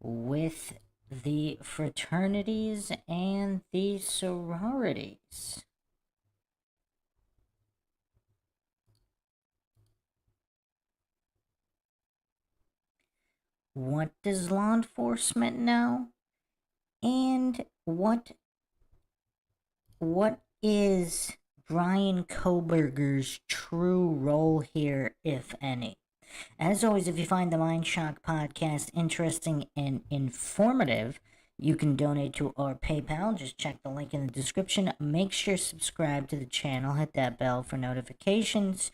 with the fraternities and the sororities. What does law enforcement know? And what is Brian Koberger's true role here, if any? As always, if you find the Mindshock podcast interesting and informative, you can donate to our PayPal. Just check the link in the description. Make sure to subscribe to the channel. Hit that bell for notifications.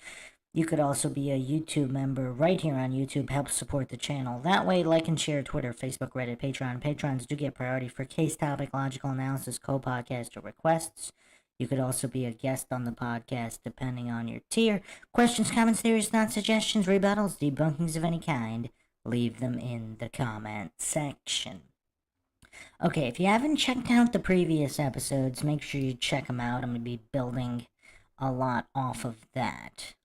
You could also be a YouTube member right here on YouTube. Help support the channel that way. Like and share Twitter, Facebook, Reddit, Patreon. Patrons do get priority for case topic, logical analysis, co-podcast, or requests. You could also be a guest on the podcast depending on your tier. Questions, comments, theories, thoughts, suggestions, rebuttals, debunkings of any kind, leave them in the comment section. Okay, if you haven't checked out the previous episodes, make sure you check them out. I'm going to be building a lot off of that.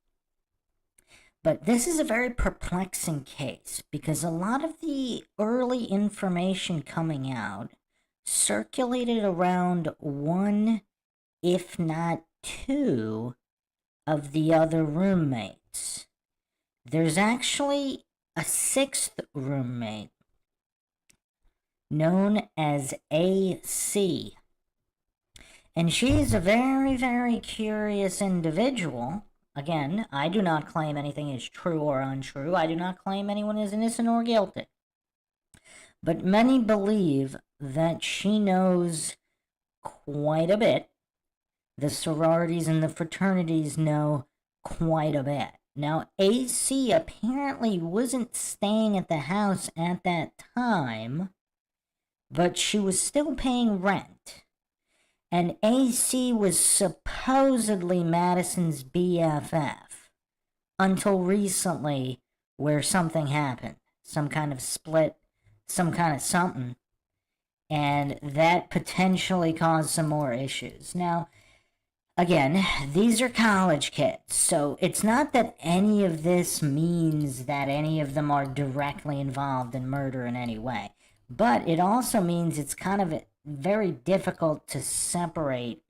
But this is a very perplexing case because a lot of the early information coming out circulated around one, if not two, of the other roommates. There's actually a sixth roommate known as AC. And she's a very, very curious individual. Again, I do not claim anything is true or untrue. I do not claim anyone is innocent or guilty. But many believe that she knows quite a bit. The sororities and the fraternities know quite a bit. Now, AC apparently wasn't staying at the house at that time, but she was still paying rent. And AC was supposedly Madison's BFF until recently, where something happened. Some kind of split, some kind of something. And that potentially caused some more issues. Now, again, these are college kids, so it's not that any of this means that any of them are directly involved in murder in any way. But it also means it's kind of very difficult to separate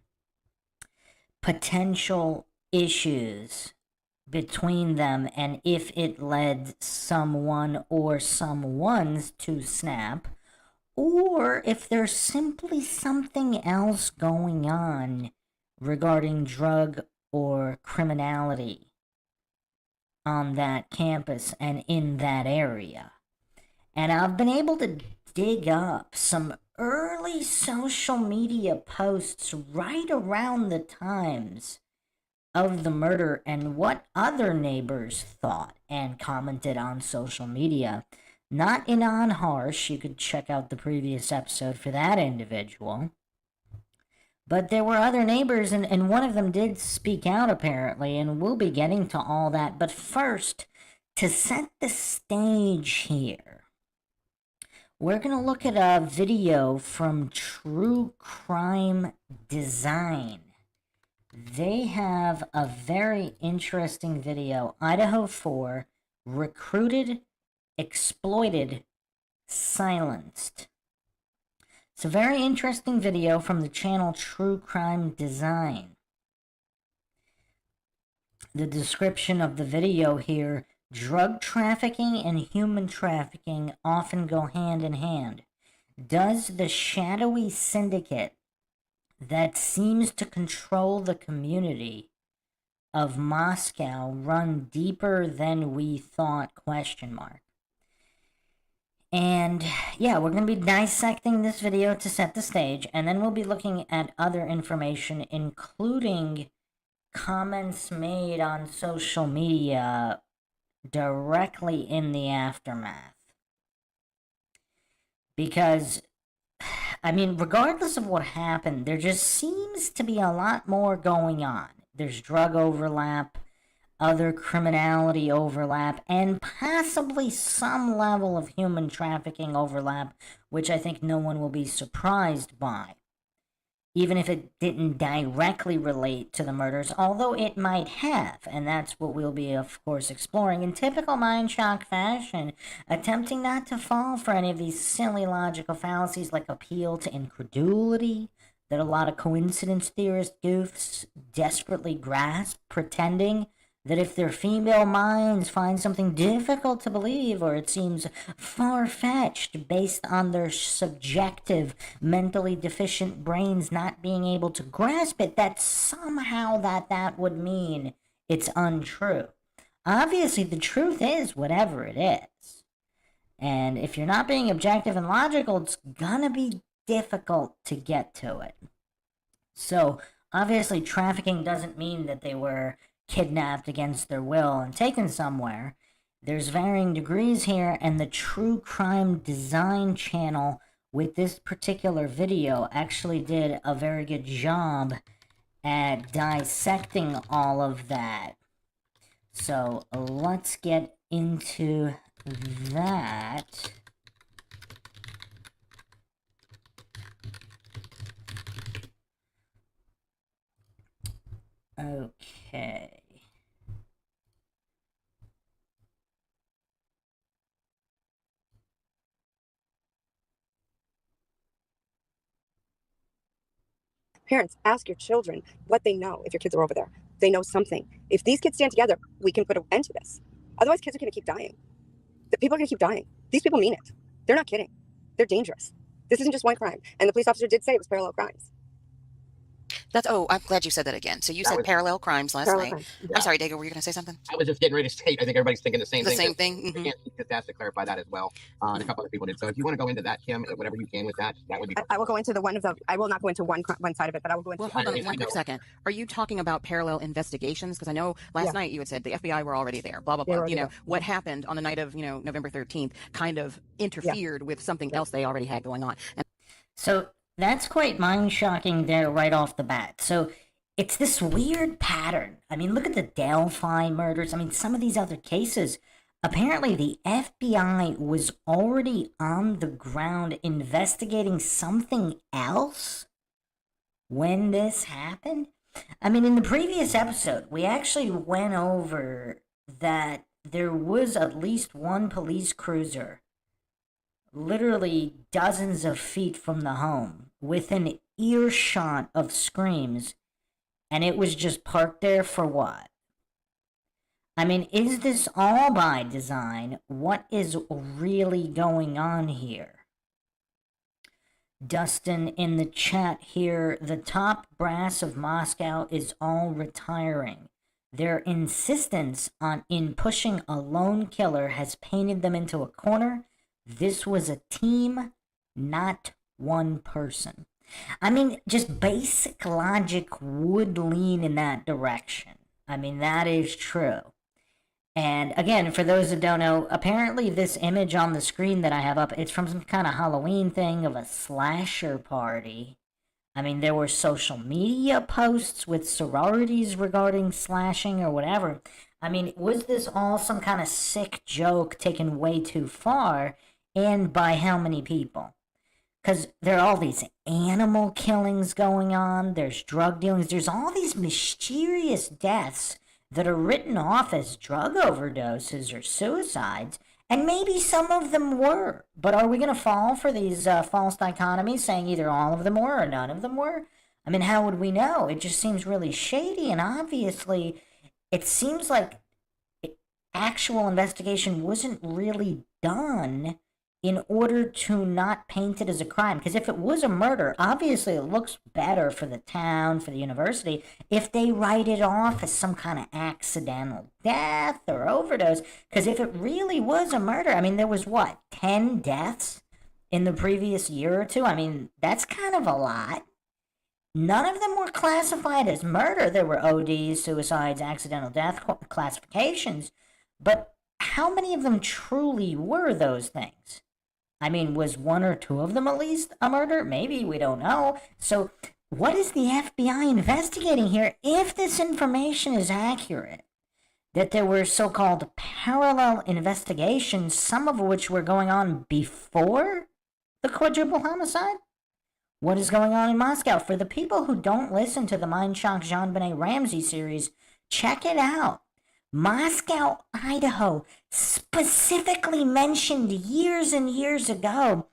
potential issues between them and if it led someone or someones to snap, or if there's simply something else going on regarding drug or criminality on that campus and in that area. And I've been able to dig up some early social media posts right around the times of the murder and what other neighbors thought and commented on social media. Not in on harsh, you could check out the previous episode for that individual. But there were other neighbors, and one of them did speak out apparently, and we'll be getting to all that. But first, to set the stage here, we're going to look at a video from True Crime Design. They have a very interesting video. Idaho 4, recruited, exploited, silenced. It's a very interesting video from the channel True Crime Design. The description of the video here: drug trafficking and human trafficking often go hand in hand. Does the shadowy syndicate that seems to control the community of Moscow run deeper than we thought? ? And yeah, we're going to be dissecting this video to set the stage, and then we'll be looking at other information, including comments made on social media directly in the aftermath. Because, I mean, regardless of what happened, there just seems to be a lot more going on. There's drug overlap, other criminality overlap, and possibly some level of human trafficking overlap, which I think no one will be surprised by. even if it didn't directly relate to the murders, although it might have, and that's what we'll be, of course, exploring in typical Mindshock fashion, attempting not to fall for any of these silly logical fallacies like appeal to incredulity that a lot of coincidence theorist goofs desperately grasp, pretending that if their female minds find something difficult to believe or it seems far-fetched based on their subjective mentally deficient brains not being able to grasp it, that somehow that would mean it's untrue. Obviously the truth is whatever it is, and if you're not being objective and logical, it's gonna be difficult to get to it. So obviously trafficking doesn't mean that they were kidnapped against their will and taken somewhere. There's varying degrees here, and the True Crime Design channel with this particular video actually did a very good job at dissecting all of that. So let's get into that. Okay. Parents, ask your children what they know if your kids are over there. They know something. If these kids stand together, we can put an end to this. Otherwise, kids are going to keep dying. The people are going to keep dying. These people mean it. They're not kidding. They're dangerous. This isn't just one crime. And the police officer did say it was parallel crimes. I'm glad you said that again. So you said parallel crimes last night. Crimes. Yeah. I'm sorry, Dago, were you going to say something? I was just getting ready to state, I think everybody's thinking the same thing. The same thing? Mm-hmm. Just asked to clarify that as well. And a couple other people did. So if you want to go into that, Kim, whatever you can with that, that would be perfect. I will go into I will not go into one side of it, but I will go into hold on one quick second. Are you talking about parallel investigations? Because I know last night you had said the FBI were already there, blah, blah, blah. What happened on the night of, November 13th kind of interfered with something else they already had going on. So that's quite mind-shocking there right off the bat. So it's this weird pattern. I mean, look at the Delphi murders. I mean, some of these other cases, apparently the FBI was already on the ground investigating something else when this happened. I mean, in the previous episode, we actually went over that there was at least one police cruiser literally dozens of feet from the home within earshot of screams, and it was just parked there for what? I mean, is this all by design? What is really going on here? Dustin in the chat here, the top brass of Moscow is all retiring. Their insistence in pushing a lone killer has painted them into a corner. This was a team, not one person. I mean, just basic logic would lean in that direction. I mean, that is true. And again, for those that don't know, apparently this image on the screen that I have up, it's from some kind of Halloween thing of a slasher party. I mean, there were social media posts with sororities regarding slashing or whatever. I mean, was this all some kind of sick joke taken way too far? And by how many people? Because there are all these animal killings going on, there's drug dealings, there's all these mysterious deaths that are written off as drug overdoses or suicides, and maybe some of them were. But are we going to fall for these false dichotomies, saying either all of them were or none of them were? I mean, how would we know? It just seems really shady, and obviously it seems like actual investigation wasn't really done in order to not paint it as a crime. Because if it was a murder, obviously it looks better for the town, for the university, if they write it off as some kind of accidental death or overdose. Because if it really was a murder, I mean, there was, 10 deaths in the previous year or two? I mean, that's kind of a lot. None of them were classified as murder. There were ODs, suicides, accidental death classifications. But how many of them truly were those things? I mean, was one or two of them at least a murder? Maybe, we don't know. So what is the FBI investigating here if this information is accurate? That there were so-called parallel investigations, some of which were going on before the quadruple homicide? what is going on in Moscow. For the people who don't listen to the Mindshock JonBenet Ramsey series, check it out. Moscow, Idaho, specifically mentioned years and years ago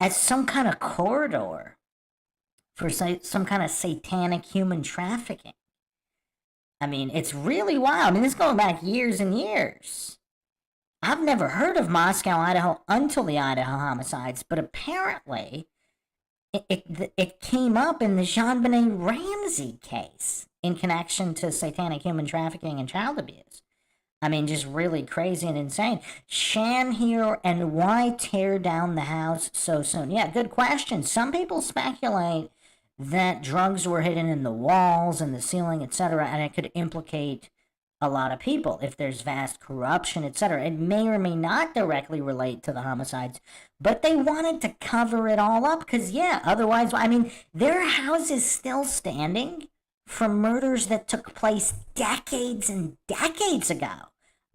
as some kind of corridor for some kind of satanic human trafficking. I mean, it's really wild. I mean, this is going back years and years. I've never heard of Moscow, Idaho until the Idaho homicides, but apparently it came up in the JonBenet Ramsey case in connection to satanic human trafficking and child abuse. I mean, just really crazy and insane. Shan here, and why tear down the house so soon? Yeah, good question. Some people speculate that drugs were hidden in the walls and the ceiling, etc., and it could implicate a lot of people if there's vast corruption, etc. It may or may not directly relate to the homicides, but they wanted to cover it all up because, yeah, otherwise, I mean, their house is still standing from murders that took place decades and decades ago.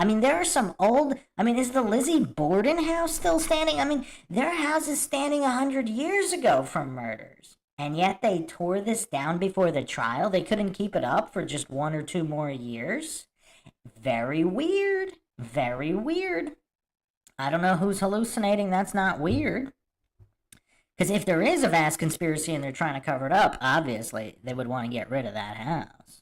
I mean, there are some old, I mean, is the Lizzie Borden house still standing? I mean, their house is standing 100 years ago from murders. And yet they tore this down before the trial. They couldn't keep it up for just 1 or 2 more years. Very weird. Very weird. I don't know who's hallucinating. That's not weird. Because if there is a vast conspiracy and they're trying to cover it up, obviously they would want to get rid of that house.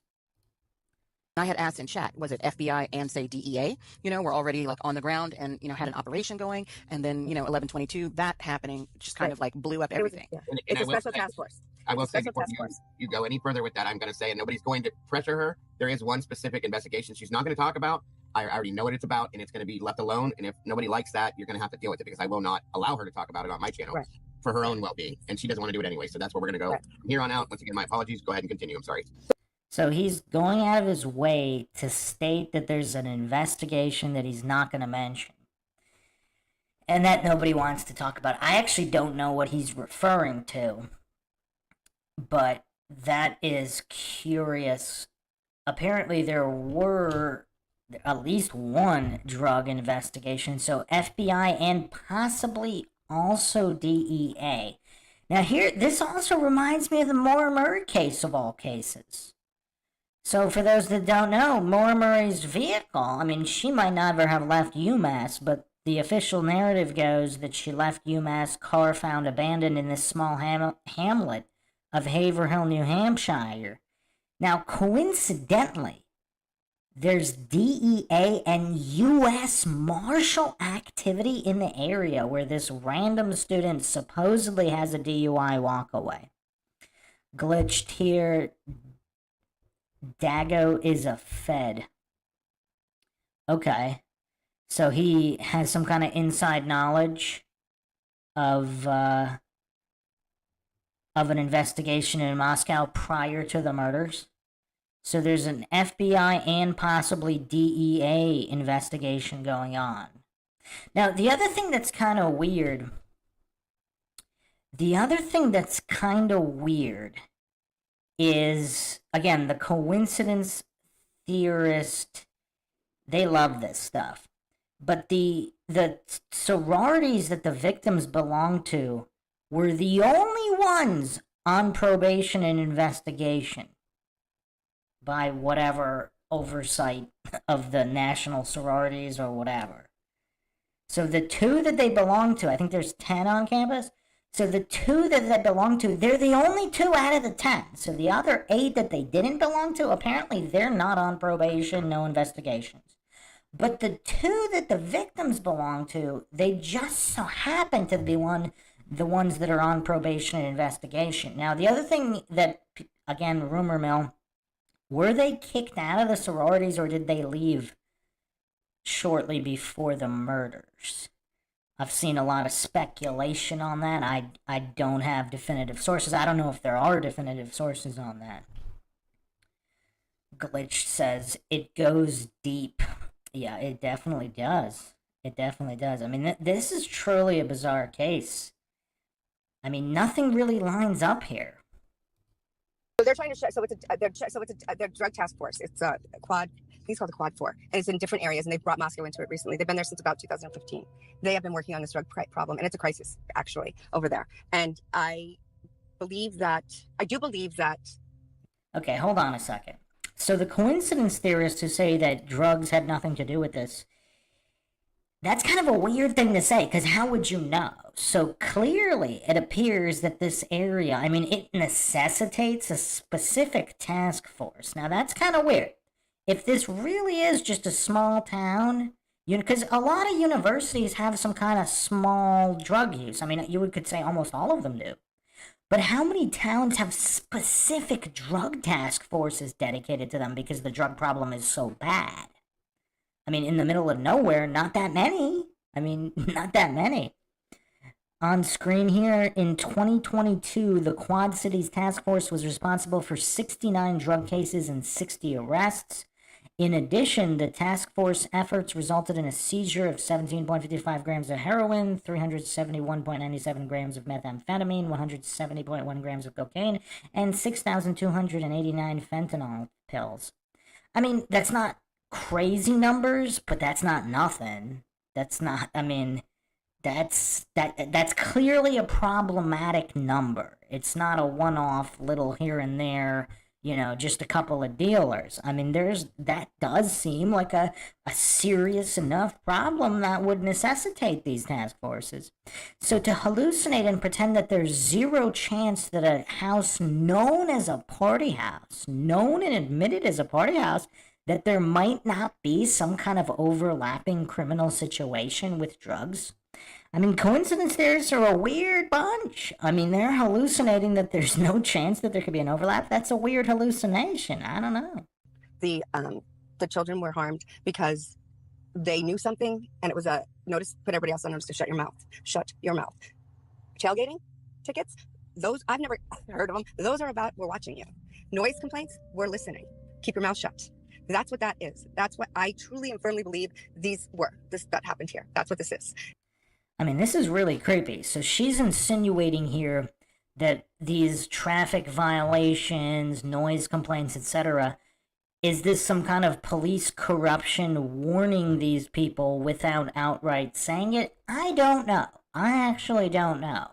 I had asked in chat, was it FBI and say DEA? You know, we're already like on the ground and, you know, had an operation going. And then, you know, 11/22, that happening just kind of like blew up everything. It's a special task force. I will say before you go any further with that, I'm going to say, and nobody's going to pressure her, there is one specific investigation she's not going to talk about. I already know what it's about, and it's going to be left alone. And if nobody likes that, you're going to have to deal with it because I will not allow her to talk about it on my channel for her own well-being. And she doesn't want to do it anyway. So that's where we're going to go from here on out. Once again, my apologies. Go ahead and continue. I'm sorry. So he's going out of his way to state that there's an investigation that he's not going to mention. And that nobody wants to talk about. I actually don't know what he's referring to. But that is curious. Apparently there were at least one drug investigation. So FBI and possibly also DEA. Now here, this also reminds me of the Maura Murray case of all cases. So for those that don't know, Maura Murray's vehicle, I mean, she might never have left UMass, but the official narrative goes that she left UMass, car found abandoned in this small hamlet of Haverhill, New Hampshire. Now, coincidentally, there's DEA and U.S. Marshal activity in the area where this random student supposedly has a DUI walkaway. Glitched here. Dago is a Fed. Okay. So he has some kind of inside knowledge of an investigation in Moscow prior to the murders. So there's an FBI and possibly DEA investigation going on. Now, the other thing that's kind of weird is, again, the coincidence theorist, they love this stuff. But the sororities that the victims belonged to were the only ones on probation and investigation by whatever oversight of the national sororities or whatever. So the 2 that they belong to, I think there's 10 on campus. So the 2 that they belong to, they're the only 2 out of the 10. So the other 8 that they didn't belong to, apparently they're not on probation, no investigations. But the 2 that the victims belong to, they just so happen to be the ones that are on probation and investigation. Now, the other thing that, again, rumor mill, were they kicked out of the sororities or did they leave shortly before the murders? I've seen a lot of speculation on that. I don't have definitive sources. I don't know if there are definitive sources on that. Glitch says, it goes deep. Yeah, it definitely does. It definitely does. I mean, this is truly a bizarre case. I mean, nothing really lines up here. So they're trying to show. So it's a drug task force. It's a quad. I think it's called the Quad 4, and it's in different areas. And they've brought Moscow into it recently. They've been there since about 2015. They have been working on this drug problem, and it's a crisis actually over there. And do believe that. Okay, hold on a second. So the coincidence theorists who say that drugs had nothing to do with this, that's kind of a weird thing to say, because how would you know? So clearly it appears that this area, I mean, it necessitates a specific task force. Now that's kind of weird. If this really is just a small town, because a lot of universities have some kind of small drug use. I mean, could say almost all of them do. But how many towns have specific drug task forces dedicated to them because the drug problem is so bad? I mean, in the middle of nowhere, not that many. I mean, not that many. On screen here, in 2022, the Quad Cities Task Force was responsible for 69 drug cases and 60 arrests. In addition, the task force efforts resulted in a seizure of 17.55 grams of heroin, 371.97 grams of methamphetamine, 170.1 grams of cocaine, and 6,289 fentanyl pills. I mean, that's not crazy numbers, but that's not nothing. That's not, I mean, that's clearly a problematic number. It's not a one-off little here and there, just a couple of dealers. I mean, that does seem like a serious enough problem that would necessitate these task forces. So to hallucinate and pretend that there's zero chance that a house known as a party house, known and admitted as a party house, that there might not be some kind of overlapping criminal situation with drugs. I mean, coincidence theorists are a weird bunch. I mean, they're hallucinating that there's no chance that there could be an overlap. That's a weird hallucination. I don't know. The children were harmed because they knew something, and it was a notice, put everybody else on notice to shut your mouth. Shut your mouth. Tailgating tickets, those, I've never heard of them. Those are about, we're watching you. Noise complaints, we're listening. Keep your mouth shut. That's what that is. That's what I truly and firmly believe that happened here. That's what this is. I mean, this is really creepy. So she's insinuating here that these traffic violations, noise complaints, etc., is this some kind of police corruption warning these people without outright saying it? I don't know. I actually don't know.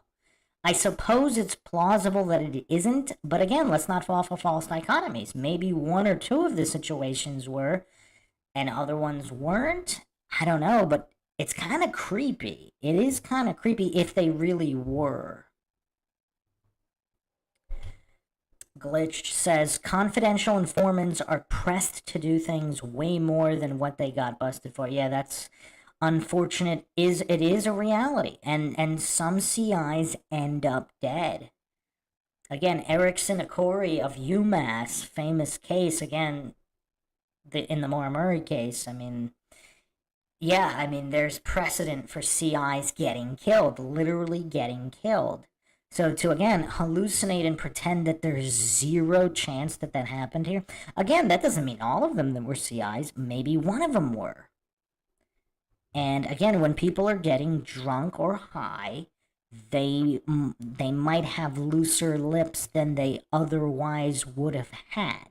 I suppose it's plausible that it isn't, but again, let's not fall for false dichotomies. Maybe one or two of the situations were, and other ones weren't. I don't know, but it's kind of creepy. It is kind of creepy if they really were. Glitched says, confidential informants are pressed to do things way more than what they got busted for. Yeah, that's unfortunate. It is a reality. And some CIs end up dead. Again, Eric Sinakori of UMass, famous case, again, in the Maura Murray case, I mean, yeah, I mean, there's precedent for CIs getting killed, literally getting killed. So to, again, hallucinate and pretend that there's zero chance that happened here, again, that doesn't mean all of them that were CIs. Maybe one of them were. And again, when people are getting drunk or high, they might have looser lips than they otherwise would have had.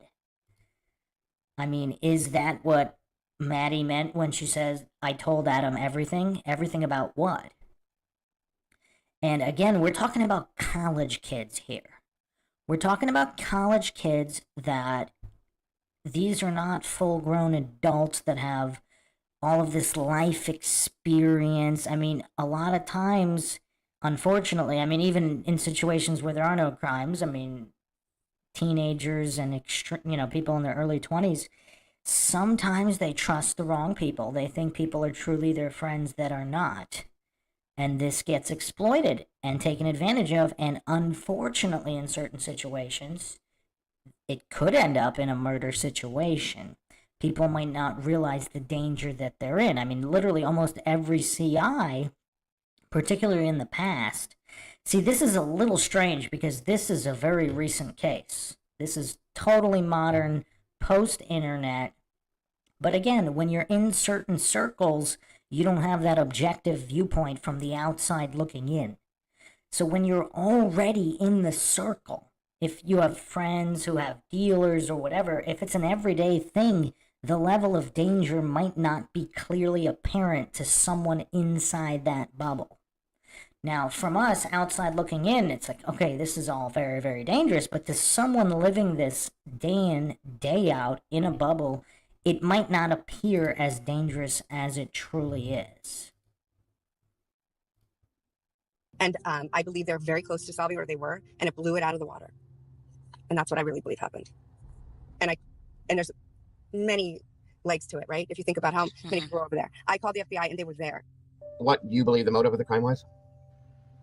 I mean, is that what Maddie meant when she says, I told Adam everything? Everything about what? And again, we're talking about college kids here. We're talking about college kids that these are not full-grown adults that have all of this life experience. I mean, a lot of times, unfortunately, I mean, even in situations where there are no crimes, I mean, teenagers and people in their early 20s, sometimes they trust the wrong people. They think people are truly their friends that are not. And this gets exploited and taken advantage of. And unfortunately, in certain situations, it could end up in a murder situation. People might not realize the danger that they're in. I mean, literally almost every CI, particularly in the past. See, this is a little strange because this is a very recent case. This is totally modern, post-internet. But again, when you're in certain circles, you don't have that objective viewpoint from the outside looking in. So when you're already in the circle, if you have friends who have dealers or whatever, if it's an everyday thing, the level of danger might not be clearly apparent to someone inside that bubble. Now, from us outside looking in, it's like, okay, this is all very, very dangerous, but to someone living this day in, day out in a bubble, it might not appear as dangerous as it truly is. And I believe they're very close to solving, or they were, and it blew it out of the water. And that's what I really believe happened. And there's many legs to it, right? If you think about how many people were over there. I called the FBI and they were there. What you believe the motive of the crime was?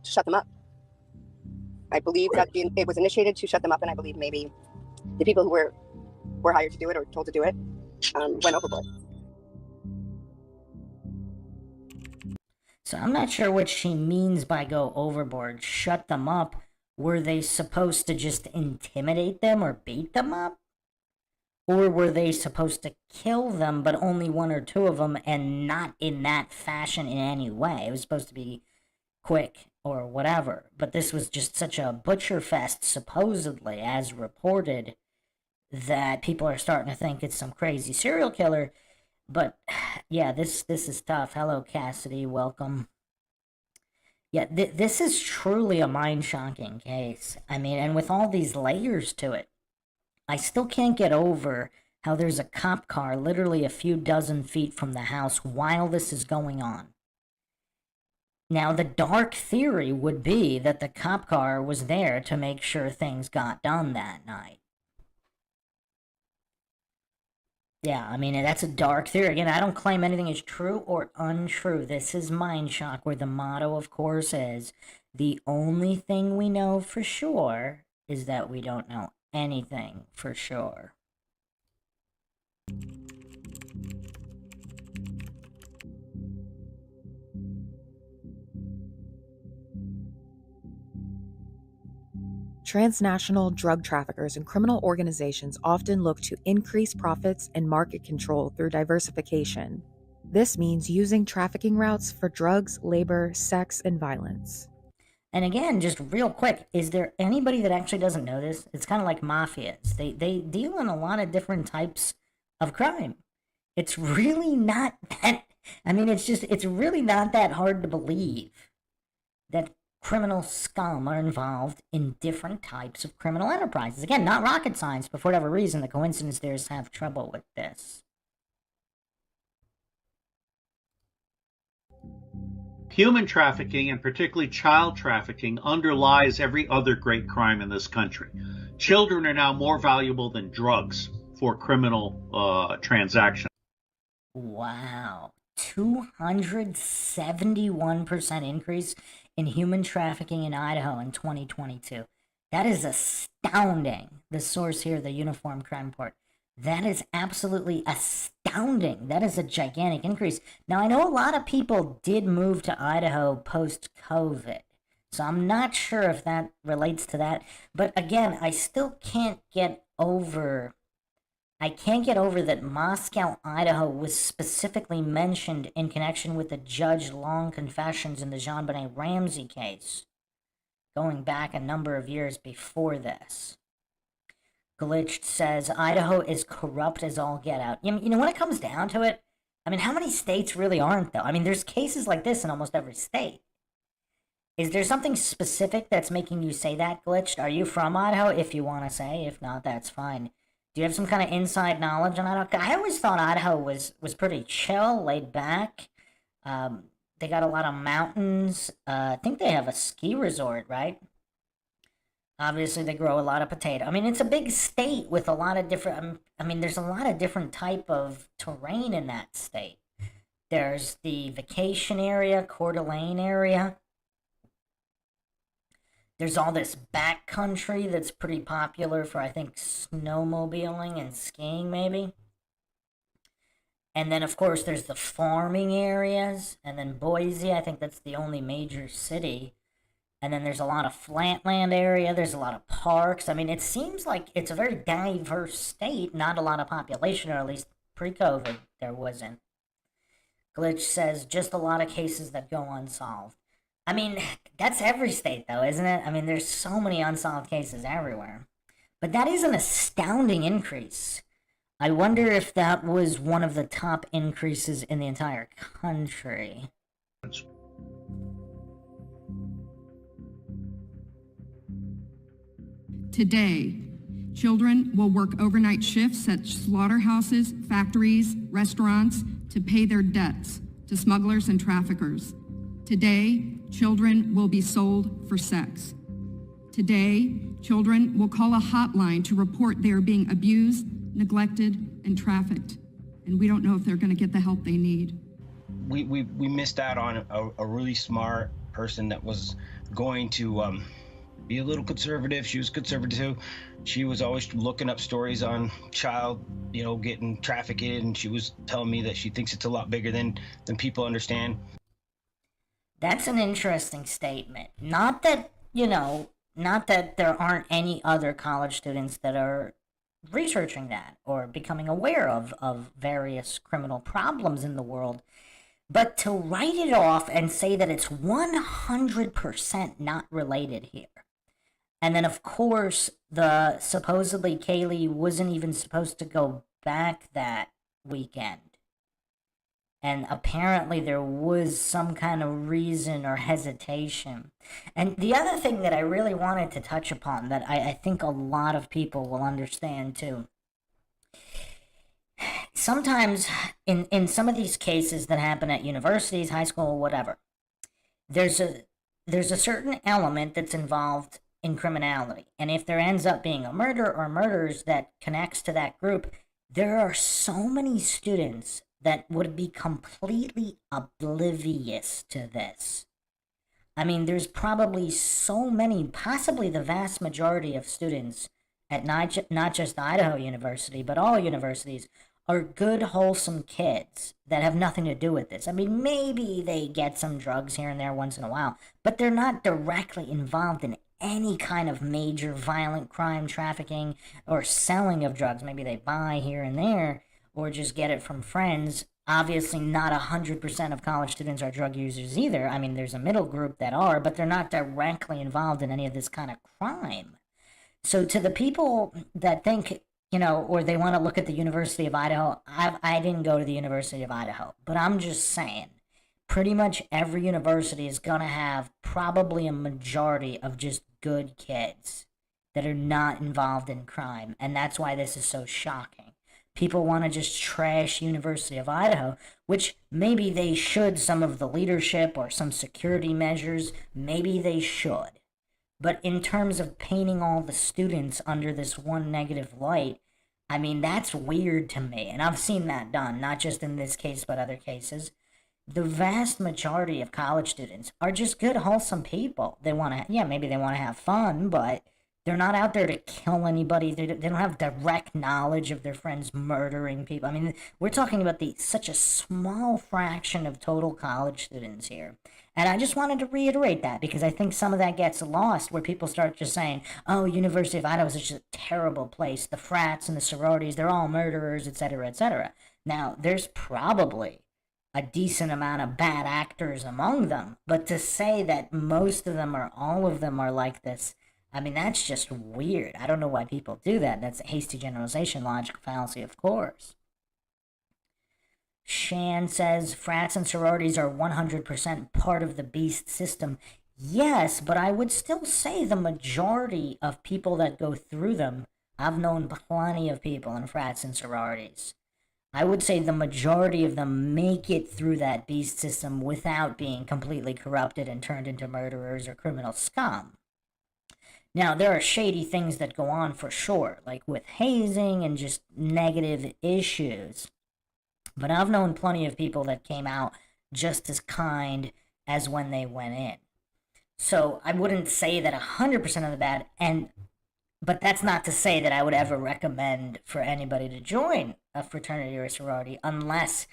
To shut them up. I believe that it was initiated to shut them up, and I believe maybe the people who were hired to do it or told to do it went overboard. So I'm not sure what she means by go overboard. Shut them up. Were they supposed to just intimidate them or beat them up? Or were they supposed to kill them, but only one or two of them, and not in that fashion in any way? It was supposed to be quick or whatever. But this was just such a butcher fest, supposedly, as reported, that people are starting to think it's some crazy serial killer. But yeah, this is tough. Hello, Cassidy. Welcome. Yeah, this is truly a mind-shocking case. I mean, and with all these layers to it, I still can't get over how there's a cop car literally a few dozen feet from the house while this is going on. Now, the dark theory would be that the cop car was there to make sure things got done that night. Yeah, I mean, that's a dark theory. Again, I don't claim anything is true or untrue. This is Mindshock, where the motto, of course, is the only thing we know for sure is that we don't know anything for sure. Transnational drug traffickers and criminal organizations often look to increase profits and market control through diversification. This means using trafficking routes for drugs, labor, sex, and violence. And again, just real quick, is there anybody that actually doesn't know this? It's kind of like mafias. They deal in a lot of different types of crime. It's really not that, I mean, it's really not that hard to believe that criminal scum are involved in different types of criminal enterprises. Again, not rocket science, but for whatever reason, the coincidence theorists have trouble with this. Human trafficking, and particularly child trafficking, underlies every other great crime in this country. Children are now more valuable than drugs for criminal transactions. Wow. 271% increase in human trafficking in Idaho in 2022. That is astounding. The source here, the Uniform Crime Report. That is absolutely astounding. That is a gigantic increase. Now, I know a lot of people did move to Idaho post-COVID, so I'm not sure if that relates to that. But again, I still can't get over that Moscow, Idaho was specifically mentioned in connection with the Judge Long confessions in the JonBenet Ramsey case, going back a number of years before this. Glitched says, Idaho is corrupt as all get out. You know, when it comes down to it, I mean, how many states really aren't, though? I mean, there's cases like this in almost every state. Is there something specific that's making you say that, Glitched? Are you from Idaho, if you want to say? If not, that's fine. Do you have some kind of inside knowledge on Idaho? I always thought Idaho was pretty chill, laid back. They got a lot of mountains. I think they have a ski resort, right? Obviously, they grow a lot of potato. I mean, it's a big state with a lot of different... I mean, there's a lot of different type of terrain in that state. There's the vacation area, Coeur d'Alene area. There's all this backcountry that's pretty popular for, I think, snowmobiling and skiing, maybe. And then, of course, there's the farming areas. And then Boise, I think that's the only major city. And then there's a lot of flatland area. There's a lot of parks. I mean, it seems like it's a very diverse state. Not a lot of population, or at least pre-COVID, there wasn't. Glitch says, just a lot of cases that go unsolved. I mean, that's every state, though, isn't it? I mean, there's so many unsolved cases everywhere. But that is an astounding increase. I wonder if that was one of the top increases in the entire country. Today, children will work overnight shifts at slaughterhouses, factories, restaurants to pay their debts to smugglers and traffickers. Today, children will be sold for sex. Today, children will call a hotline to report they are being abused, neglected, and trafficked. And we don't know if they're going to get the help they need. We missed out on a really smart person that was going to be a little conservative. She was conservative. She was always looking up stories on child, getting trafficked, and she was telling me that she thinks it's a lot bigger than people understand. That's an interesting statement. Not that there aren't any other college students that are researching that or becoming aware of various criminal problems in the world, but to write it off and say that it's 100% not related here. And then, of course, supposedly Kaylee wasn't even supposed to go back that weekend. And apparently there was some kind of reason or hesitation. And the other thing that I really wanted to touch upon that I think a lot of people will understand too. Sometimes in some of these cases that happen at universities, high school, whatever, there's a certain element that's involved in criminality. And if there ends up being a murder or murders that connects to that group, there are so many students that would be completely oblivious to this. I mean, there's probably so many, possibly the vast majority of students at not just Idaho University, but all universities, are good, wholesome kids that have nothing to do with this. I mean, maybe they get some drugs here and there once in a while, but they're not directly involved in any kind of major violent crime, trafficking, or selling of drugs. Maybe they buy here and there, or just get it from friends. Obviously, not 100% of college students are drug users either. I mean, there's a middle group that are, but they're not directly involved in any of this kind of crime. So to the people that think, or they want to look at the University of Idaho, I didn't go to the University of Idaho, but I'm just saying, pretty much every university is going to have probably a majority of just good kids that are not involved in crime, and that's why this is so shocking. People want to just trash University of Idaho, which maybe they should, some of the leadership or some security measures, maybe they should. But in terms of painting all the students under this one negative light, I mean, that's weird to me. And I've seen that done, not just in this case, but other cases. The vast majority of college students are just good, wholesome people. They want to, maybe they want to have fun, but they're not out there to kill anybody. They don't have direct knowledge of their friends murdering people. I mean, we're talking about such a small fraction of total college students here. And I just wanted to reiterate that because I think some of that gets lost where people start just saying, oh, University of Idaho is just a terrible place. The frats and the sororities, they're all murderers, etc., etc. Now, there's probably a decent amount of bad actors among them. But to say that most of them or all of them are like this, I mean, that's just weird. I don't know why people do that. That's a hasty generalization, logical fallacy, of course. Shan says frats and sororities are 100% part of the beast system. Yes, but I would still say the majority of people that go through them, I've known plenty of people in frats and sororities. I would say the majority of them make it through that beast system without being completely corrupted and turned into murderers or criminal scum. Now, there are shady things that go on for sure, like with hazing and just negative issues. But I've known plenty of people that came out just as kind as when they went in. So I wouldn't say that 100% of the bad, but that's not to say that I would ever recommend for anybody to join a fraternity or a sorority unless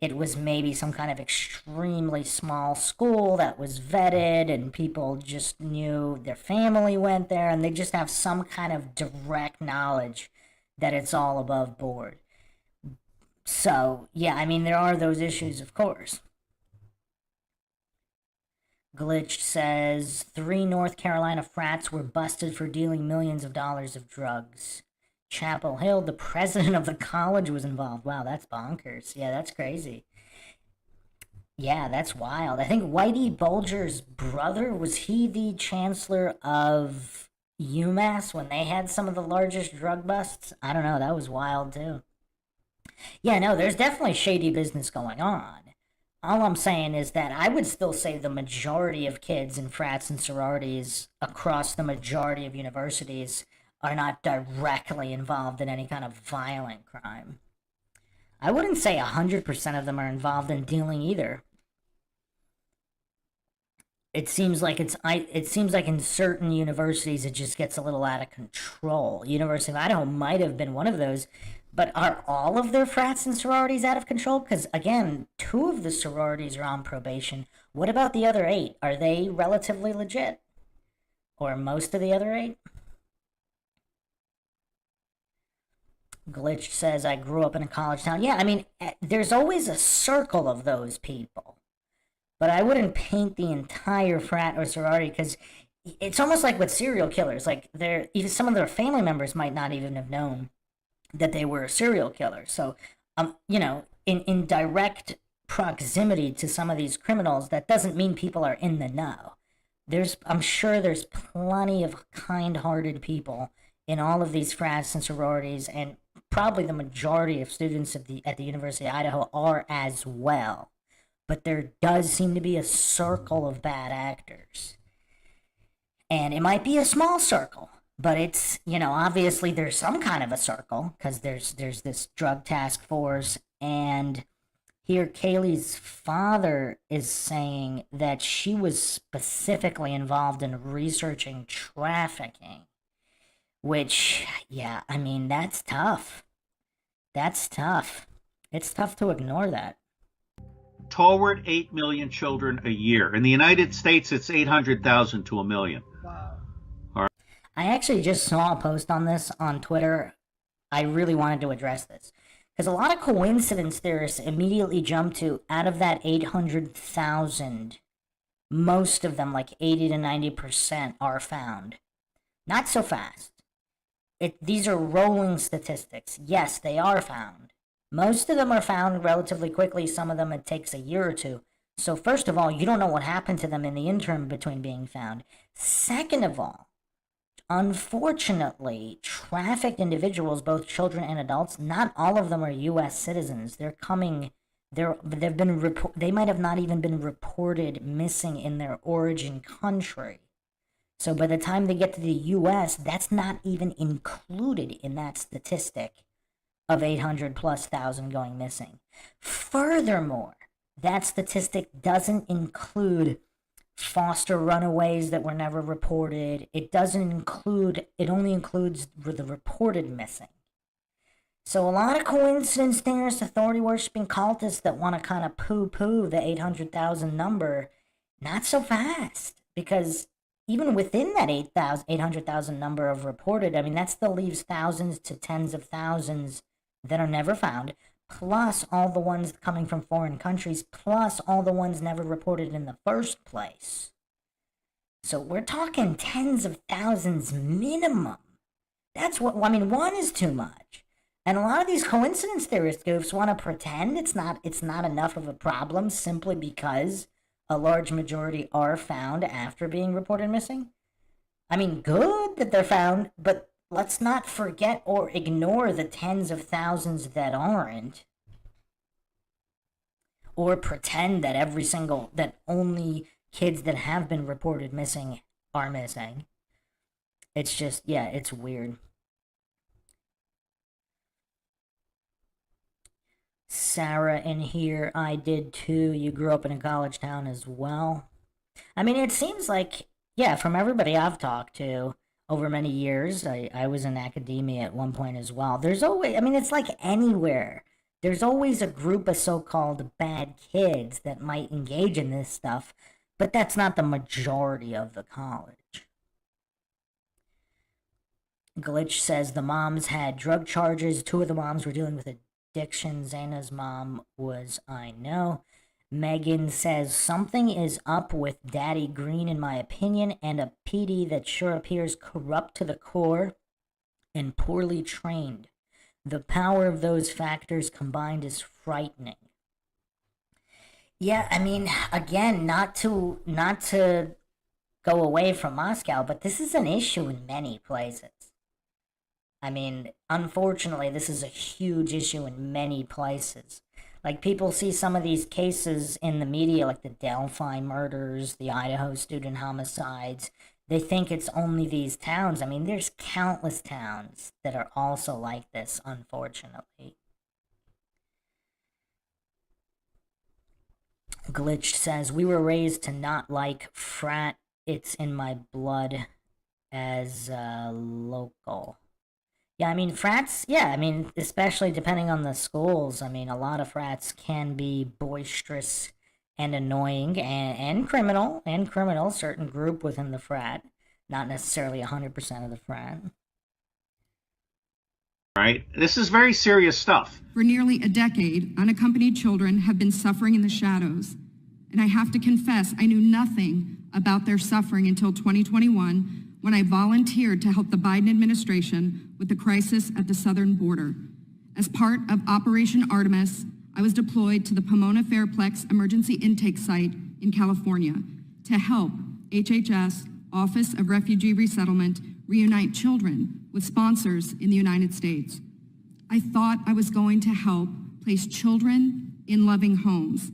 it was maybe some kind of extremely small school that was vetted and people just knew their family went there and they just have some kind of direct knowledge that it's all above board. So, yeah, I mean, there are those issues, of course. Glitch says 3 North Carolina frats were busted for dealing millions of dollars of drugs. Chapel Hill, the president of the college was involved. Wow, that's bonkers. Yeah, that's crazy. Yeah, that's wild. I think Whitey Bulger's brother, was he the chancellor of UMass when they had some of the largest drug busts. I don't know, that was wild too. Yeah, no, there's definitely shady business going on. All I'm saying is that I would still say the majority of kids in frats and sororities across the majority of universities are not directly involved in any kind of violent crime. I wouldn't say 100% of them are involved in dealing either. It seems like it seems like in certain universities it just gets a little out of control. University of Idaho might have been one of those, but are all of their frats and sororities out of control? Because again, 2 of the sororities are on probation. What about the other 8? Are they relatively legit? Or most of the other 8? Glitch says, I grew up in a college town. Yeah, I mean, there's always a circle of those people. But I wouldn't paint the entire frat or sorority, because it's almost like with serial killers. Like, even some of their family members might not even have known that they were a serial killer. So, in direct proximity to some of these criminals, that doesn't mean people are in the know. I'm sure there's plenty of kind-hearted people in all of these frats and sororities, and probably the majority of students at the University of Idaho are as well. But there does seem to be a circle of bad actors. And it might be a small circle, but it's, obviously there's some kind of a circle, because there's this drug task force. And here Kaylee's father is saying that she was specifically involved in researching trafficking, which, yeah, I mean, that's tough. That's tough. It's tough to ignore that. Toward 8 million children a year. In the United States, it's 800,000 to 1 million. Wow. All right. I actually just saw a post on this on Twitter. I really wanted to address this, because a lot of coincidence theorists immediately jump to, out of that 800,000, most of them, like 80 to 90%, are found. Not so fast. These are rolling statistics. Yes, they are found. Most of them are found relatively quickly. Some of them it takes a year or two. So first of all, you don't know what happened to them in the interim between being found. Second of all, unfortunately, trafficked individuals, both children and adults, not all of them are U.S. citizens. They might have not even been reported missing in their origin country. So by the time they get to the U.S., that's not even included in that statistic of 800,000+ going missing. Furthermore, that statistic doesn't include foster runaways that were never reported. It only includes the reported missing. So a lot of coincidence theorists, authority worshipping cultists that want to kind of poo-poo the 800,000 number, not so fast, because even within that 800,000 number of reported, I mean, that still leaves thousands to tens of thousands that are never found, plus all the ones coming from foreign countries, plus all the ones never reported in the first place. So we're talking tens of thousands minimum. That's what, I mean, 1 is too much. And a lot of these coincidence theorist goofs want to pretend it's not enough of a problem simply because a large majority are found after being reported missing. I mean, good that they're found, but let's not forget or ignore the tens of thousands that aren't. Or pretend that that only kids that have been reported missing are missing. It's just, yeah, it's weird. Sarah in here, I did too. You grew up in a college town as well. I mean, it seems like, yeah, from everybody I've talked to over many years, I was in academia at one point as well. There's always, I mean, it's like anywhere. There's always a group of so-called bad kids that might engage in this stuff, but that's not the majority of the college. Glitch says the moms had drug charges. 2 of the moms were dealing with addiction. Xana's mom was, I know. Megan says, something is up with Daddy Green, in my opinion, and a PD that sure appears corrupt to the core and poorly trained. The power of those factors combined is frightening. Yeah, I mean, again, not to go away from Moscow, but this is an issue in many places. I mean, unfortunately, this is a huge issue in many places. Like, people see some of these cases in the media, like the Delphi murders, the Idaho student homicides. They think it's only these towns. I mean, there's countless towns that are also like this, unfortunately. Glitched says, we were raised to not like frat. It's in my blood as local. Yeah, I mean, frats, yeah, I mean, especially depending on the schools. I mean, a lot of frats can be boisterous and annoying and criminal, certain group within the frat, not necessarily 100% of the frat. Right? This is very serious stuff. For nearly a decade, unaccompanied children have been suffering in the shadows. And I have to confess, I knew nothing about their suffering until 2021, when I volunteered to help the Biden administration with the crisis at the southern border. As part of Operation Artemis, I was deployed to the Pomona Fairplex Emergency Intake Site in California to help HHS, Office of Refugee Resettlement, reunite children with sponsors in the United States. I thought I was going to help place children in loving homes.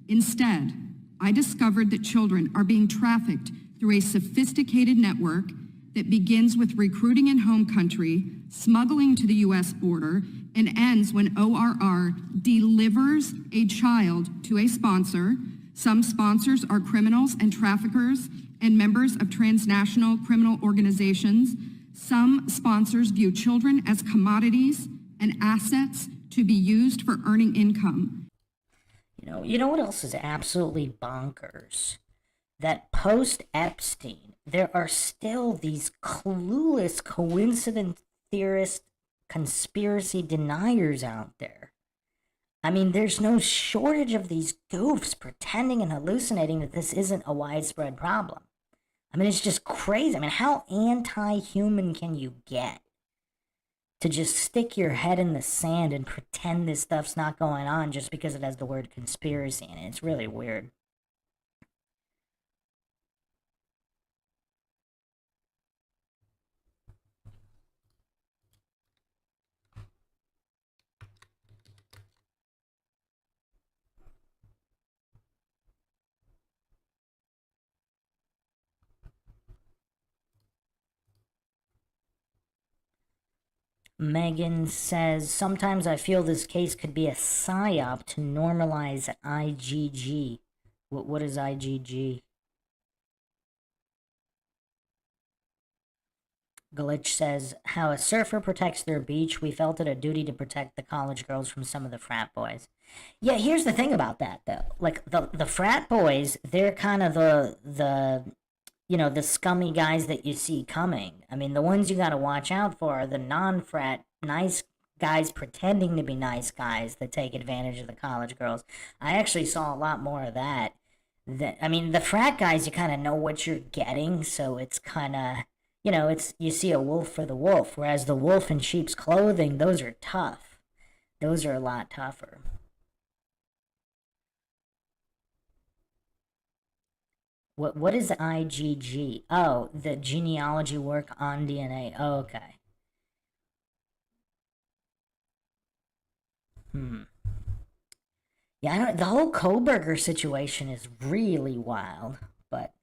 Instead, I discovered that children are being trafficked through a sophisticated network that begins with recruiting in home country, smuggling to the U.S. border, and ends when ORR delivers a child to a sponsor. Some sponsors are criminals and traffickers and members of transnational criminal organizations. Some sponsors view children as commodities and assets to be used for earning income. You know what else is absolutely bonkers? That post-Epstein, there are still these clueless coincidence theorist conspiracy deniers out there. I mean, there's no shortage of these goofs pretending and hallucinating that this isn't a widespread problem. I mean, it's just crazy. I mean, how anti-human can you get to just stick your head in the sand and pretend this stuff's not going on just because it has the word conspiracy in it? It's really weird. Megan says, sometimes I feel this case could be a psyop to normalize IgG. What is IgG? Glitch says, how a surfer protects their beach, we felt it a duty to protect the college girls from some of the frat boys. Yeah, here's the thing about that, though. Like, the frat boys, they're kind of the scummy guys that you see coming. I mean, the ones you gotta watch out for are the non-frat nice guys pretending to be nice guys that take advantage of the college girls. I actually saw a lot more of that. I mean, the frat guys, you kind of know what you're getting, so it's kind of, it's, you see a wolf for the wolf, whereas the wolf in sheep's clothing, those are tough. Those are a lot tougher. What is IgG? Oh, the genealogy work on DNA. Oh, okay. Yeah, the whole Koberger situation is really wild, but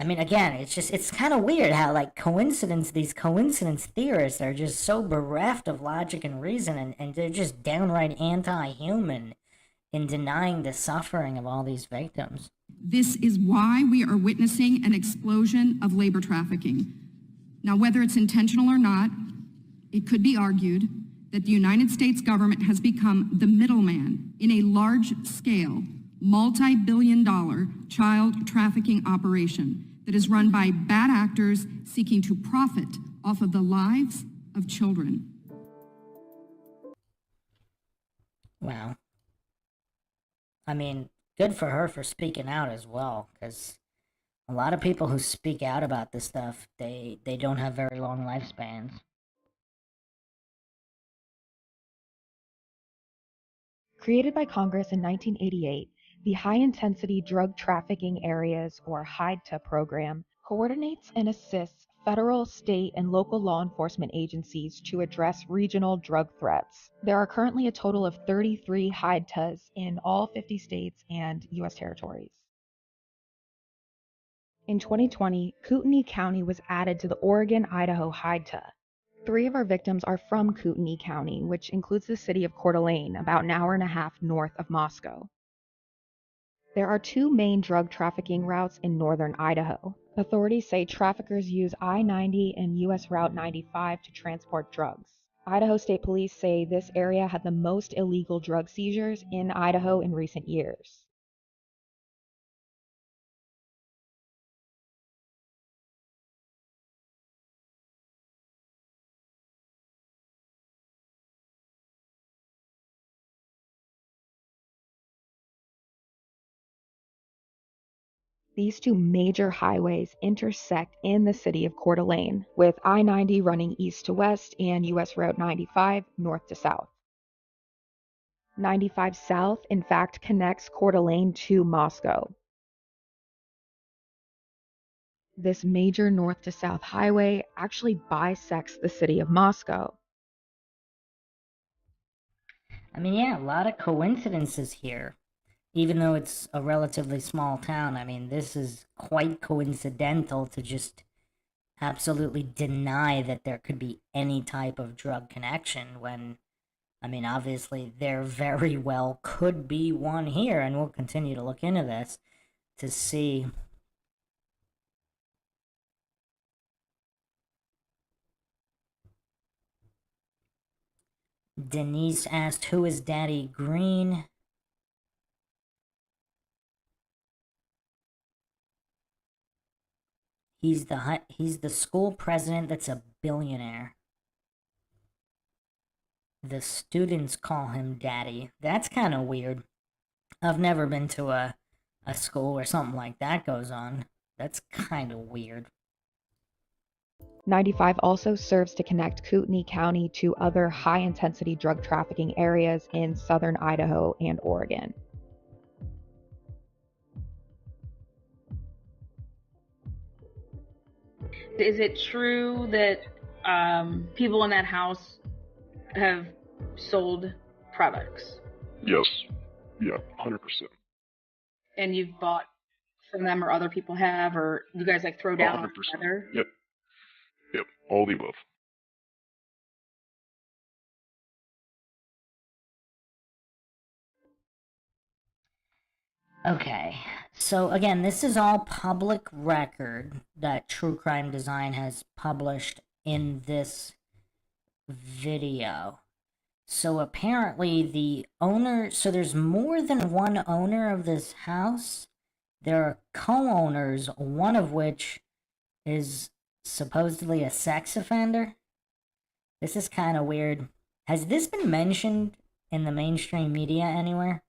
I mean, again, it's kind of weird how, like, these coincidence theorists are just so bereft of logic and reason, and they're just downright anti-human in denying the suffering of all these victims. This is why we are witnessing an explosion of labor trafficking. Now, whether it's intentional or not, it could be argued that the United States government has become the middleman in a large-scale, multi-billion-dollar child trafficking operation that is run by bad actors seeking to profit off of the lives of children. Wow. I mean, good for her for speaking out as well, because a lot of people who speak out about this stuff, they don't have very long lifespans. Created by Congress in 1988, The High Intensity Drug Trafficking Areas, or HIDTA program, coordinates and assists federal, state, and local law enforcement agencies to address regional drug threats. There are currently a total of 33 HIDTAs in all 50 states and U.S. territories. In 2020, Kootenai County was added to the Oregon-Idaho HIDTA. 3 of our victims are from Kootenai County, which includes the city of Coeur d'Alene, about an hour and a half north of Moscow. There are 2 main drug trafficking routes in northern Idaho. Authorities say traffickers use I-90 and US Route 95 to transport drugs. Idaho State Police say this area had the most illegal drug seizures in Idaho in recent years. These 2 major highways intersect in the city of Coeur d'Alene, with I-90 running east to west and US Route 95 north to south. 95 South, in fact, connects Coeur d'Alene to Moscow. This major north to south highway actually bisects the city of Moscow. I mean, yeah, a lot of coincidences here. Even though it's a relatively small town, I mean, this is quite coincidental to just absolutely deny that there could be any type of drug connection when, I mean, obviously there very well could be one here, and we'll continue to look into this to see. Denise asked, who is Daddy Green? He's the school president that's a billionaire. The students call him Daddy. That's kind of weird. I've never been to a school where something like that goes on. That's kind of weird. 95 also serves to connect Kootenai County to other high-intensity drug trafficking areas in southern Idaho and Oregon. Is it true that people in that house have sold products? Yes. Yeah, 100%. And you've bought from them, or other people have, or you guys like throw down 100%. together? Yep. All the above. Okay, so again, this is all public record that True Crime Design has published in this video. So apparently the owner, so there's more than one owner of this house. There are co-owners, one of which is supposedly a sex offender. This is kind of weird. Has this been mentioned in the mainstream media anywhere?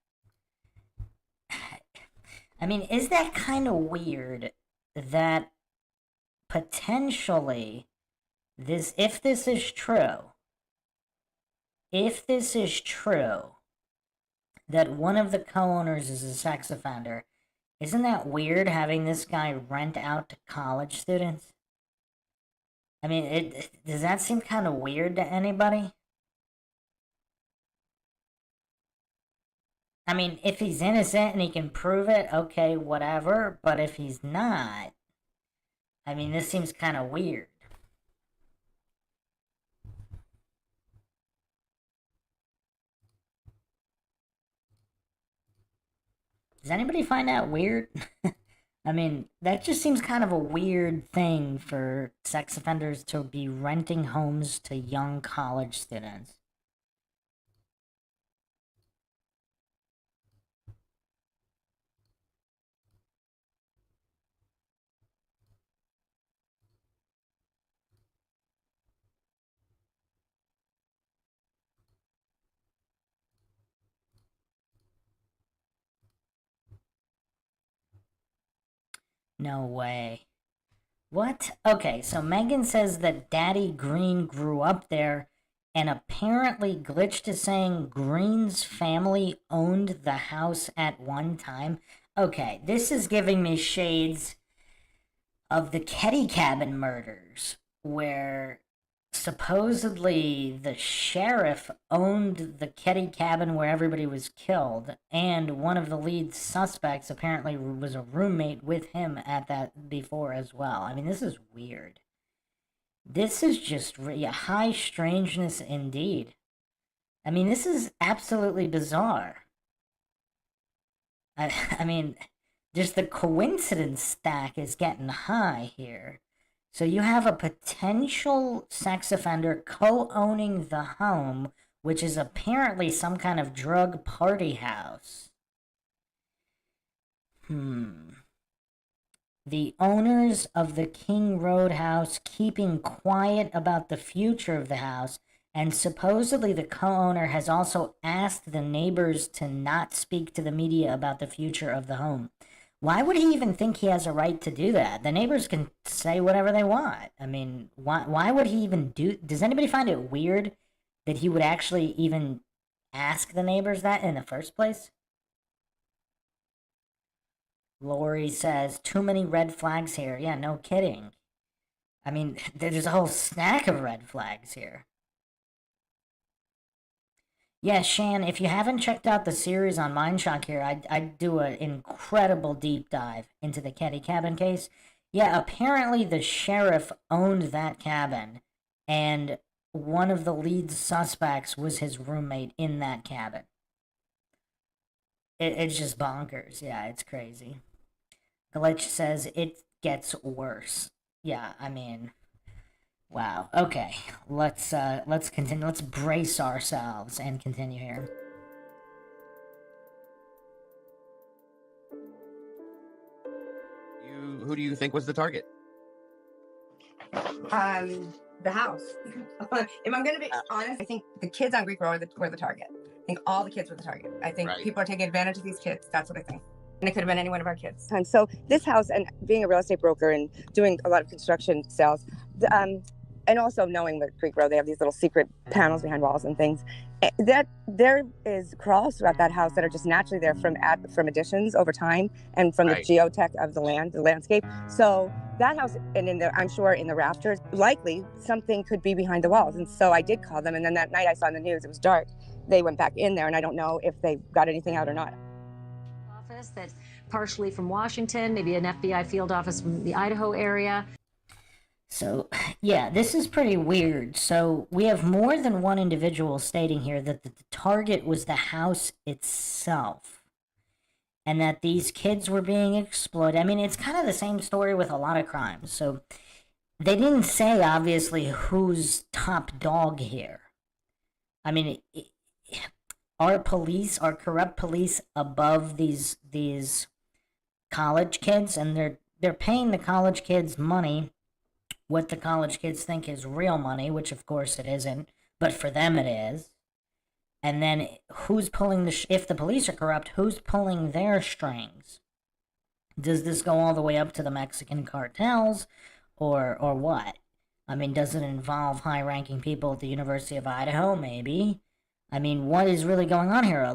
I mean, is that kind of weird that potentially this, if this is true, that one of the co-owners is a sex offender, isn't that weird having this guy rent out to college students? I mean, does that seem kind of weird to anybody? I mean, if he's innocent and he can prove it, okay, whatever. But if he's not, I mean, this seems kind of weird. Does anybody find that weird? I mean, that just seems kind of a weird thing for sex offenders to be renting homes to young college students. No way. What? Okay, so Megan says that Daddy Green grew up there And apparently Glitched is saying Green's family owned the house at one time. Okay, this is giving me shades of the Ketty Cabin murders, where supposedly the sheriff owned the Ketty Cabin where everybody was killed, and one of the lead suspects apparently was a roommate with him at that before as well. I mean, this is weird. This is just high strangeness indeed. I mean, this is absolutely bizarre. I mean, just the coincidence stack is getting high here. So you have a potential sex offender co-owning the home, which is apparently some kind of drug party house. The owners of the King Road house keeping quiet about the future of the house, and supposedly the co-owner has also asked the neighbors to not speak to the media about the future of the home. Why would he even think he has a right to do that? The neighbors can say whatever they want. I mean, why would he even do... Does anybody find it weird that he would actually even ask the neighbors that in the first place? Lori says, too many red flags here. Yeah, no kidding. I mean, there's a whole stack of red flags here. Yeah, Shan, if you haven't checked out the series on Mindshock here, I'd do an incredible deep dive into the Ketty Cabin case. Yeah, apparently the sheriff owned that cabin, and one of the lead suspects was his roommate in that cabin. It's just bonkers. Yeah, it's crazy. Glitch says it gets worse. Yeah, I mean... Wow. Okay. Let's continue. Let's brace ourselves and continue here. Who do you think was the target? The house. If I'm gonna be honest, I think the kids on Greek Road were the target. I think all the kids were the target. I think people are taking advantage of these kids. That's what I think. And it could have been any one of our kids. And so this house, and being a real estate broker and doing a lot of construction sales, and also knowing that Greek Road, they have these little secret panels behind walls and things. That there is crawls throughout that house that are just naturally there from additions over time and from the geotech of the landscape. So that house, and I'm sure in the rafters, likely something could be behind the walls. And so I did call them, and then that night I saw in the news, it was dark. They went back in there, and I don't know if they got anything out or not. Office that's partially from Washington, maybe an FBI field office from the Idaho area. So, yeah, this is pretty weird. So, we have more than one individual stating here that the target was the house itself, and that these kids were being exploited. I mean, it's kind of the same story with a lot of crimes. So, they didn't say, obviously, who's top dog here. I mean, are corrupt police above these college kids, and they're paying the college kids money, what the college kids think is real money, which of course it isn't, but for them it is. And then who's pulling if the police are corrupt, who's pulling their strings? Does this go all the way up to the Mexican cartels, or what? I mean, does it involve high-ranking people at the University of Idaho? Maybe. I mean, what is really going on here?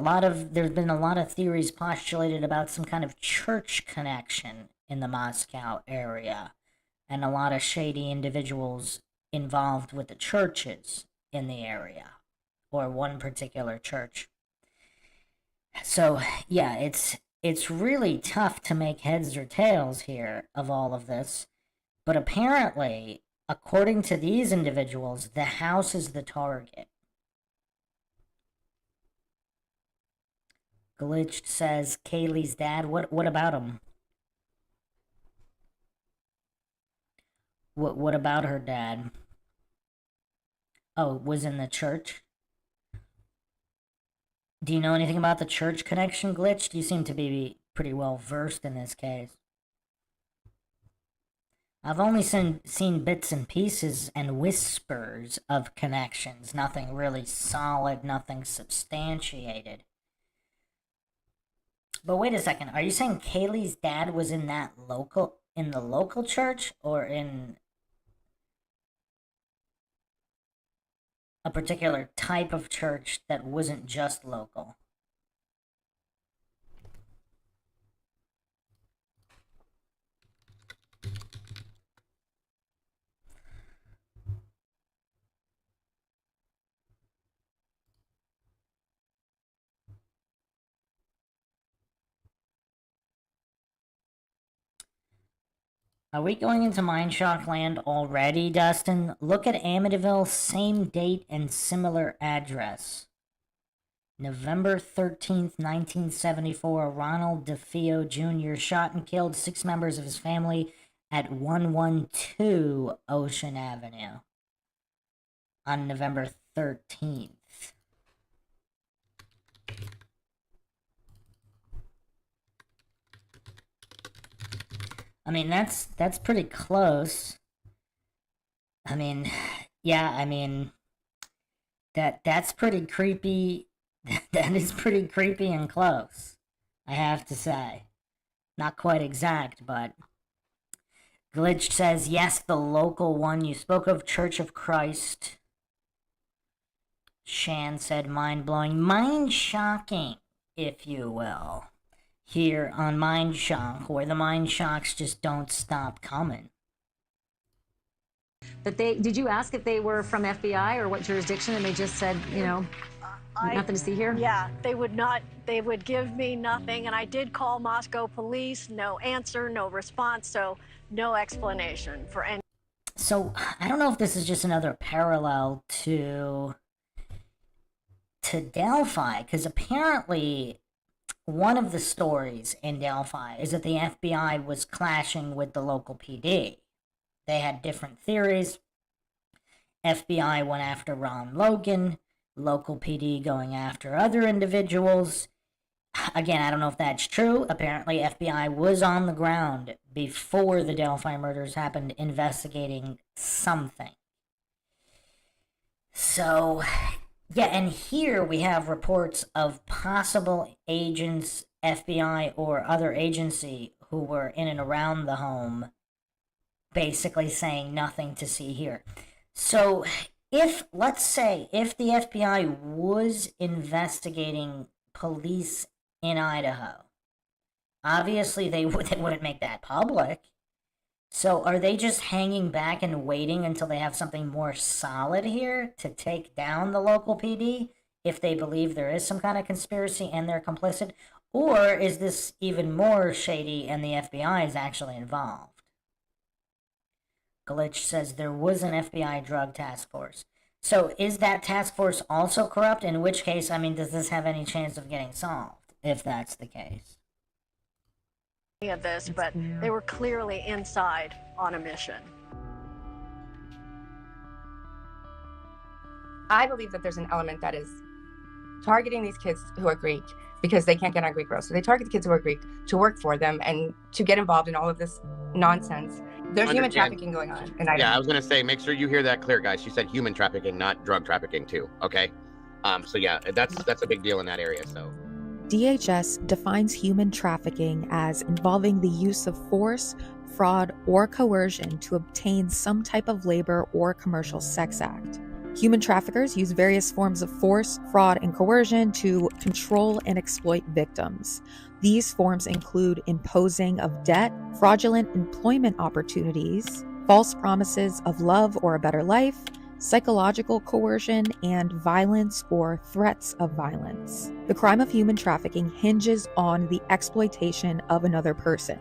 There's been a lot of theories postulated about some kind of church connection in the Moscow area, and a lot of shady individuals involved with the churches in the area, or one particular church. So, yeah, it's really tough to make heads or tails here of all of this, but apparently, according to these individuals, the house is the target. Glitched says Kaylee's dad. What about him? What about her dad? Oh, was in the church? Do you know anything about the church connection, Glitched? You seem to be pretty well versed in this case. I've only seen bits and pieces and whispers of connections. Nothing really solid, nothing substantiated. But wait a second, are you saying Kaylee's dad was in the local church, or in... a particular type of church that wasn't just local. Are we going into Mindshock land already, Dustin? Look at Amityville, same date and similar address. November 13th, 1974, Ronald DeFeo Jr. shot and killed 6 members of his family at 112 Ocean Avenue on November 13th. I mean, that's pretty close. I mean, yeah, I mean, that's pretty creepy. That is pretty creepy and close, I have to say. Not quite exact, but Glitch says, yes, the local one. You spoke of Church of Christ. Shan said, mind-blowing. Mind-shocking, if you will. Here on Mindshock, where the Mindshocks just don't stop coming. But did you ask if they were from FBI or what jurisdiction, and they just said, you know, nothing to see here? Yeah, they would give me nothing, and I did call Moscow police, no answer, no response, so no explanation for any. So, I don't know if this is just another parallel to Delphi, because apparently one of the stories in Delphi is that the FBI was clashing with the local PD. They had different theories. FBI went after Ron Logan, local PD going after other individuals. Again, I don't know if that's true. Apparently, FBI was on the ground before the Delphi murders happened, investigating something. So, yeah, and here we have reports of possible agents, FBI or other agency, who were in and around the home, basically saying nothing to see here. So, let's say, if the FBI was investigating police in Idaho, obviously they wouldn't make that public. So are they just hanging back and waiting until they have something more solid here to take down the local PD if they believe there is some kind of conspiracy and they're complicit? Or is this even more shady and the FBI is actually involved? Glitch says there was an FBI drug task force. So is that task force also corrupt? In which case, I mean, does this have any chance of getting solved, if that's the case? Of this, but they were clearly inside on a mission. I believe that there's an element that is targeting these kids who are Greek because they can't get on Greek girls. So they target the kids who are Greek to work for them and to get involved in all of this nonsense. There's human trafficking going on. Yeah, I was going to say, make sure you hear that clear, guys. She said human trafficking, not drug trafficking too, okay? So yeah, that's a big deal in that area, so. DHS defines human trafficking as involving the use of force, fraud, or coercion to obtain some type of labor or commercial sex act. Human traffickers use various forms of force, fraud, and coercion to control and exploit victims. These forms include imposing of debt, fraudulent employment opportunities, false promises of love or a better life, psychological coercion, and violence or threats of violence. The crime of human trafficking hinges on the exploitation of another person.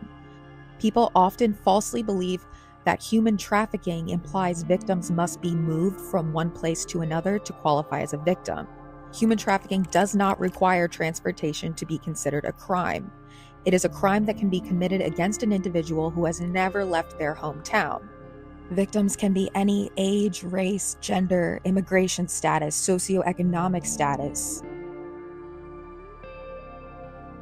People often falsely believe that human trafficking implies victims must be moved from one place to another to qualify as a victim. Human trafficking does not require transportation to be considered a crime. It is a crime that can be committed against an individual who has never left their hometown. Victims can be any age, race, gender, immigration status, socioeconomic status.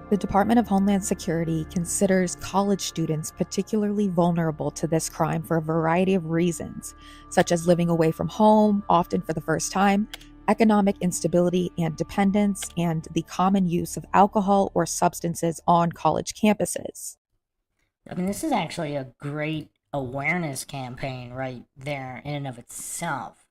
The Department of Homeland Security considers college students particularly vulnerable to this crime for a variety of reasons, such as living away from home, often for the first time, economic instability and dependence, and the common use of alcohol or substances on college campuses. I mean, this is actually a great awareness campaign right there in and of itself.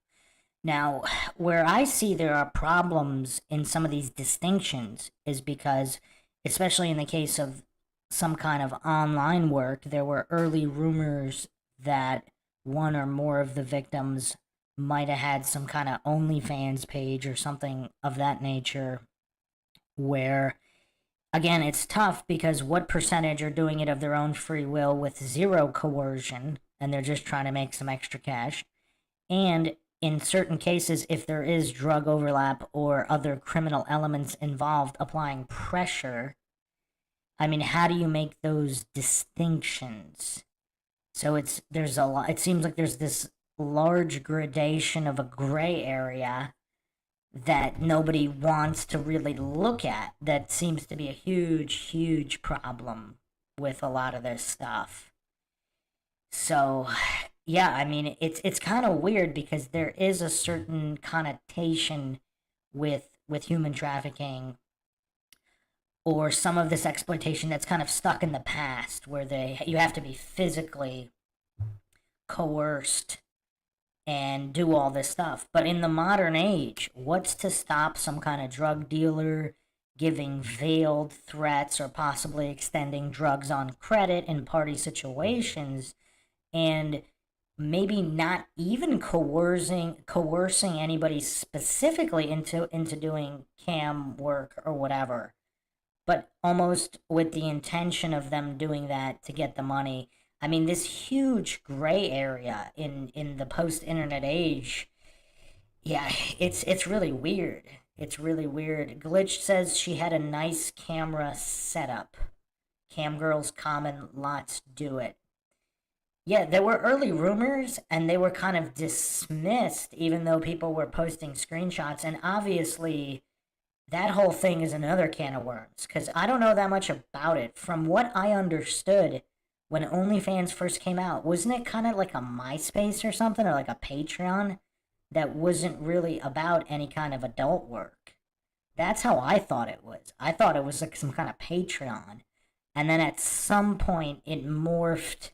Now, where I see there are problems in some of these distinctions is because, especially in the case of some kind of online work, there were early rumors that one or more of the victims might have had some kind of OnlyFans page or something of that nature, where, again, it's tough because what percentage are doing it of their own free will with zero coercion and they're just trying to make some extra cash? And in certain cases, if there is drug overlap or other criminal elements involved, applying pressure, I mean, how do you make those distinctions? So there's a lot. It seems like there's this large gradation of a gray area that nobody wants to really look at. That seems to be a huge problem with a lot of this stuff. So, yeah, I mean, it's kind of weird because there is a certain connotation with human trafficking or some of this exploitation that's kind of stuck in the past, where you have to be physically coerced and do all this stuff. But in the modern age, what's to stop some kind of drug dealer giving veiled threats or possibly extending drugs on credit in party situations, and maybe not even coercing anybody specifically into doing cam work or whatever, but almost with the intention of them doing that to get the money. I mean, this huge gray area in the post-internet age, yeah, it's really weird. It's really weird. Glitch says she had a nice camera setup. Cam girls common, lots do it. Yeah, there were early rumors, and they were kind of dismissed, even though people were posting screenshots. And obviously, that whole thing is another can of worms, because I don't know that much about it. From what I understood, when OnlyFans first came out, wasn't it kind of like a MySpace or something, or like a Patreon that wasn't really about any kind of adult work? That's how I thought it was. I thought it was like some kind of Patreon. And then at some point, it morphed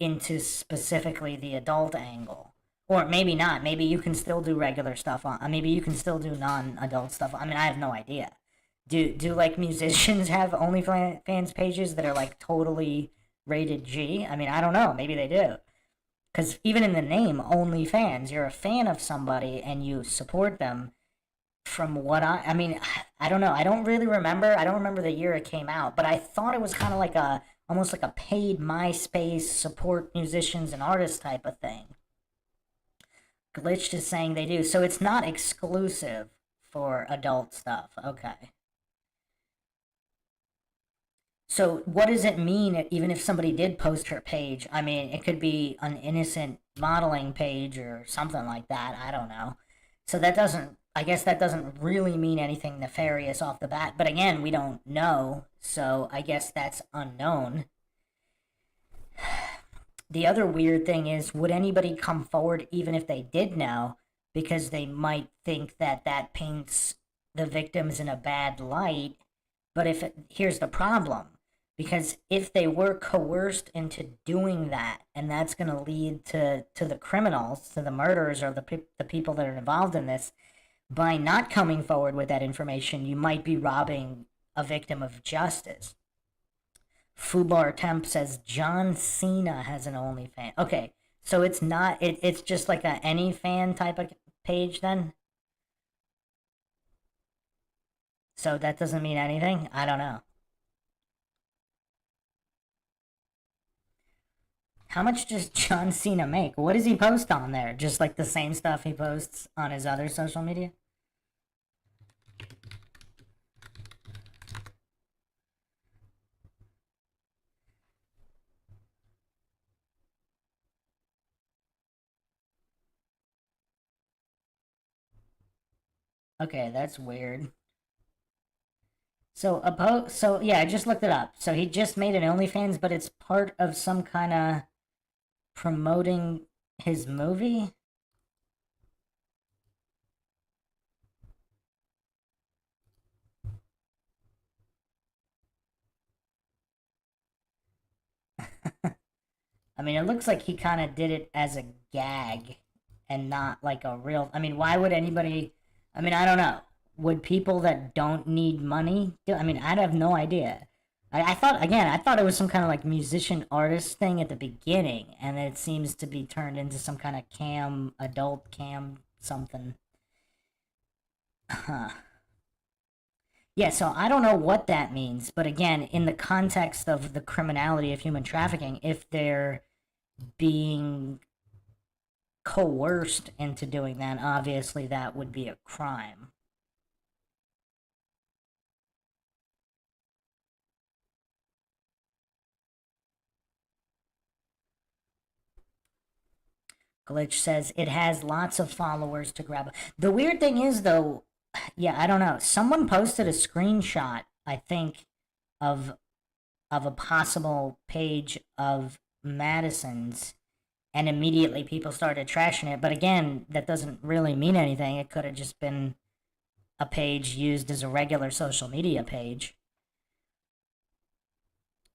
into specifically the adult angle. Or maybe not. Maybe you can still do regular stuff on. Maybe you can still do non-adult stuff. I mean, I have no idea. Do like musicians have OnlyFans pages that are like totally rated G? I mean, I don't know. Maybe they do. Because even in the name, OnlyFans, you're a fan of somebody and you support them. From what I mean, I don't know. I don't really remember. I don't remember the year it came out, but I thought it was kind of like almost like a paid MySpace support musicians and artists type of thing. Glitched is saying they do. So it's not exclusive for adult stuff. Okay. So what does it mean even if somebody did post her page? I mean, it could be an innocent modeling page or something like that. I don't know. So I guess that doesn't really mean anything nefarious off the bat. But again, we don't know. So I guess that's unknown. The other weird thing is, would anybody come forward even if they did know, because they might think that that paints the victims in a bad light? But here's the problem, because if they were coerced into doing that, and that's going to lead to the criminals, to the murderers, or the people that are involved in this, by not coming forward with that information, you might be robbing a victim of justice. Fubar Temp says John Cena has an OnlyFans. Okay, so it's not. It's just like a any fan type of page then. So that doesn't mean anything. I don't know. How much does John Cena make? What does he post on there? Just like the same stuff he posts on his other social media? Okay, that's weird. So yeah, I just looked it up. So he just made an OnlyFans, but it's part of some kind of promoting his movie. I mean, it looks like he kind of did it as a gag, and not like a real, I mean, why would anybody, I mean, I don't know. Would people that don't need money do, I mean, I'd have no idea. I thought, again, I thought it was some kind of like musician artist thing at the beginning, and it seems to be turned into some kind of adult cam something. Huh. Yeah, so I don't know what that means, but again, in the context of the criminality of human trafficking, if they're being coerced into doing that, obviously that would be a crime. Glitch says it has lots of followers to grab. The weird thing is, though, yeah, I don't know. Someone posted a screenshot, I think, of a possible page of Madison's, and immediately people started trashing it. But again, that doesn't really mean anything. It could have just been a page used as a regular social media page.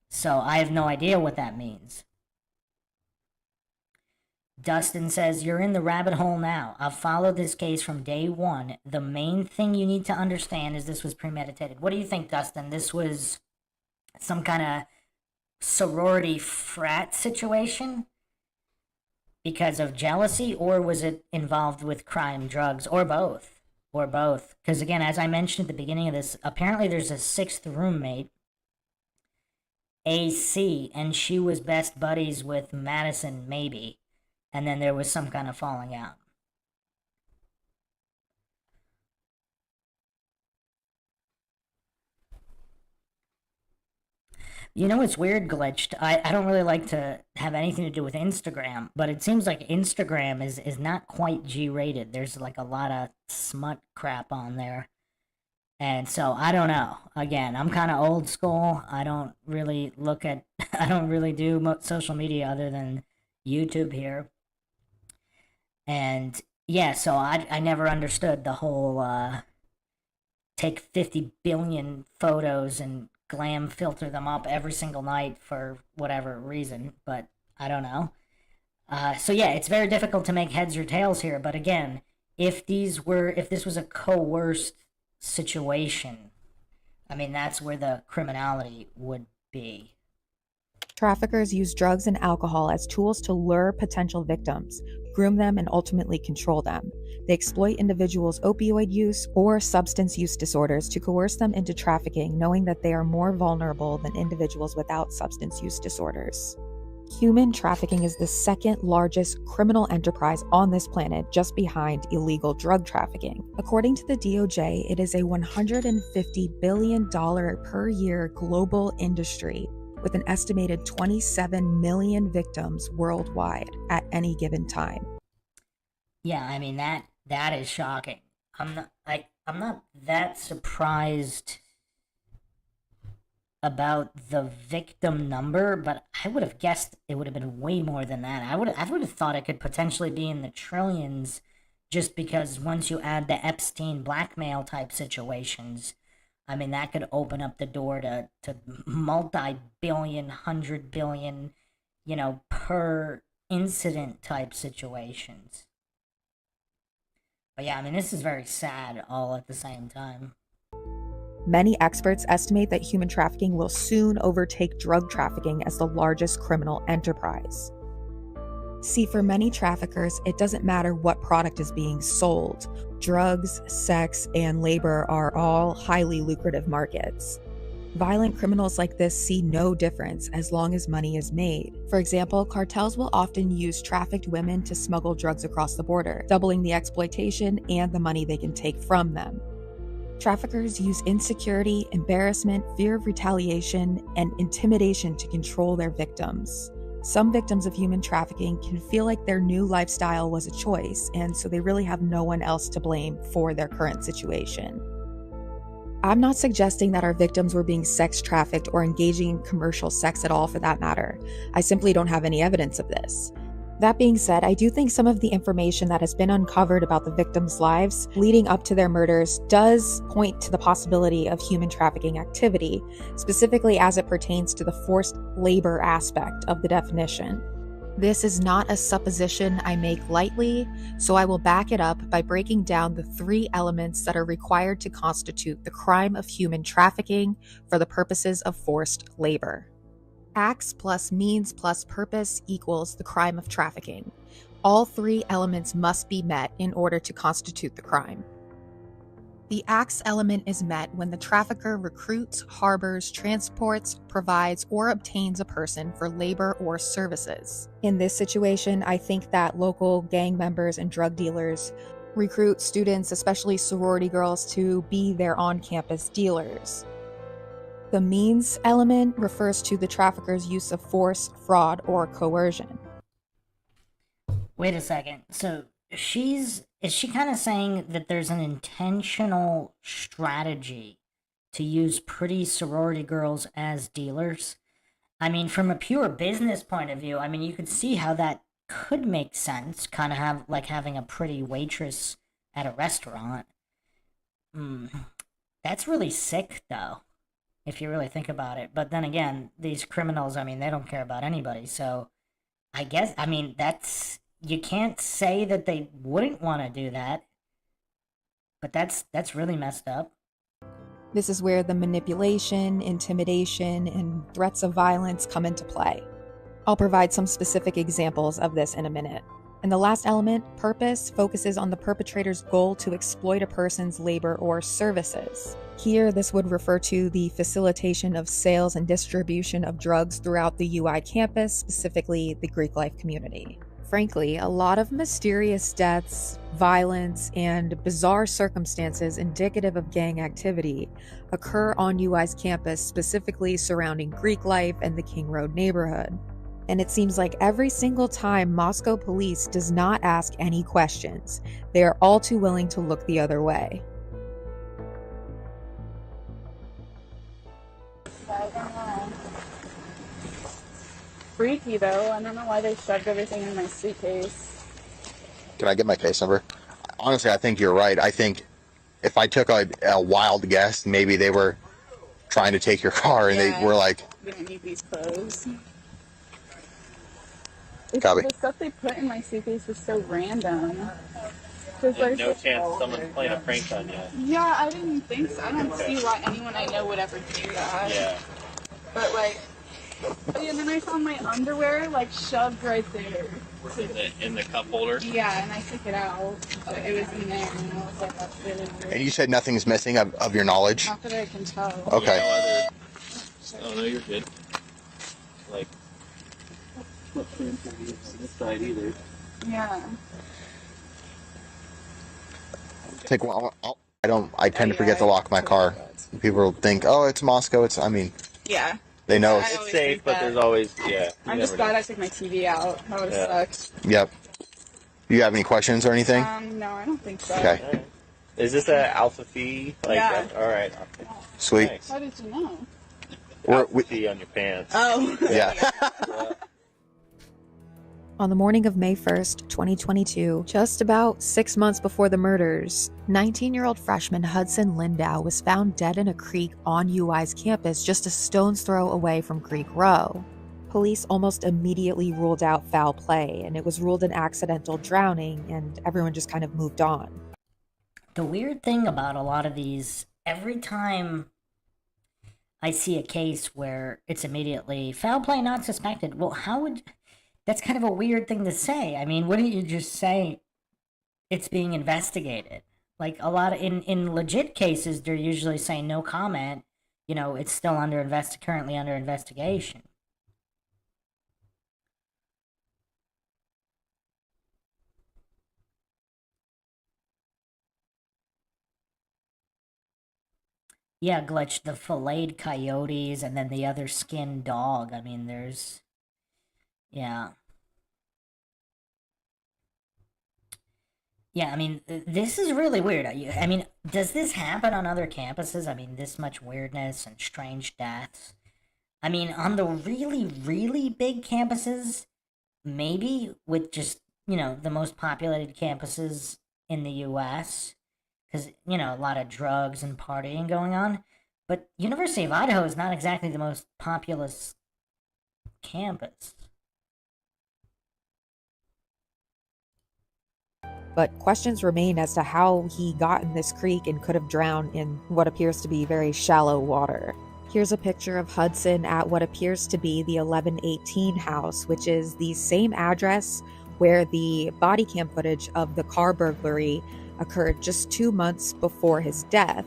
So I have no idea what that means. Dustin says, you're in the rabbit hole now. I've followed this case from day one. The main thing you need to understand is this was premeditated. What do you think, Dustin? This was some kind of sorority frat situation because of jealousy, or was it involved with crime, drugs, or both? Or both. Because again, as I mentioned at the beginning of this, apparently there's a sixth roommate, AC, and she was best buddies with Madison, maybe. And then there was some kind of falling out. You know what's weird, Glitched? I don't really like to have anything to do with Instagram, but it seems like Instagram is not quite G-rated. There's like a lot of smut crap on there. And so, I don't know. Again, I'm kind of old school. I don't really look at, I don't really do social media other than YouTube here. And yeah, so I never understood the whole take 50 billion photos and glam filter them up every single night for whatever reason, but I don't know. So yeah, it's very difficult to make heads or tails here, but again, if this was a coerced situation, I mean, that's where the criminality would be. Traffickers use drugs and alcohol as tools to lure potential victims, groom them, and ultimately control them. They exploit individuals' opioid use or substance use disorders to coerce them into trafficking, knowing that they are more vulnerable than individuals without substance use disorders. Human trafficking is the second largest criminal enterprise on this planet, just behind illegal drug trafficking. According to the DOJ, it is a $150 billion per year global industry, with an estimated 27 million victims worldwide at any given time. Yeah, I mean, that is shocking. I'm not that surprised about the victim number, but I would have guessed it would have been way more than that. I would have thought it could potentially be in the trillions, just because once you add the Epstein blackmail type situations, I mean, that could open up the door to multi-billion, 100 billion, per incident type situations. But yeah, I mean, this is very sad all at the same time. Many experts estimate that human trafficking will soon overtake drug trafficking as the largest criminal enterprise. See, for many traffickers, it doesn't matter what product is being sold. Drugs, sex, and labor are all highly lucrative markets. Violent criminals like this see no difference as long as money is made. For example, cartels will often use trafficked women to smuggle drugs across the border, doubling the exploitation and the money they can take from them. Traffickers use insecurity, embarrassment, fear of retaliation, and intimidation to control their victims. Some victims of human trafficking can feel like their new lifestyle was a choice, and so they really have no one else to blame for their current situation. I'm not suggesting that our victims were being sex trafficked or engaging in commercial sex at all, for that matter. I simply don't have any evidence of this. That being said, I do think some of the information that has been uncovered about the victims' lives leading up to their murders does point to the possibility of human trafficking activity, specifically as it pertains to the forced labor aspect of the definition. This is not a supposition I make lightly, so I will back it up by breaking down the 3 elements that are required to constitute the crime of human trafficking for the purposes of forced labor. Acts plus means plus purpose equals the crime of trafficking. All 3 elements must be met in order to constitute the crime. The acts element is met when the trafficker recruits, harbors, transports, provides, or obtains a person for labor or services. In this situation, I think that local gang members and drug dealers recruit students, especially sorority girls, to be their on-campus dealers. The means element refers to the trafficker's use of force, fraud, or coercion. Wait a second. So is she kind of saying that there's an intentional strategy to use pretty sorority girls as dealers? I mean, from a pure business point of view, I mean, you could see how that could make sense, kind of having a pretty waitress at a restaurant. That's really sick, though, if you really think about it. But then again, these criminals, I mean, they don't care about anybody, so I guess, I mean, you can't say that they wouldn't want to do that, but that's really messed up. This is where the manipulation, intimidation, and threats of violence come into play. I'll provide some specific examples of this in a minute. And the last element, purpose, focuses on the perpetrator's goal to exploit a person's labor or services. Here, this would refer to the facilitation of sales and distribution of drugs throughout the UI campus, specifically the Greek life community. Frankly, a lot of mysterious deaths, violence, and bizarre circumstances indicative of gang activity occur on UI's campus, specifically surrounding Greek life and the King Road neighborhood. And it seems like every single time Moscow police does not ask any questions, they are all too willing to look the other way. Freaky though. I don't know why they shoved everything in my suitcase. Can I get my case number? Honestly, I think you're right. I think if I took a wild guess, maybe they were trying to take your car and they were like, we don't need these clothes. Copy. The stuff they put in my suitcase was so random. There's no chance someone's playing a prank on you. Yeah, I didn't think so. I don't see why anyone I know would ever do that. Yeah. But like, and then I found my underwear like shoved right there. In the cup holder? Yeah, and I took it out, but it was in there, and I was like, that's really weird. and you said nothing's missing of your knowledge? Not that I can tell. Okay. Oh, no, you're good. Like, this side either. Yeah. Take one. I tend to forget to lock my car. People think, oh, it's Moscow. Yeah. They know. It's safe, but there's always, I'm just glad I took my TV out. That would have sucked. Yep. Do you have any questions or anything? No, I don't think so. Okay. Right. Is this an alpha fee? Like Yeah. All right. Sweet. Nice. How did you know? Alpha fee on your pants. Oh. Yeah. On the morning of May 1st, 2022, just about 6 months before the murders, 19-year-old freshman Hudson Lindau was found dead in a creek on UI's campus just a stone's throw away from Creek Row. Police almost immediately ruled out foul play, and it was ruled an accidental drowning, and everyone just kind of moved on. The weird thing about a lot of these, every time I see a case where it's immediately foul play not suspected, well, that's kind of a weird thing to say. I mean, wouldn't you just say it's being investigated? Like a lot of, in legit cases, they're usually saying no comment. You know, it's still currently under investigation. Yeah, Glitch, the filleted coyotes and then the other skinned dog. I mean, yeah. Yeah, I mean, this is really weird. I mean, does this happen on other campuses? I mean, this much weirdness and strange deaths. I mean, on the really, really big campuses, maybe with just, the most populated campuses in the U.S., because, a lot of drugs and partying going on. But University of Idaho is not exactly the most populous campus. but questions remain as to how he got in this creek and could have drowned in what appears to be very shallow water. Here's a picture of Hudson at what appears to be the 1118 house, which is the same address where the body cam footage of the car burglary occurred just 2 months before his death.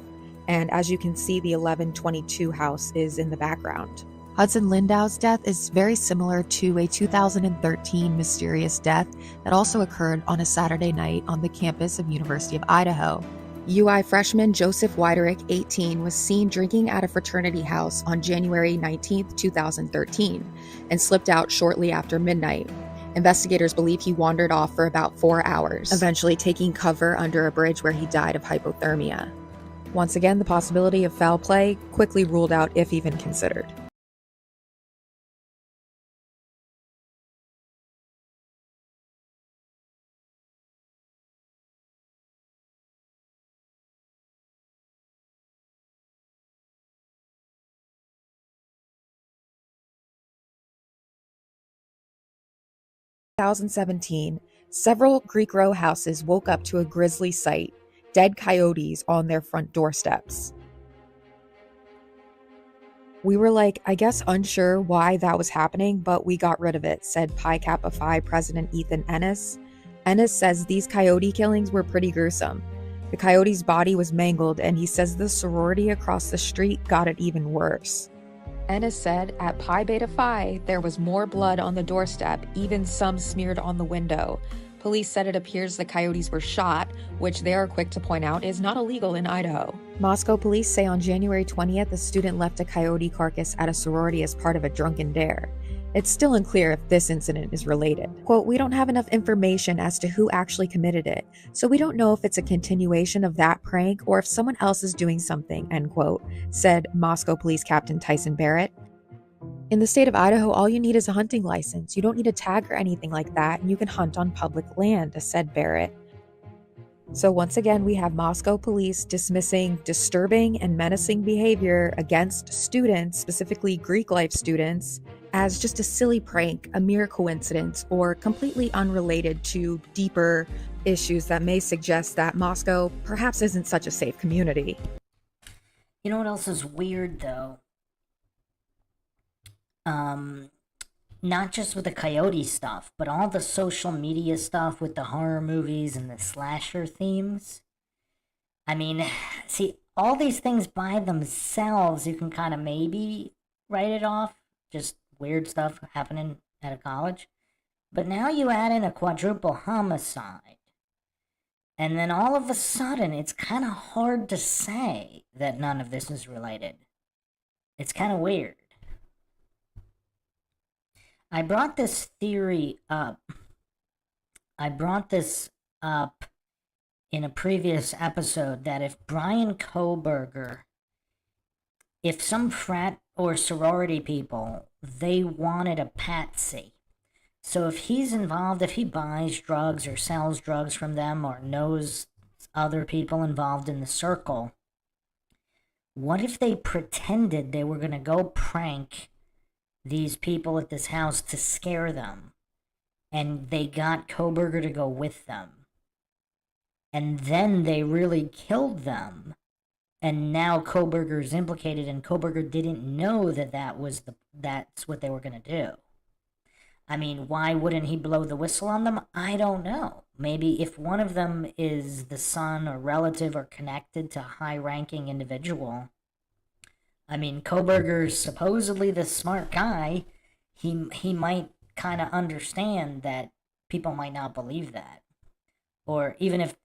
And as you can see, the 1122 house is in the background. Hudson Lindau's death is very similar to a 2013 mysterious death that also occurred on a Saturday night on the campus of University of Idaho. UI freshman Joseph Widerick, 18, was seen drinking at a fraternity house on January 19, 2013, and slipped out shortly after midnight. Investigators believe he wandered off for about 4 hours, eventually taking cover under a bridge where he died of hypothermia. Once again, the possibility of foul play quickly ruled out if even considered. In 2017, several Greek row houses woke up to a grisly sight: dead coyotes on their front doorsteps. We were I guess unsure why that was happening, but we got rid of it, said Pi Kappa Phi President Ethan Ennis. Ennis says these coyote killings were pretty gruesome. The coyote's body was mangled, and he says the sorority across the street got it even worse. Ennis said at Pi Beta Phi, there was more blood on the doorstep, even some smeared on the window. Police said it appears the coyotes were shot, which they are quick to point out is not illegal in Idaho. Moscow police say on January 20th, a student left a coyote carcass at a sorority as part of a drunken dare. It's still unclear if this incident is related. Quote, "We don't have enough information as to who actually committed it, so we don't know if it's a continuation of that prank or if someone else is doing something," end quote, said Moscow Police Captain Tyson Barrett. In the state of Idaho, all you need is a hunting license. You don't need a tag or anything like that, and you can hunt on public land, said Barrett. So once again, we have Moscow police dismissing disturbing and menacing behavior against students, specifically Greek life students, as just a silly prank, a mere coincidence, or completely unrelated to deeper issues that may suggest that Moscow perhaps isn't such a safe community. You know what else is weird, though? Not just with the coyote stuff, but all the social media stuff with the horror movies and the slasher themes. I mean, see, all these things by themselves, you can kind of maybe write it off. Just weird stuff happening at a college. But now you add in a quadruple homicide. And then all of a sudden, it's kind of hard to say that none of this is related. It's kind of weird. I brought this theory up. I brought this up in a previous episode that if Brian Kohberger, if some frat or sorority people, they wanted a patsy. So if he's involved, if he buys drugs or sells drugs from them or knows other people involved in the circle, what if they pretended they were going to go prank these people at this house to scare them, and they got Kohberger to go with them, and then they really killed them, and now Kohberger's implicated, and Kohberger didn't know that that's what they were going to do. I mean, why wouldn't he blow the whistle on them? I don't know. Maybe if one of them is the son or relative or connected to a high-ranking individual. I mean, Kohberger's supposedly the smart guy. He might kind of understand that people might not believe that. Or even if,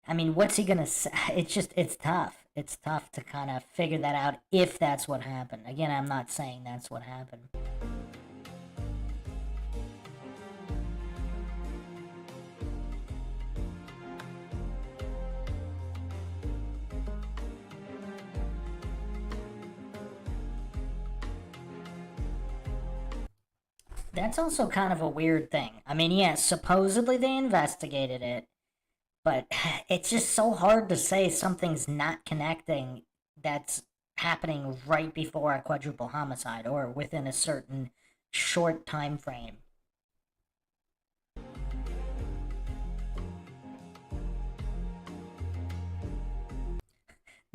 I mean, what's he going to say? It's tough. It's tough to kind of figure that out if that's what happened. Again, I'm not saying that's what happened. That's also kind of a weird thing. I mean, yeah, supposedly they investigated it, but it's just so hard to say something's not connecting that's happening right before a quadruple homicide or within a certain short time frame.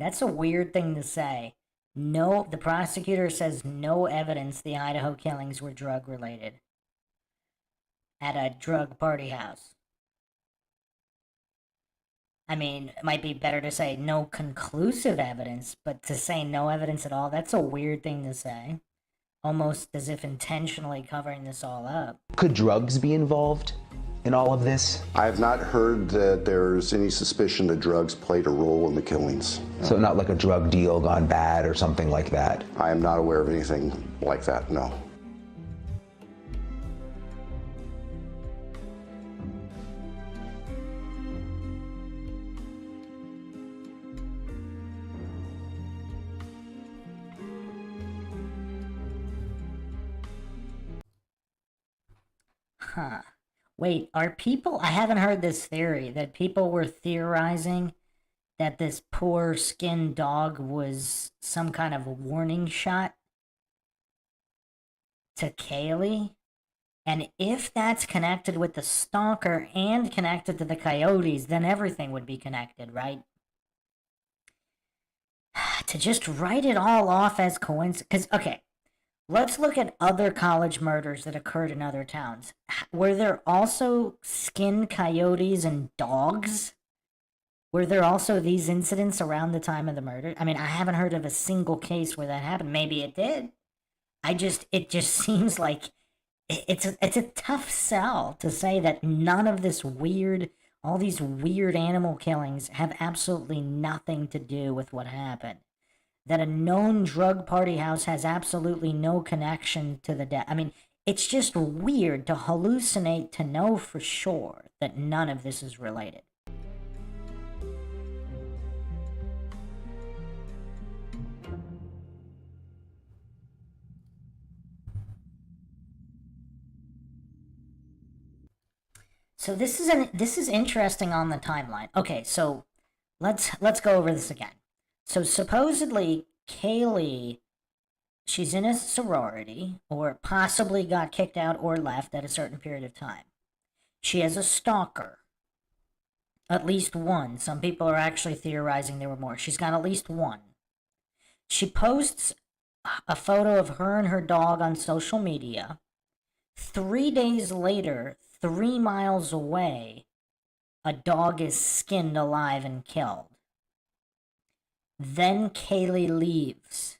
That's a weird thing to say. No, the prosecutor says no evidence the Idaho killings were drug related at a drug party house. I mean, it might be better to say no conclusive evidence, but to say no evidence at all, that's a weird thing to say. Almost as if intentionally covering this all up. Could drugs be involved in all of this? I have not heard that there's any suspicion that drugs played a role in the killings. So not like a drug deal gone bad or something like that? I am not aware of anything like that, no. Huh. Wait, are people... I haven't heard this theory, that people were theorizing that this poor skinned dog was some kind of a warning shot to Kaylee? And if that's connected with the stalker and connected to the coyotes, then everything would be connected, right? To just write it all off as coincidence... Because, okay, let's look at other college murders that occurred in other towns. Were there also skinned coyotes and dogs? Were there also these incidents around the time of the murder? I mean, I haven't heard of a single case where that happened. Maybe it did. It just seems like it's a tough sell to say that none of this weird, all these weird animal killings have absolutely nothing to do with what happened. That a known drug party house has absolutely no connection to the death. I mean, it's just weird to hallucinate to know for sure that none of this is related. So this is interesting on the timeline. Okay, so let's go over this again. So supposedly Kaylee, she's in a sorority, or possibly got kicked out or left at a certain period of time. She has a stalker. At least one. Some people are actually theorizing there were more. She's got at least one. She posts a photo of her and her dog on social media. 3 days later, 3 miles away, a dog is skinned alive and killed. Then Kaylee leaves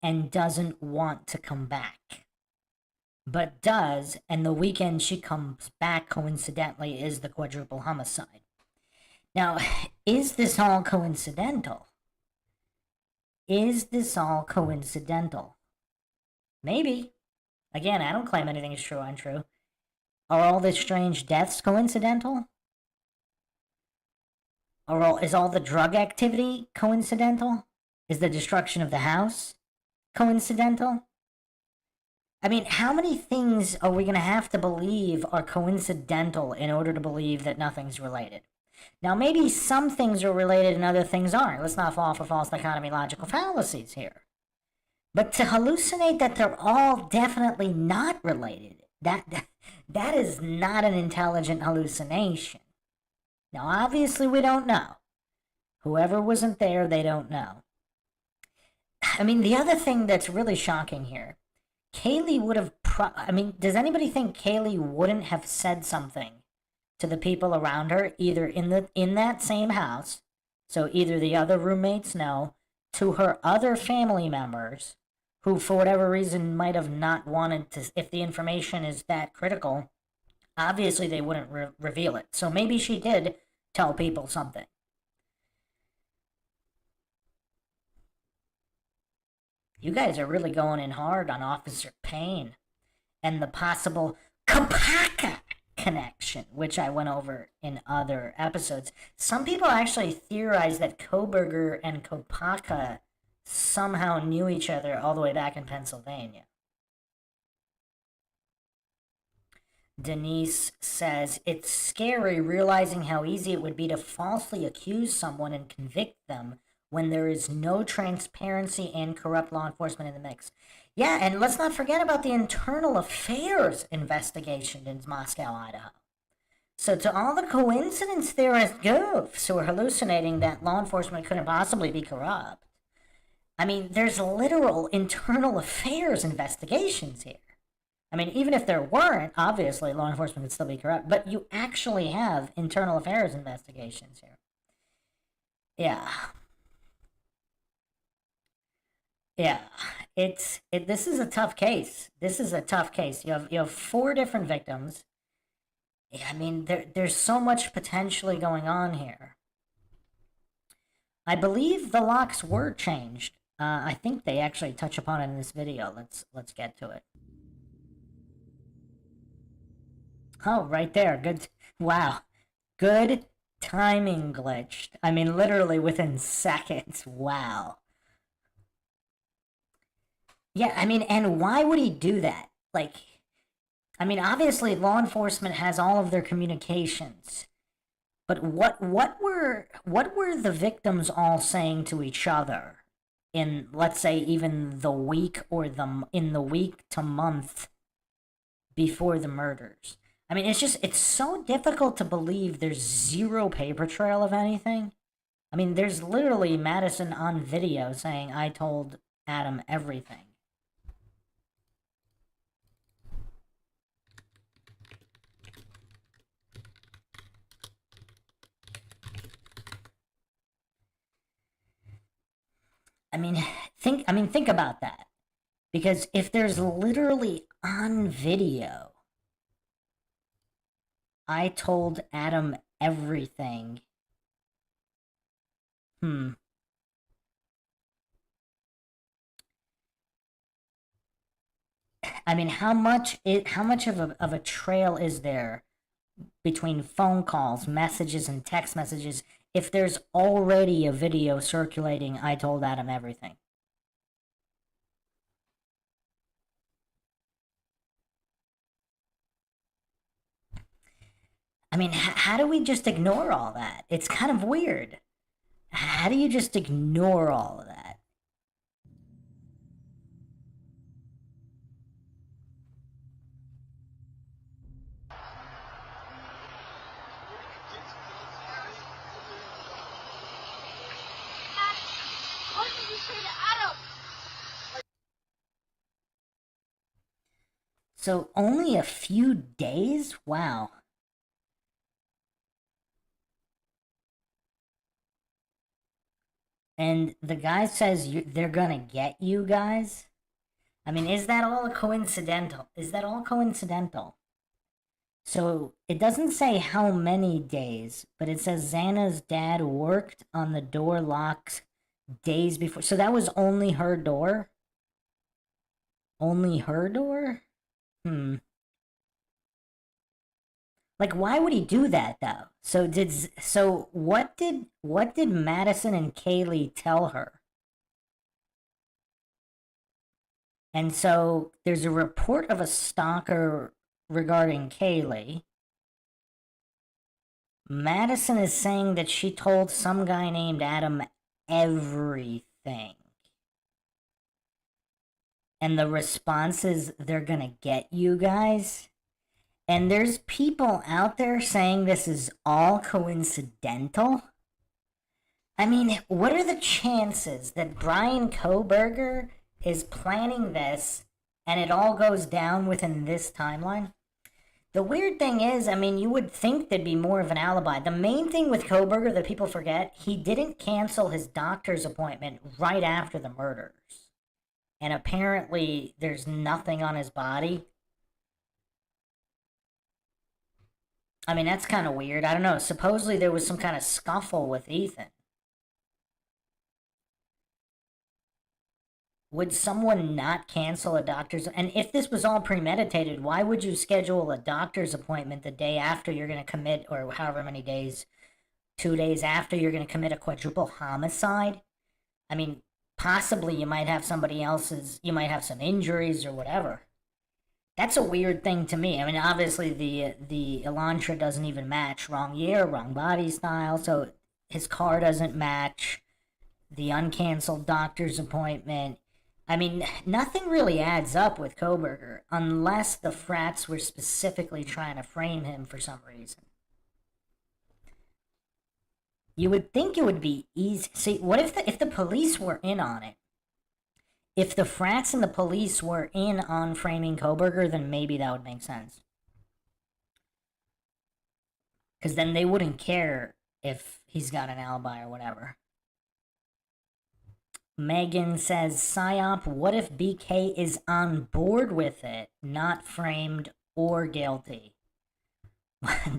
and doesn't want to come back, but does, and the weekend she comes back, coincidentally, is the quadruple homicide. Now, is this all coincidental? Is this all coincidental? Maybe. Again, I don't claim anything is true or untrue. Are all the strange deaths coincidental? Is all the drug activity coincidental? Is the destruction of the house coincidental? I mean, how many things are we going to have to believe are coincidental in order to believe that nothing's related? Now, maybe some things are related and other things aren't. Let's not fall for false dichotomy logical fallacies here. But to hallucinate that they're all definitely not related, that is not an intelligent hallucination. Now, obviously, we don't know. Whoever wasn't there, they don't know. I mean, the other thing that's really shocking here, Kaylee would have... does anybody think Kaylee wouldn't have said something to the people around her, either in that same house, so either the other roommates know, to her other family members, who for whatever reason might have not wanted to... If the information is that critical, obviously they wouldn't reveal it. So maybe she did tell people something. You guys are really going in hard on Officer Payne and the possible Kopaka connection, which I went over in other episodes. Some people actually theorize that Koberger and Kopaka somehow knew each other all the way back in Pennsylvania. Denise says, it's scary realizing how easy it would be to falsely accuse someone and convict them when there is no transparency and corrupt law enforcement in the mix. Yeah, and let's not forget about the internal affairs investigation in Moscow, Idaho. So to all the coincidence theorist goofs who are hallucinating that law enforcement couldn't possibly be corrupt, I mean, there's literal internal affairs investigations here. I mean, even if there weren't, obviously law enforcement would still be corrupt, but you actually have internal affairs investigations here. Yeah. Yeah. This is a tough case. This is a tough case. You have 4 different victims. I mean, there's so much potentially going on here. I believe the locks were changed. I think they actually touch upon it in this video. Let's get to it. Oh, right there. Good. Wow. Good timing glitched. I mean, literally within seconds. Wow. Yeah, I mean, and why would he do that? Like, I mean, obviously law enforcement has all of their communications. But what were the victims all saying to each other in, let's say, even the week or in the week to month before the murders? I mean, it's so difficult to believe there's zero paper trail of anything. I mean, there's literally Madison on video saying, "I told Adam everything." I mean, think about that. Because if there's literally on video, "I told Adam everything." I mean, how much of a trail is there between phone calls, messages, and text messages if there's already a video circulating, "I told Adam everything"? I mean, how do we just ignore all that? It's kind of weird. How do you just ignore all of that? What did you say to Adam? So only a few days? Wow. And the guy says they're gonna get you guys? I mean, is that all coincidental? Is that all coincidental? So it doesn't say how many days, but it says Xana's dad worked on the door locks days before. So that was only her door? Only her door? Like, why would he do that though? So what did Madison and Kaylee tell her? And so there's a report of a stalker regarding Kaylee. Madison is saying that she told some guy named Adam everything. And the response is, "They're gonna get you guys." And there's people out there saying this is all coincidental. I mean, what are the chances that Brian Kohberger is planning this and it all goes down within this timeline? The weird thing is, I mean, you would think there'd be more of an alibi. The main thing with Kohberger that people forget, he didn't cancel his doctor's appointment right after the murders. And apparently there's nothing on his body. I mean, that's kind of weird. I don't know. Supposedly there was some kind of scuffle with Ethan. Would someone not cancel a doctor's... And if this was all premeditated, why would you schedule a doctor's appointment the day after you're going to commit, or however many days, 2 days after you're going to commit a quadruple homicide? I mean, possibly you might have somebody else's... You might have some injuries or whatever. That's a weird thing to me. I mean, obviously the Elantra doesn't even match. Wrong year, wrong body style, so his car doesn't match. The uncanceled doctor's appointment. I mean, nothing really adds up with Kohberger, unless the frats were specifically trying to frame him for some reason. You would think it would be easy. See, what if the police were in on it? If the frats and the police were in on framing Koberger, then maybe that would make sense. Because then they wouldn't care if he's got an alibi or whatever. Megan says, PSYOP, what if BK is on board with it, not framed or guilty?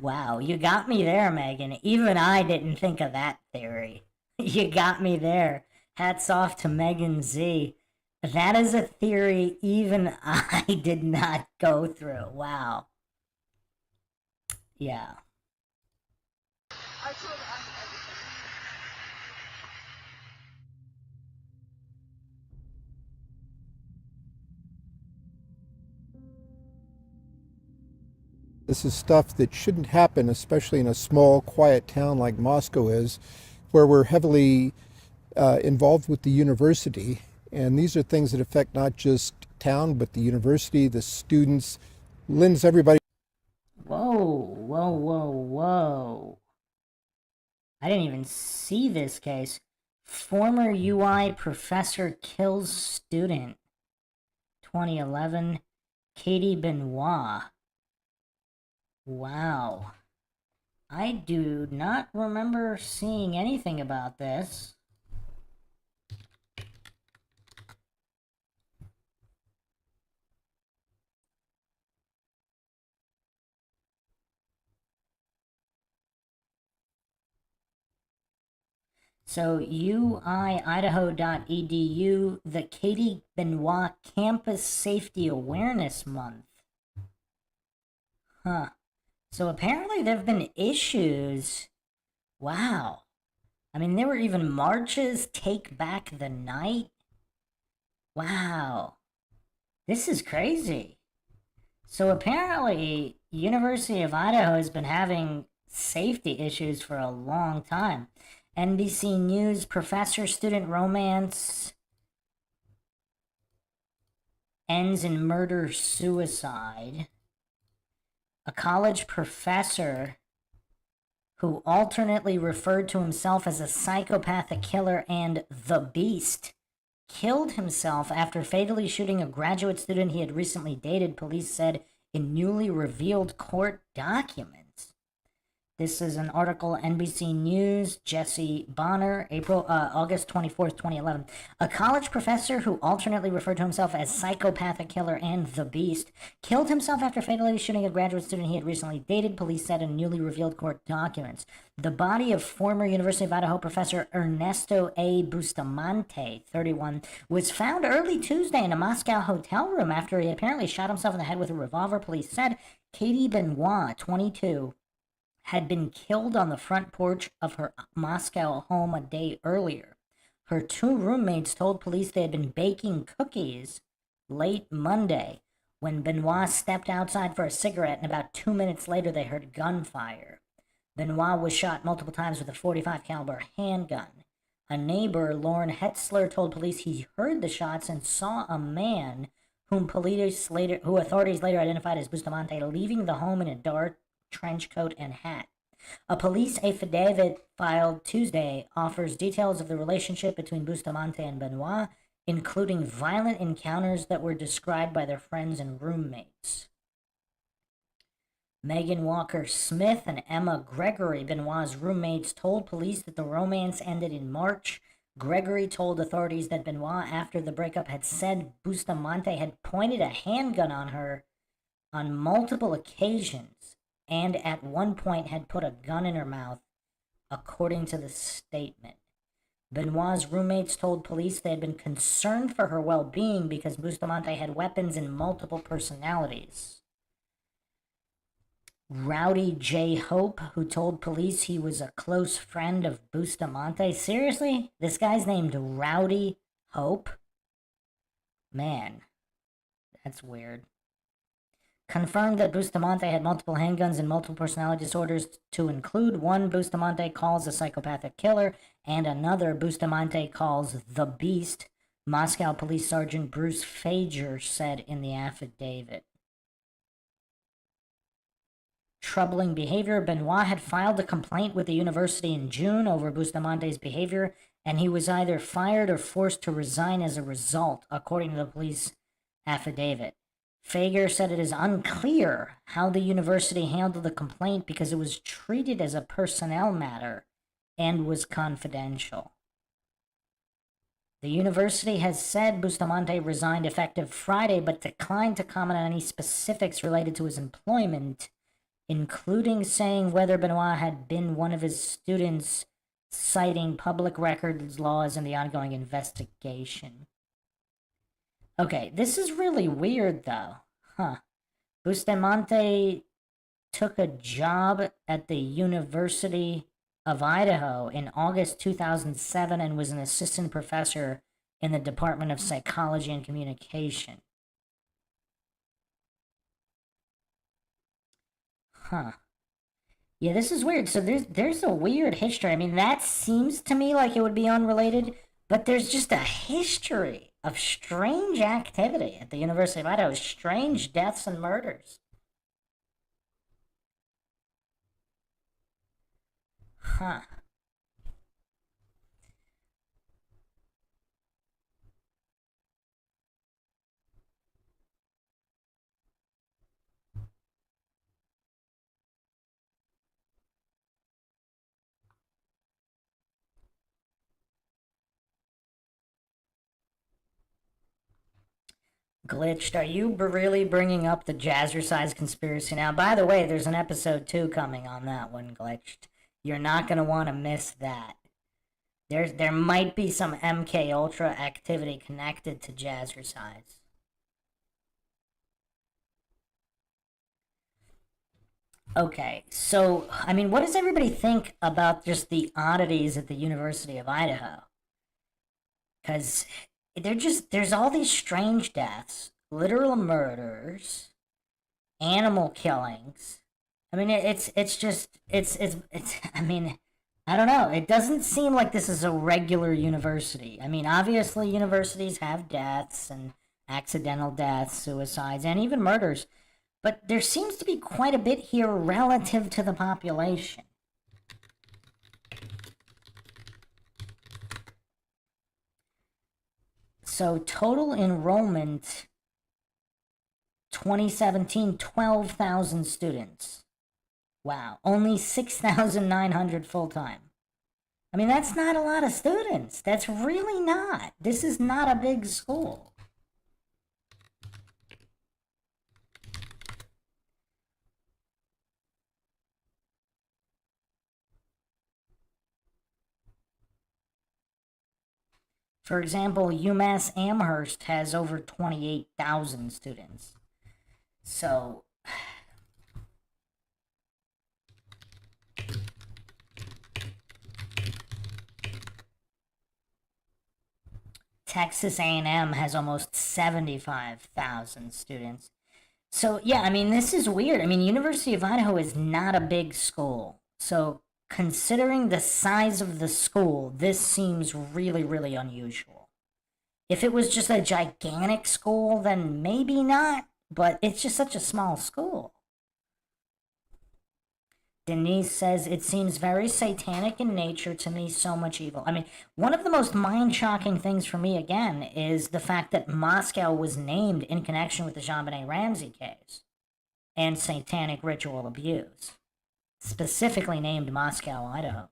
Wow, you got me there, Megan. Even I didn't think of that theory. You got me there. Hats off to Megan Z. That is a theory even I did not go through. Wow. Yeah. This is stuff that shouldn't happen, especially in a small, quiet town like Moscow is, where we're heavily involved with the university. And these are things that affect not just town, but the university, the students, lends everybody. Whoa, whoa, whoa, whoa. I didn't even see this case. Former UI professor kills student. 2011. Katie Benoit. Wow. I do not remember seeing anything about this. So uiidaho.edu, the Katie Benoit Campus Safety Awareness Month. Huh. So apparently there have been issues. Wow. I mean, there were even marches, Take Back the Night. Wow. This is crazy. So apparently, University of Idaho has been having safety issues for a long time. NBC News, professor-student romance ends in murder-suicide. A college professor who alternately referred to himself as a psychopathic killer and the Beast killed himself after fatally shooting a graduate student he had recently dated, police said in newly revealed court documents. This is an article, NBC News, Jesse Bonner, August 24th, 2011. A college professor who alternately referred to himself as psychopathic killer and the Beast killed himself after fatally shooting a graduate student he had recently dated, police said in newly revealed court documents. The body of former University of Idaho professor Ernesto A. Bustamante, 31, was found early Tuesday in a Moscow hotel room after he apparently shot himself in the head with a revolver, police said. Katie Benoit, 22, had been killed on the front porch of her Moscow home a day earlier. Her two roommates told police they had been baking cookies late Monday when Benoit stepped outside for a cigarette, and about 2 minutes later they heard gunfire. Benoit was shot multiple times with a .45 caliber handgun. A neighbor, Lauren Hetzler, told police he heard the shots and saw a man who authorities later identified as Bustamante leaving the home in a dark trench coat and hat. A police affidavit filed Tuesday offers details of the relationship between Bustamante and Benoit, including violent encounters that were described by their friends and roommates. Megan Walker Smith and Emma Gregory, Benoit's roommates, told police that the romance ended in March. Gregory told authorities that Benoit, after the breakup, had said Bustamante had pointed a handgun on her on multiple occasions and at one point had put a gun in her mouth, according to the statement. Benoit's roommates told police they had been concerned for her well-being because Bustamante had weapons and multiple personalities. Rowdy J. Hope, who told police he was a close friend of Bustamante. Seriously? This guy's named Rowdy Hope? Man, that's weird. Confirmed that Bustamante had multiple handguns and multiple personality disorders, to include one Bustamante calls a psychopathic killer and another Bustamante calls the Beast, Moscow Police Sergeant Bruce Fager said in the affidavit. troubling behavior. Benoit had filed a complaint with the university in June over Bustamante's behavior, and he was either fired or forced to resign as a result, according to the police affidavit. Fager said it is unclear how the university handled the complaint because it was treated as a personnel matter and was confidential. The university has said Bustamante resigned effective Friday, but declined to comment on any specifics related to his employment, including saying whether Benoit had been one of his students, citing public records laws in the ongoing investigation. Okay, this is really weird, though. Bustamante took a job at the University of Idaho in August 2007 and was an assistant professor in the Department of Psychology and Communication. Yeah, this is weird. So there's a weird history. I mean, that seems to me like it would be unrelated, but there's just a history of strange activity at the University of Idaho, strange deaths and murders. Glitched, are you really bringing up the Jazzercise conspiracy now? By the way, there's an episode 2 coming on that one, Glitched. You're not going to want to miss that. There might be some MK Ultra activity connected to Jazzercise. Okay, so, I mean, what does everybody think about just the oddities at the University of Idaho? Because there's all these strange deaths, literal murders, animal killings. I mean, it's I mean, I don't know. It doesn't seem like this is a regular university. I mean, obviously universities have deaths and accidental deaths, suicides, and even murders. But there seems to be quite a bit here relative to the population. So total enrollment 2017, 12,000 students. Wow, only 6,900 full-time. I mean, that's not a lot of students. That's really not. This is not a big school. For example, UMass Amherst has over 28,000 students. So, Texas A&M has almost 75,000 students. So, yeah, I mean, this is weird. I mean, University of Idaho is not a big school. So, considering the size of the school, this seems really, really unusual. If it was just a gigantic school, then maybe not, but it's just such a small school. Denise says, it seems very satanic in nature to me, so much evil. I mean, one of the most mind-shocking things for me, again, is the fact that Moscow was named in connection with the JonBenet Ramsey case and satanic ritual abuse. Specifically named Moscow, Idaho.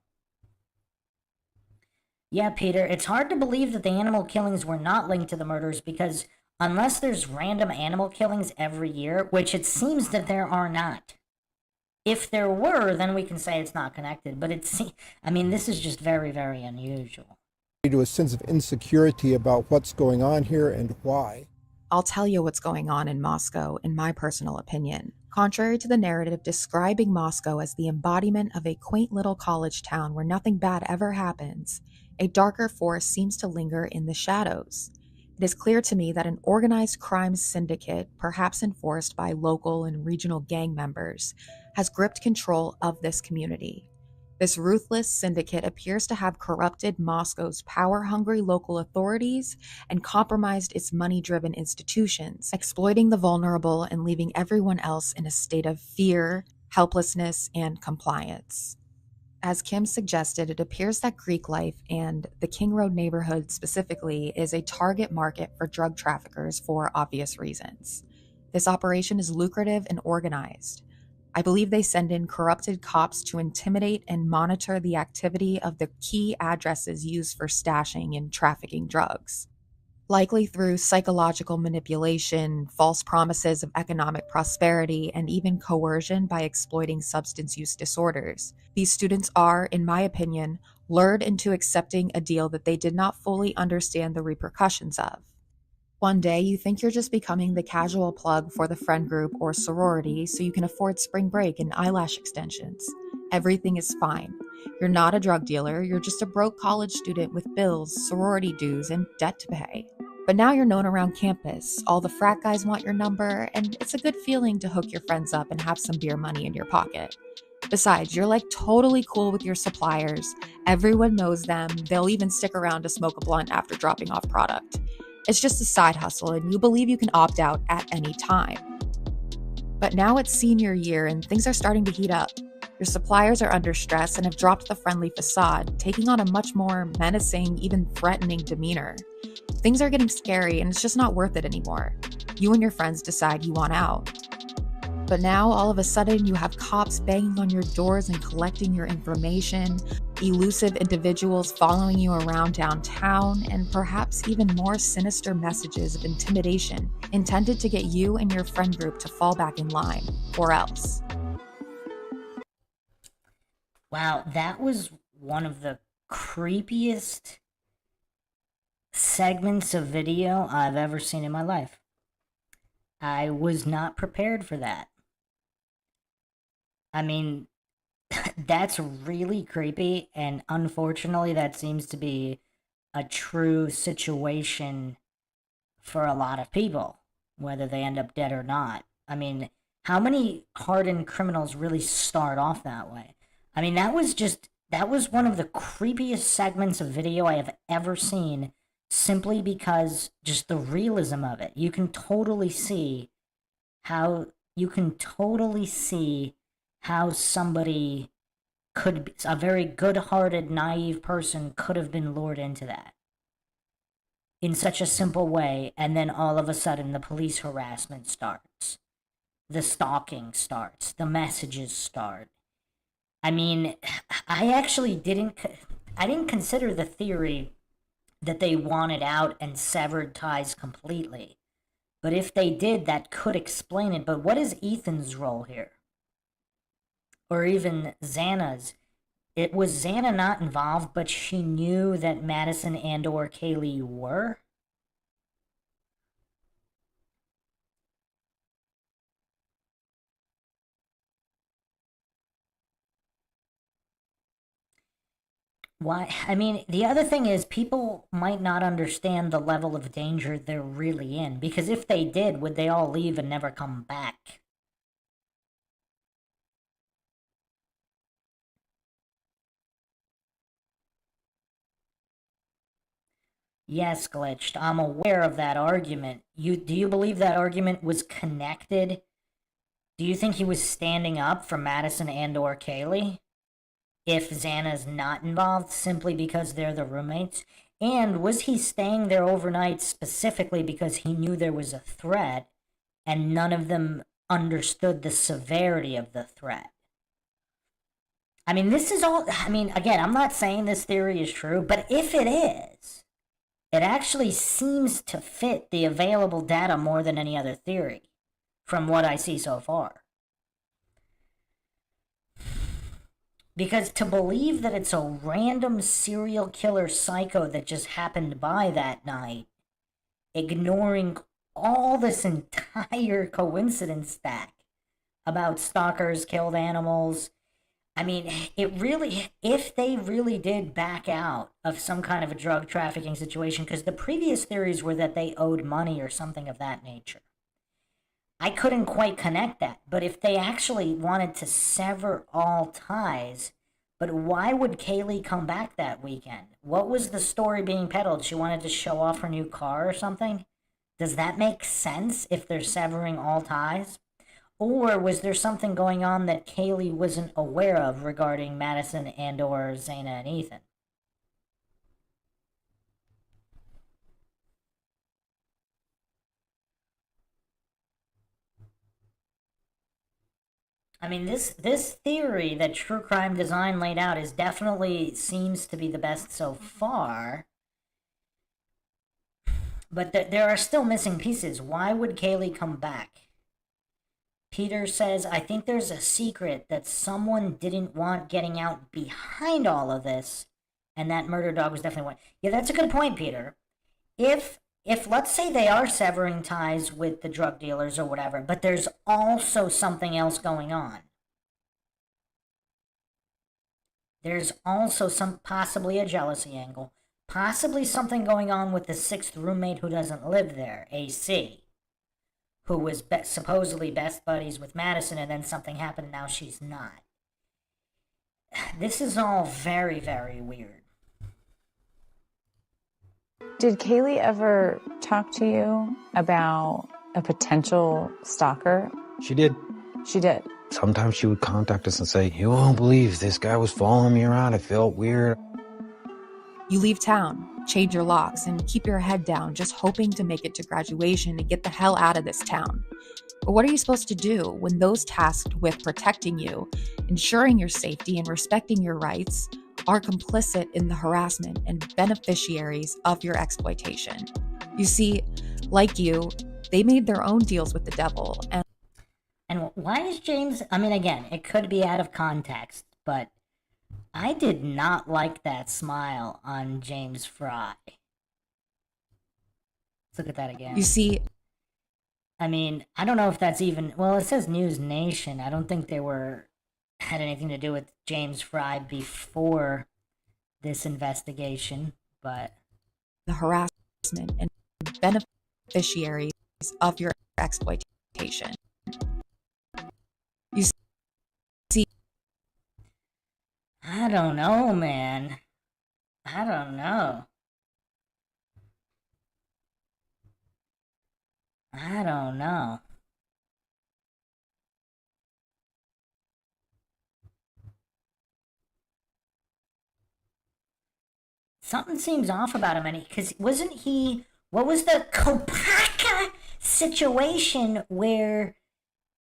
Yeah, Peter, it's hard to believe that the animal killings were not linked to the murders because unless there's random animal killings every year, which it seems that there are not. If there were, then we can say it's not connected, but I mean, this is just very, very unusual. To a sense of insecurity about what's going on here and why. I'll tell you what's going on in Moscow, in my personal opinion. Contrary to the narrative describing Moscow as the embodiment of a quaint little college town where nothing bad ever happens, a darker force seems to linger in the shadows. It is clear to me that an organized crime syndicate, perhaps enforced by local and regional gang members, has gripped control of this community. This ruthless syndicate appears to have corrupted Moscow's power-hungry local authorities and compromised its money-driven institutions, exploiting the vulnerable and leaving everyone else in a state of fear, helplessness, and compliance. As Kim suggested, it appears that Greek life and the King Road neighborhood specifically is a target market for drug traffickers for obvious reasons. This operation is lucrative and organized. I believe they send in corrupted cops to intimidate and monitor the activity of the key addresses used for stashing and trafficking drugs. Likely through psychological manipulation, false promises of economic prosperity, and even coercion by exploiting substance use disorders. These students are, in my opinion, lured into accepting a deal that they did not fully understand the repercussions of. One day, you think you're just becoming the casual plug for the friend group or sorority so you can afford spring break and eyelash extensions. Everything is fine. You're not a drug dealer, you're just a broke college student with bills, sorority dues, and debt to pay. But now you're known around campus, all the frat guys want your number, and it's a good feeling to hook your friends up and have some beer money in your pocket. Besides, you're like totally cool with your suppliers, everyone knows them, they'll even stick around to smoke a blunt after dropping off product. It's just a side hustle, and you believe you can opt out at any time. But now it's senior year, and things are starting to heat up. Your suppliers are under stress and have dropped the friendly facade, taking on a much more menacing, even threatening demeanor. Things are getting scary, and it's just not worth it anymore. You and your friends decide you want out. But now, all of a sudden, you have cops banging on your doors and collecting your information, elusive individuals following you around downtown, and perhaps even more sinister messages of intimidation intended to get you and your friend group to fall back in line, or else. Wow, that was one of the creepiest segments of video I've ever seen in my life. I was not prepared for that. I mean, that's really creepy, and unfortunately that seems to be a true situation for a lot of people, whether they end up dead or not. I mean, how many hardened criminals really start off that way? I mean, that was one of the creepiest segments of video I have ever seen, simply because just the realism of it. You can totally see how somebody could be, a very good-hearted, naive person could have been lured into that in such a simple way, and then all of a sudden the police harassment starts, the stalking starts, the messages start. I mean, I didn't consider the theory that they wanted out and severed ties completely. But if they did, that could explain it. But what is Ethan's role here? Or even Xana's? Was Xana not involved, but she knew that Madison and or Kaylee were? Why? I mean, the other thing is people might not understand the level of danger they're really in, because if they did, would they all leave and never come back? Yes, Glitched, I'm aware of that argument. Do you believe that argument was connected? Do you think he was standing up for Madison and or Kaylee? If Xana's not involved, simply because they're the roommates? And was he staying there overnight specifically because he knew there was a threat and none of them understood the severity of the threat? I mean, this is all, I mean, again, I'm not saying this theory is true, but if it is, it actually seems to fit the available data more than any other theory, from what I see so far. Because to believe that it's a random serial killer psycho that just happened by that night, ignoring all this entire coincidence stack about stalkers, killed animals, I mean, if they really did back out of some kind of a drug trafficking situation, because the previous theories were that they owed money or something of that nature. I couldn't quite connect that, but if they actually wanted to sever all ties, but why would Kaylee come back that weekend? What was the story being peddled? She wanted to show off her new car or something? Does that make sense if they're severing all ties? Or was there something going on that Kaylee wasn't aware of regarding Madison and or Zaina and Ethan? I mean, this theory that True Crime Design laid out is definitely seems to be the best so far. But there are still missing pieces. Why would Kaylee come back? Peter says, I think there's a secret that someone didn't want getting out behind all of this, and that murder dog was definitely one. Yeah, that's a good point, Peter. If let's say they are severing ties with the drug dealers or whatever, but there's also something else going on. There's also possibly a jealousy angle, possibly something going on with the sixth roommate who doesn't live there, AC, who was supposedly best buddies with Madison, and then something happened and now she's not. This is all very, very weird. Did Kaylee ever talk to you about a potential stalker? She did. She did. Sometimes she would contact us and say, you won't believe this guy was following me around. I felt weird. You leave town, change your locks, and keep your head down, just hoping to make it to graduation and get the hell out of this town. But what are you supposed to do when those tasked with protecting you, ensuring your safety, and respecting your rights are complicit in the harassment and beneficiaries of your exploitation? You see, like you, they made their own deals with the devil. And why is James... I mean, again, it could be out of context, but I did not like that smile on James Fry. Let's look at that again. You see... I mean, I don't know if that's even... Well, it says News Nation. I don't think they had anything to do with James Fry before this investigation, but... The harassment and beneficiaries of your exploitation. You see... I don't know, man. I don't know. I don't know. Something seems off about him, because wasn't he... What was the Kopaka situation where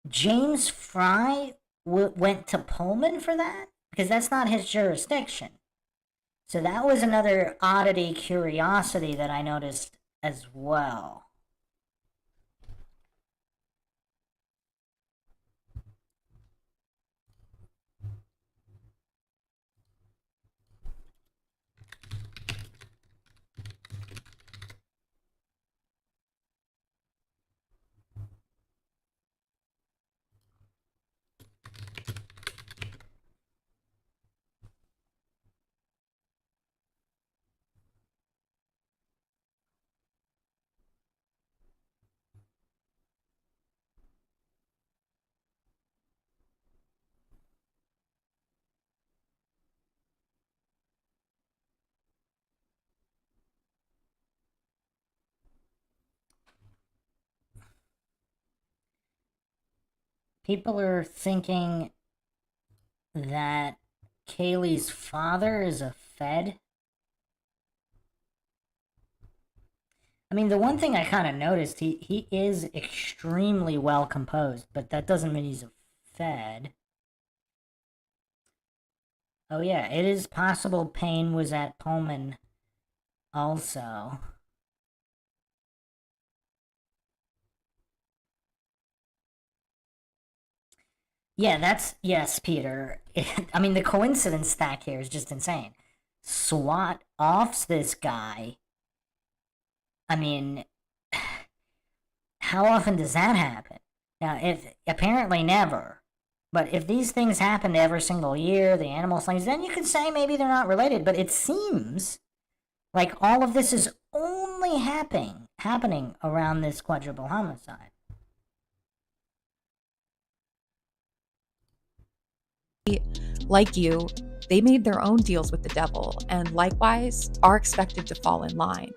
James Fry went to Pullman for that? Because that's not his jurisdiction. So that was another oddity, curiosity that I noticed as well. People are thinking that Kaylee's father is a Fed. I mean, the one thing I kind of noticed, he is extremely well composed, but that doesn't mean he's a Fed. Oh yeah, it is possible Payne was at Pullman also. Yeah, yes, Peter. I mean, the coincidence stack here is just insane. SWAT offs this guy. I mean, how often does that happen? Now, apparently never. But if these things happen every single year, the animal slings, then you could say maybe they're not related. But it seems like all of this is only happening around this quadruple homicide. Like you, they made their own deals with the devil and likewise are expected to fall in line.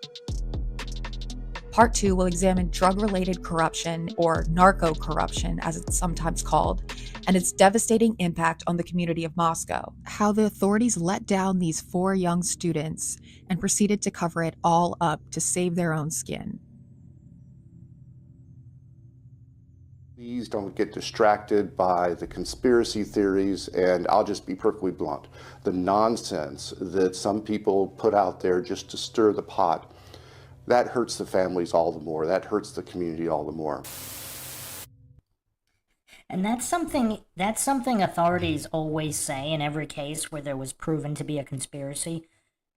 Part 2 will examine drug-related corruption, or narco-corruption as it's sometimes called, and its devastating impact on the community of Moscow. How the authorities let down these 4 young students and proceeded to cover it all up to save their own skin. Please don't get distracted by the conspiracy theories, and I'll just be perfectly blunt. The nonsense that some people put out there just to stir the pot, that hurts the families all the more. That hurts the community all the more. And that's something authorities always say in every case where there was proven to be a conspiracy.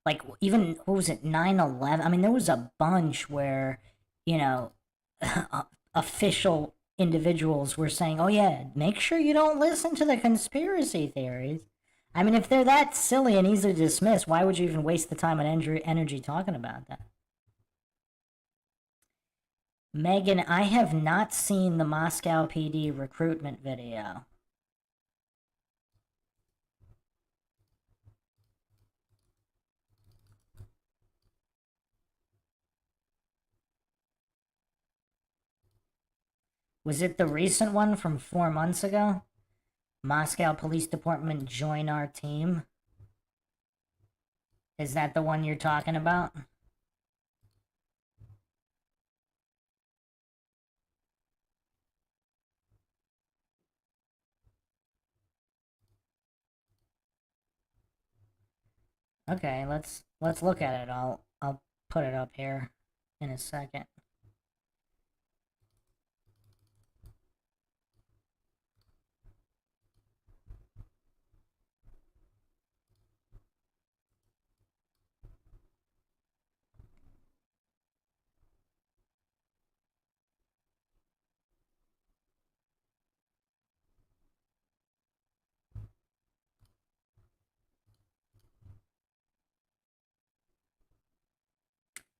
Like, even, what was it, 9/11? I mean, there was a bunch where, you know, official individuals were saying, oh yeah, make sure you don't listen to the conspiracy theories. I mean, if they're that silly and easily dismissed, why would you even waste the time and energy talking about that? Megan, I have not seen the Moscow PD recruitment video. Was it the recent one from 4 months ago? Moscow Police Department, join our team? Is that the one you're talking about? Okay, let's look at it. I'll put it up here in a second.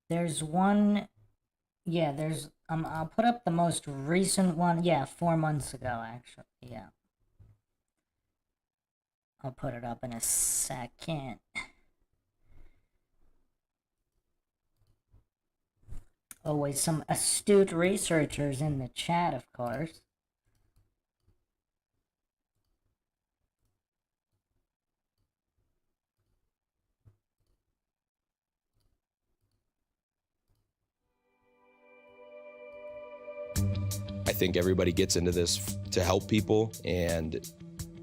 There's one, yeah, there's, I'll put up the most recent one, yeah, 4 months ago, actually, yeah. I'll put it up in a second. Always some astute researchers in the chat, of course. I think everybody gets into this to help people, and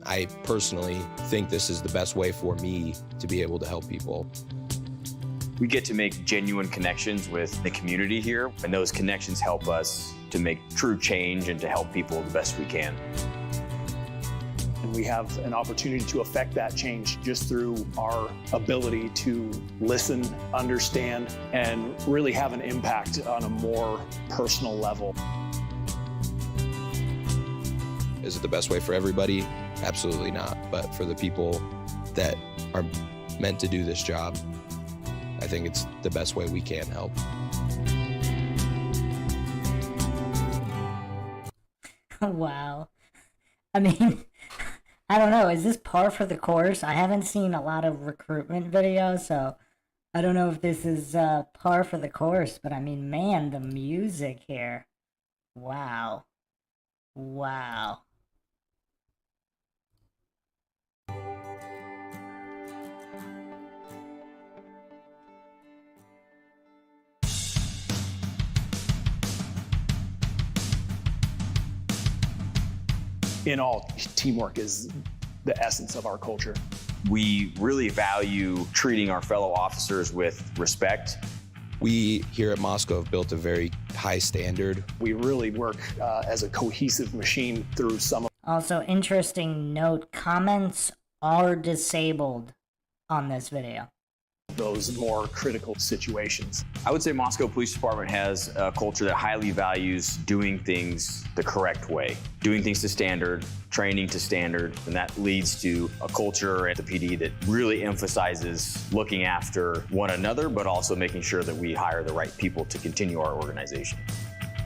I personally think this is the best way for me to be able to help people. We get to make genuine connections with the community here, and those connections help us to make true change and to help people the best we can. And we have an opportunity to affect that change just through our ability to listen, understand, and really have an impact on a more personal level. Is it the best way for everybody? Absolutely not. But for the people that are meant to do this job, I think it's the best way we can help. Wow. I mean, I don't know, is this par for the course? I haven't seen a lot of recruitment videos, so I don't know if this is par for the course, but I mean, man, the music here. Wow. Wow. In all, teamwork is the essence of our culture. We really value treating our fellow officers with respect. We here at Moscow have built a very high standard. We really work as a cohesive machine through some of. Also, interesting note, comments are disabled on this video. Those more critical situations. I would say Moscow Police Department has a culture that highly values doing things the correct way, doing things to standard, training to standard, and that leads to a culture at the PD that really emphasizes looking after one another, but also making sure that we hire the right people to continue our organization.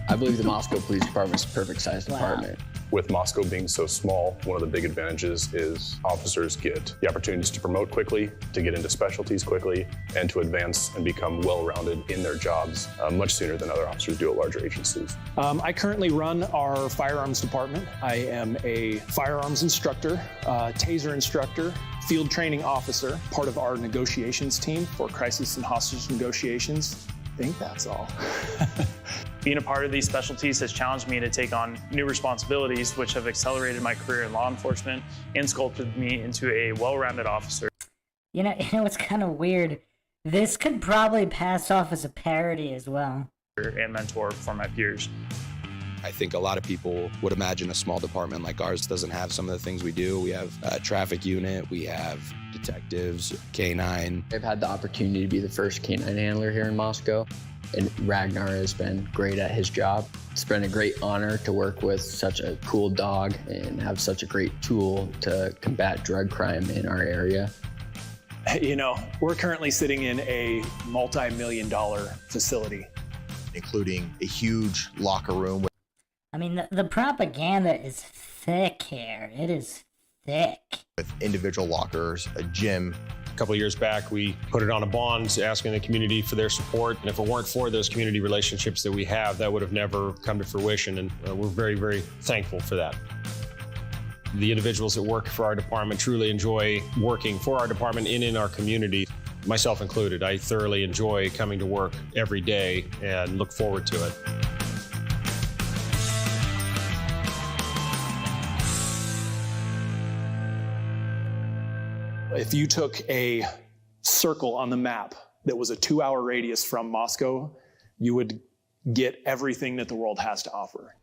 I believe the Moscow Police Department is a perfect sized department. With Moscow being so small, one of the big advantages is officers get the opportunities to promote quickly, to get into specialties quickly, and to advance and become well-rounded in their jobs much sooner than other officers do at larger agencies. I currently run our firearms department. I am a firearms instructor, taser instructor, field training officer, part of our negotiations team for crisis and hostage negotiations. I think that's all. Being a part of these specialties has challenged me to take on new responsibilities, which have accelerated my career in law enforcement and sculpted me into a well-rounded officer. You know what's kind of weird? This could probably pass off as a parody as well. And mentor for my peers. I think a lot of people would imagine a small department like ours doesn't have some of the things we do. We have a traffic unit, we have detectives, K9. I've had the opportunity to be the first K9 handler here in Moscow, and Ragnar has been great at his job. It's been a great honor to work with such a cool dog and have such a great tool to combat drug crime in our area. You know, we're currently sitting in a multi-million-dollar facility, including a huge locker room. I mean, the propaganda is thick here. It is thick. With individual lockers, a gym. A couple of years back, we put it on a bond asking the community for their support. And if it weren't for those community relationships that we have, that would have never come to fruition. And we're very, very thankful for that. The individuals that work for our department truly enjoy working for our department and in our community, myself included. I thoroughly enjoy coming to work every day and look forward to it. If you took a circle on the map that was a 2-hour radius from Moscow, you would get everything that the world has to offer.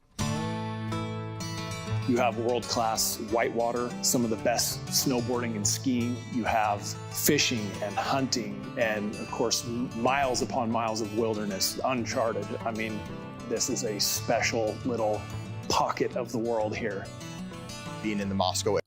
You have world-class whitewater, some of the best snowboarding and skiing. You have fishing and hunting, and of course, miles upon miles of wilderness, uncharted. I mean, this is a special little pocket of the world here. Being in the Moscow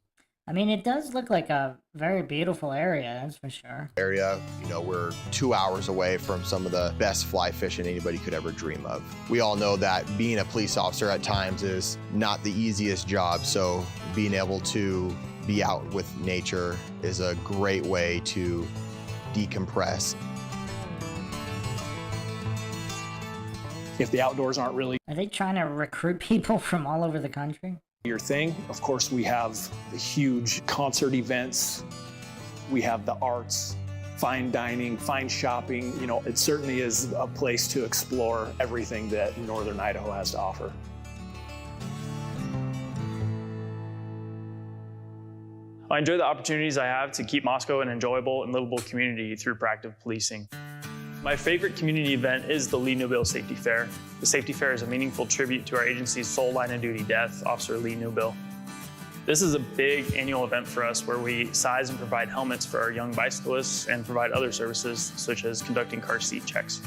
I mean, it does look like a very beautiful area, that's for sure. area, you know, we're 2 hours away from some of the best fly fishing anybody could ever dream of. We all know that being a police officer at times is not the easiest job, so being able to be out with nature is a great way to decompress. If the outdoors aren't really Are they trying to recruit people from all over the country? your thing, of course, we have the huge concert events. We have the arts, fine dining, fine shopping. You know, it certainly is a place to explore everything that Northern Idaho has to offer. I enjoy the opportunities I have to keep Moscow an enjoyable and livable community through proactive policing. My favorite community event is the Lee Newbill Safety Fair. The Safety Fair is a meaningful tribute to our agency's sole line of duty death, Officer Lee Newbill. This is a big annual event for us where we size and provide helmets for our young bicyclists and provide other services such as conducting car seat checks.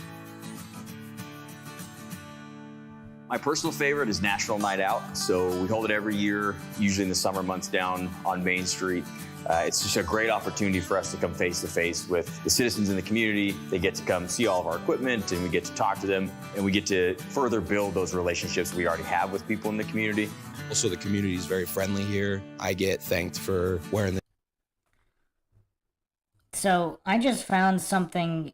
My personal favorite is National Night Out. So we hold it every year, usually in the summer months down on Main Street. It's just a great opportunity for us to come face to face with the citizens in the community. They get to come see all of our equipment and we get to talk to them and we get to further build those relationships we already have with people in the community. Also, the community is very friendly here. I get thanked for wearing the. So I just found something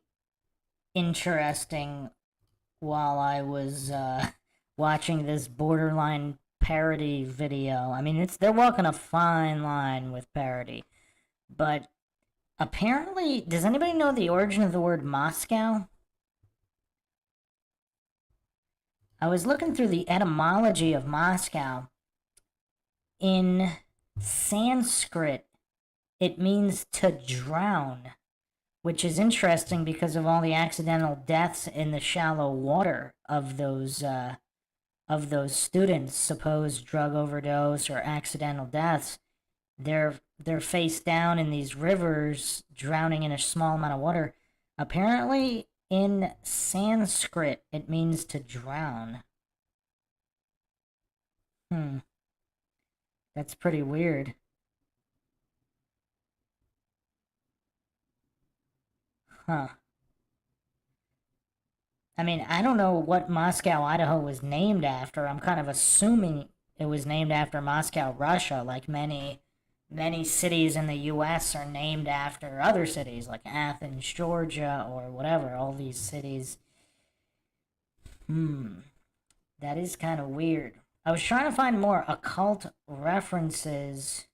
interesting while I was watching this borderline parody video. I mean, they're walking a fine line with parody, but apparently, does anybody know the origin of the word Moscow? I was looking through the etymology of Moscow. In Sanskrit, it means to drown, which is interesting because of all the accidental deaths in the shallow water of those students, supposed drug overdose or accidental deaths. They're face down in these rivers, drowning in a small amount of water. Apparently, in Sanskrit, it means to drown. That's pretty weird. Huh. I mean, I don't know what Moscow, Idaho was named after. I'm kind of assuming it was named after Moscow, Russia, like many cities in the U.S. are named after other cities, like Athens, Georgia, or whatever, all these cities. That is kind of weird. I was trying to find more occult references.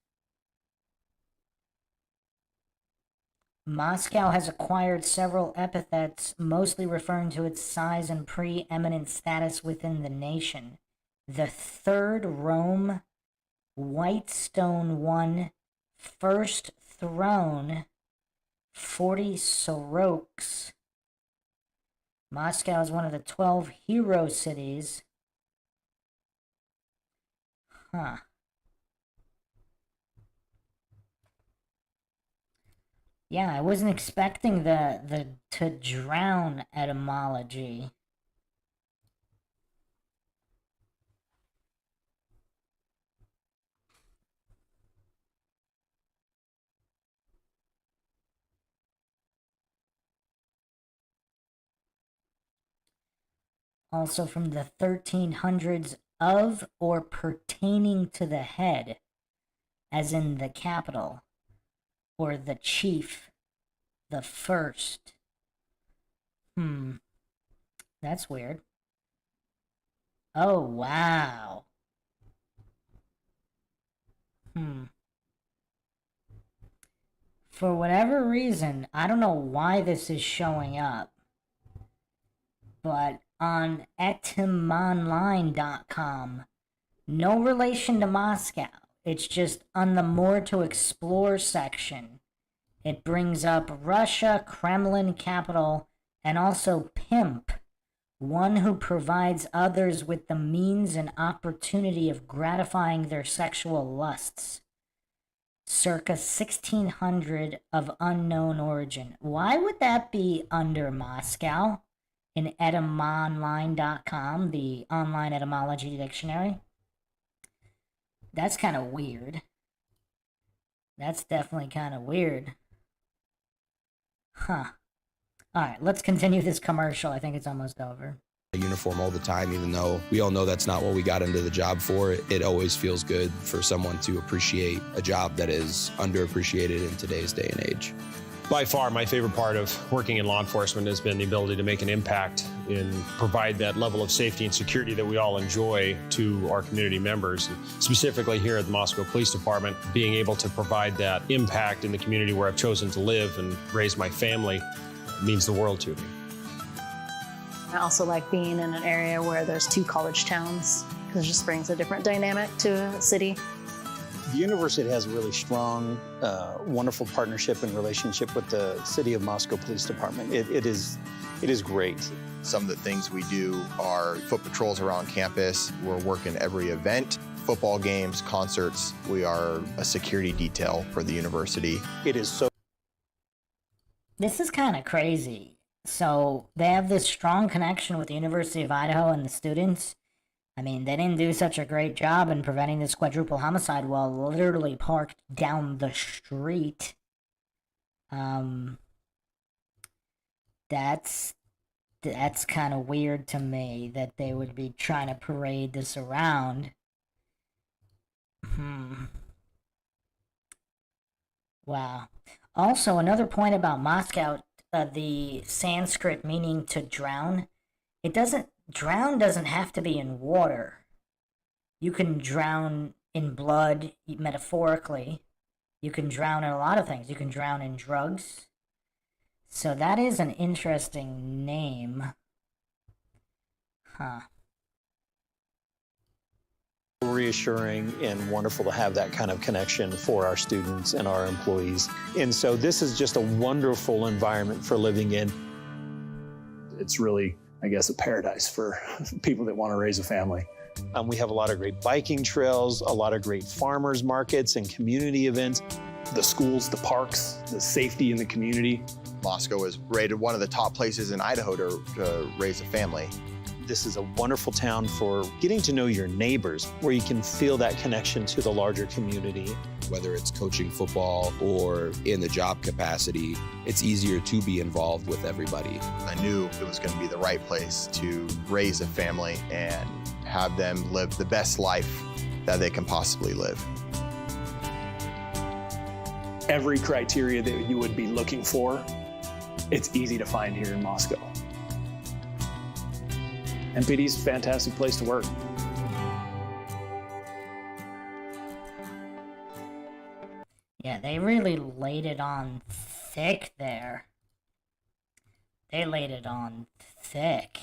Moscow has acquired several epithets, mostly referring to its size and preeminent status within the nation. The Third Rome, Whitestone One, First Throne, 40 Soroks. Moscow is one of the 12 hero cities. Huh. Yeah, I wasn't expecting the to drown etymology. Also from the 1300s, of or pertaining to the head, as in the capital, or the chief, the first. That's weird. Oh, wow. For whatever reason, I don't know why this is showing up, but on etymonline.com, no relation to Moscow. It's just on the more to explore section. It brings up Russia, Kremlin capital, and also pimp, one who provides others with the means and opportunity of gratifying their sexual lusts. Circa 1600 of unknown origin. Why would that be under Moscow in etymonline.com, the online etymology dictionary? That's kind of weird. That's definitely kind of weird. Huh. Alright, let's continue this commercial. I think it's almost over. Uniform all the time, even though we all know that's not what we got into the job for. It always feels good for someone to appreciate a job that is underappreciated in today's day and age. By far, my favorite part of working in law enforcement has been the ability to make an impact and provide that level of safety and security that we all enjoy to our community members. And specifically here at the Moscow Police Department, being able to provide that impact in the community where I've chosen to live and raise my family means the world to me. I also like being in an area where there's 2 college towns, because it just brings a different dynamic to a city. The university has a really strong, wonderful partnership and relationship with the City of Moscow Police Department. It is great. Some of the things we do are foot patrols around campus. We're working every event, football games, concerts. We are a security detail for the university. It is so. This is kind of crazy. So they have this strong connection with the University of Idaho and the students. I mean, they didn't do such a great job in preventing this quadruple homicide while literally parked down the street. That's kind of weird to me that they would be trying to parade this around. Wow. Also, another point about Moscow, the Sanskrit meaning to drown, drown doesn't have to be in water. You can drown in blood, metaphorically. You can drown in a lot of things. You can drown in drugs. So that is an interesting name. Huh. Reassuring and wonderful to have that kind of connection for our students and our employees. And so this is just a wonderful environment for living in. It's really, I guess, a paradise for people that want to raise a family. We have a lot of great biking trails, a lot of great farmers markets and community events. The schools, the parks, the safety in the community. Moscow is rated one of the top places in Idaho to raise a family. This is a wonderful town for getting to know your neighbors, where you can feel that connection to the larger community. Whether it's coaching football or in the job capacity, it's easier to be involved with everybody. I knew it was going to be the right place to raise a family and have them live the best life that they can possibly live. Every criteria that you would be looking for, it's easy to find here in Moscow. MPD's a fantastic place to work. Yeah, they really laid it on thick there. They laid it on thick.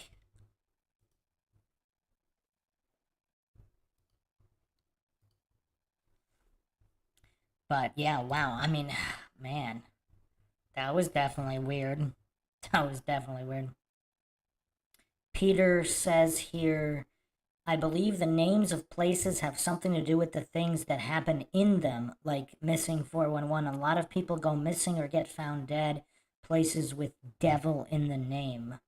But yeah, wow. I mean, man, that was definitely weird. That was definitely weird. Peter says here, I believe the names of places have something to do with the things that happen in them, like missing 411. A lot of people go missing or get found dead, places with devil in the name.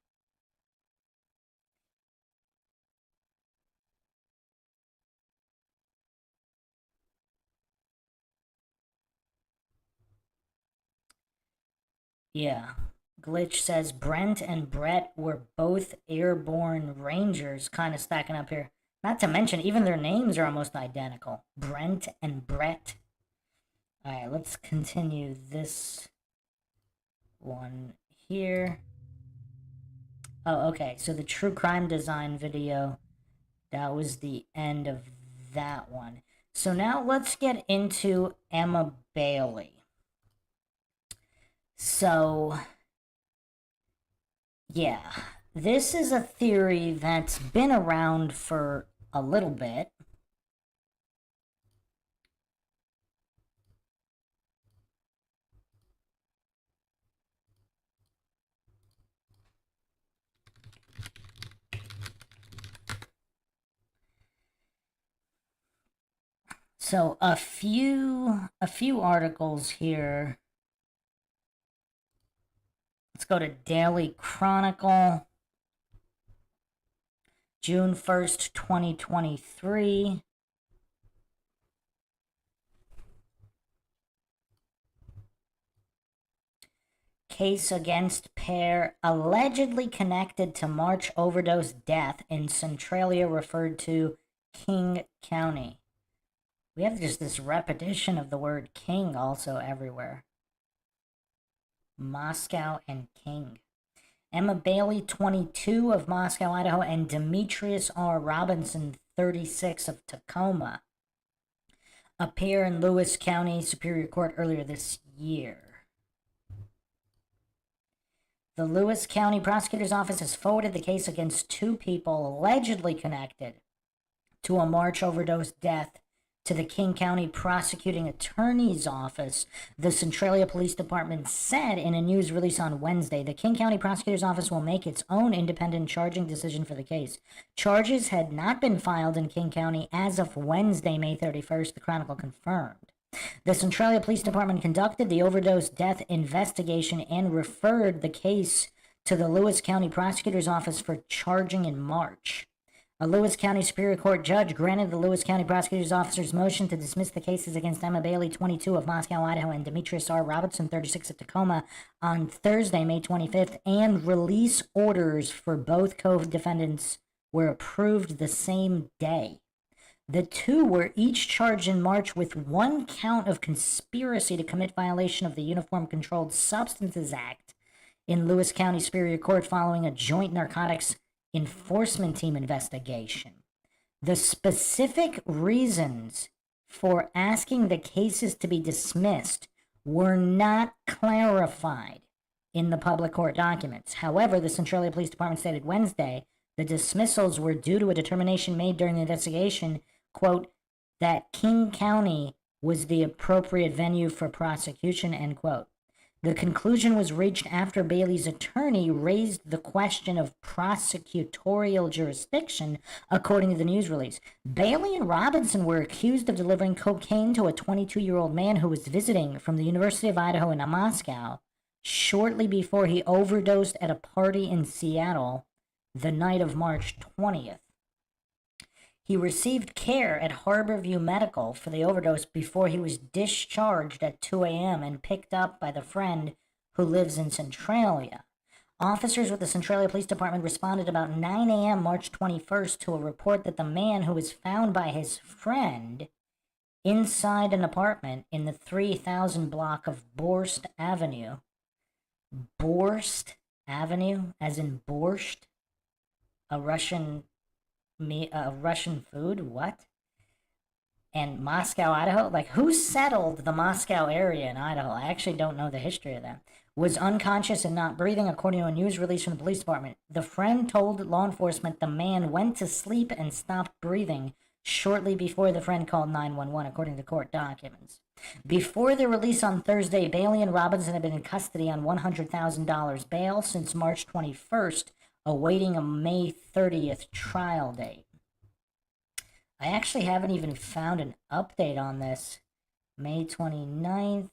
Yeah. Glitch says Brent and Brett were both airborne rangers, kind of stacking up here. Not to mention, even their names are almost identical. Brent and Brett. Alright, let's continue this one here. Oh, okay, so the true crime design video, that was the end of that one. So now let's get into Emma Bailey. So, yeah, this is a theory that's been around for a little bit. So a few articles here. Let's go to Daily Chronicle, June 1st, 2023. Case against pair allegedly connected to March overdose death in Centralia referred to King County. We have just this repetition of the word king also everywhere. Moscow and King. Emma Bailey, 22, of Moscow, Idaho, and Demetrius R. Robinson, 36, of Tacoma, appear in Lewis County Superior Court earlier this year. The Lewis County Prosecutor's Office has forwarded the case against two people allegedly connected to a March overdose death to the King County Prosecuting Attorney's Office, the Centralia Police Department said in a news release on Wednesday. The King County Prosecutor's Office will make its own independent charging decision for the case. Charges had not been filed in King County as of Wednesday, May 31st, the Chronicle confirmed. The Centralia Police Department conducted the overdose death investigation and referred the case to the Lewis County Prosecutor's Office for charging in March. A Lewis County Superior Court judge granted the Lewis County Prosecutor's Officer's motion to dismiss the cases against Emma Bailey, 22, of Moscow, Idaho, and Demetrius R. Robinson, 36, of Tacoma on Thursday, May 25th, and release orders for both co-defendants were approved the same day. The two were each charged in March with one count of conspiracy to commit violation of the Uniform Controlled Substances Act in Lewis County Superior Court following a joint narcotics enforcement team investigation. The specific reasons for asking the cases to be dismissed were not clarified in the public court documents. However, the Centralia Police Department stated Wednesday the dismissals were due to a determination made during the investigation, quote, that King County was the appropriate venue for prosecution, end quote. The conclusion was reached after Bailey's attorney raised the question of prosecutorial jurisdiction, according to the news release. Bailey and Robinson were accused of delivering cocaine to a 22-year-old man who was visiting from the University of Idaho in Moscow shortly before he overdosed at a party in Seattle the night of March 20th. He received care at Harborview Medical for the overdose before he was discharged at 2 a.m. and picked up by the friend who lives in Centralia. Officers with the Centralia Police Department responded about 9 a.m. March 21st to a report that the man who was found by his friend inside an apartment in the 3000 block of Borst Avenue. Borst Avenue, as in borscht, a Russian food. What? And Moscow, Idaho. Like, who settled the Moscow area in Idaho? I actually don't know the history of that. Was unconscious and not breathing, according to a news release from the police department. The friend told law enforcement the man went to sleep and stopped breathing shortly before the friend called 911, according to court documents. Before the release on Thursday, Bailey and Robinson had been in custody on $100,000 bail since March 21st, awaiting a May 30th trial date. I actually haven't even found an update on this. May 29th.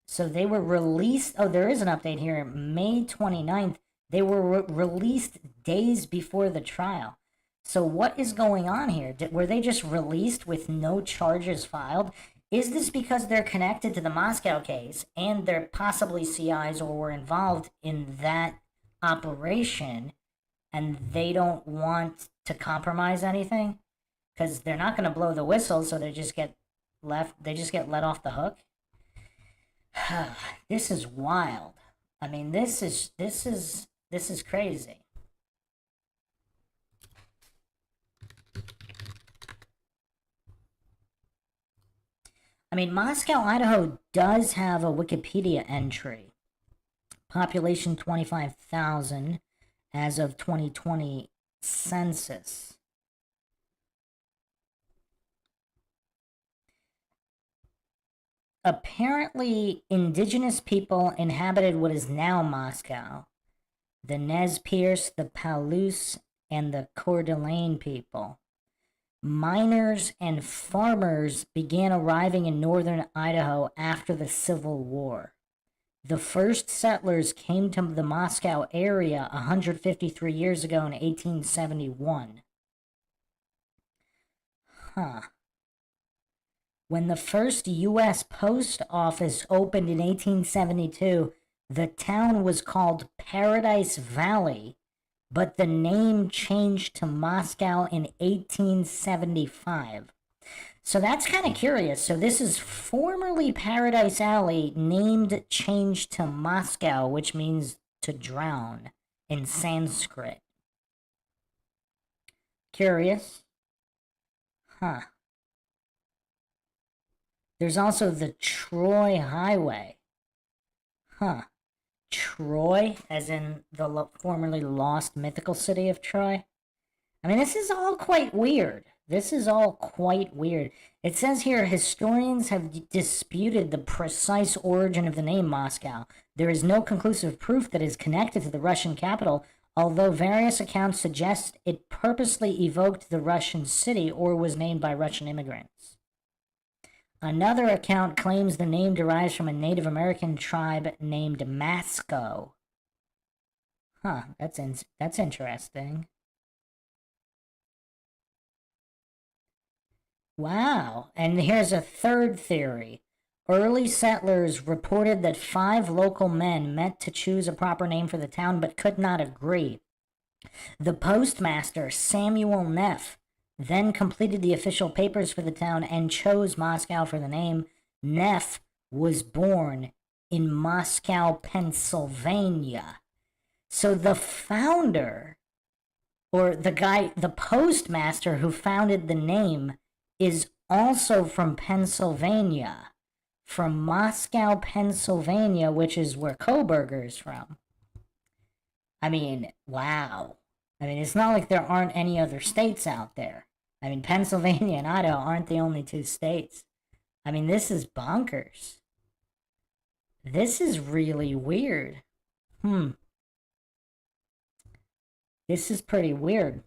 So they were released. Oh, there is an update here. May 29th. They were released days before the trial. So what is going on here? Were they just released with no charges filed? Is this because they're connected to the Moscow case and they're possibly CIs or were involved in that operation and they don't want to compromise anything? Because they're not going to blow the whistle, so they just get let off the hook. This is wild. I mean, this is crazy. I mean, Moscow, Idaho does have a Wikipedia entry. Population 25,000 as of 2020 census. Apparently, indigenous people inhabited what is now Moscow. The Nez Perce, the Palouse, and the Coeur d'Alene people. Miners and farmers began arriving in northern Idaho after the Civil War. The first settlers came to the Moscow area 153 years ago in 1871. When the first U.S. post office opened in 1872, the town was called Paradise Valley, but the name changed to Moscow in 1875. So that's kind of curious. So this is formerly Paradise Alley, changed to Moscow, which means to drown in Sanskrit. Curious? There's also the Troy Highway. Troy, as in the formerly lost mythical city of Troy. I mean, this is all quite weird. It says here, historians have disputed the precise origin of the name Moscow. There is no conclusive proof that it is connected to the Russian capital, although various accounts suggest it purposely evoked the Russian city or was named by Russian immigrants. Another account claims the name derives from a Native American tribe named Masco. That's interesting. Wow, and here's a third theory. Early settlers reported that 5 local men met to choose a proper name for the town but could not agree. The postmaster, Samuel Neff, then completed the official papers for the town and chose Moscow for the name. Neff was born in Moscow, Pennsylvania. So the founder, or the postmaster who founded the name, is also from Pennsylvania, from Moscow, Pennsylvania, which is where Koberger is from. I mean, wow. I mean, it's not like there aren't any other states out there. I mean, Pennsylvania and Idaho aren't the only 2 states. I mean, this is bonkers. This is really weird. This is pretty weird.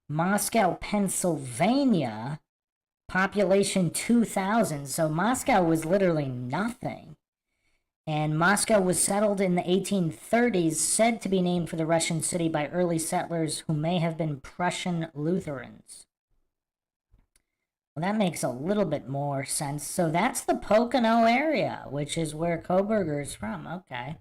Moscow, Pennsylvania, population 2,000. So Moscow was literally nothing. And Moscow was settled in the 1830s, said to be named for the Russian city by early settlers who may have been Prussian Lutherans. Well, that makes a little bit more sense. So that's the Pocono area, which is where Koberger is from. Okay.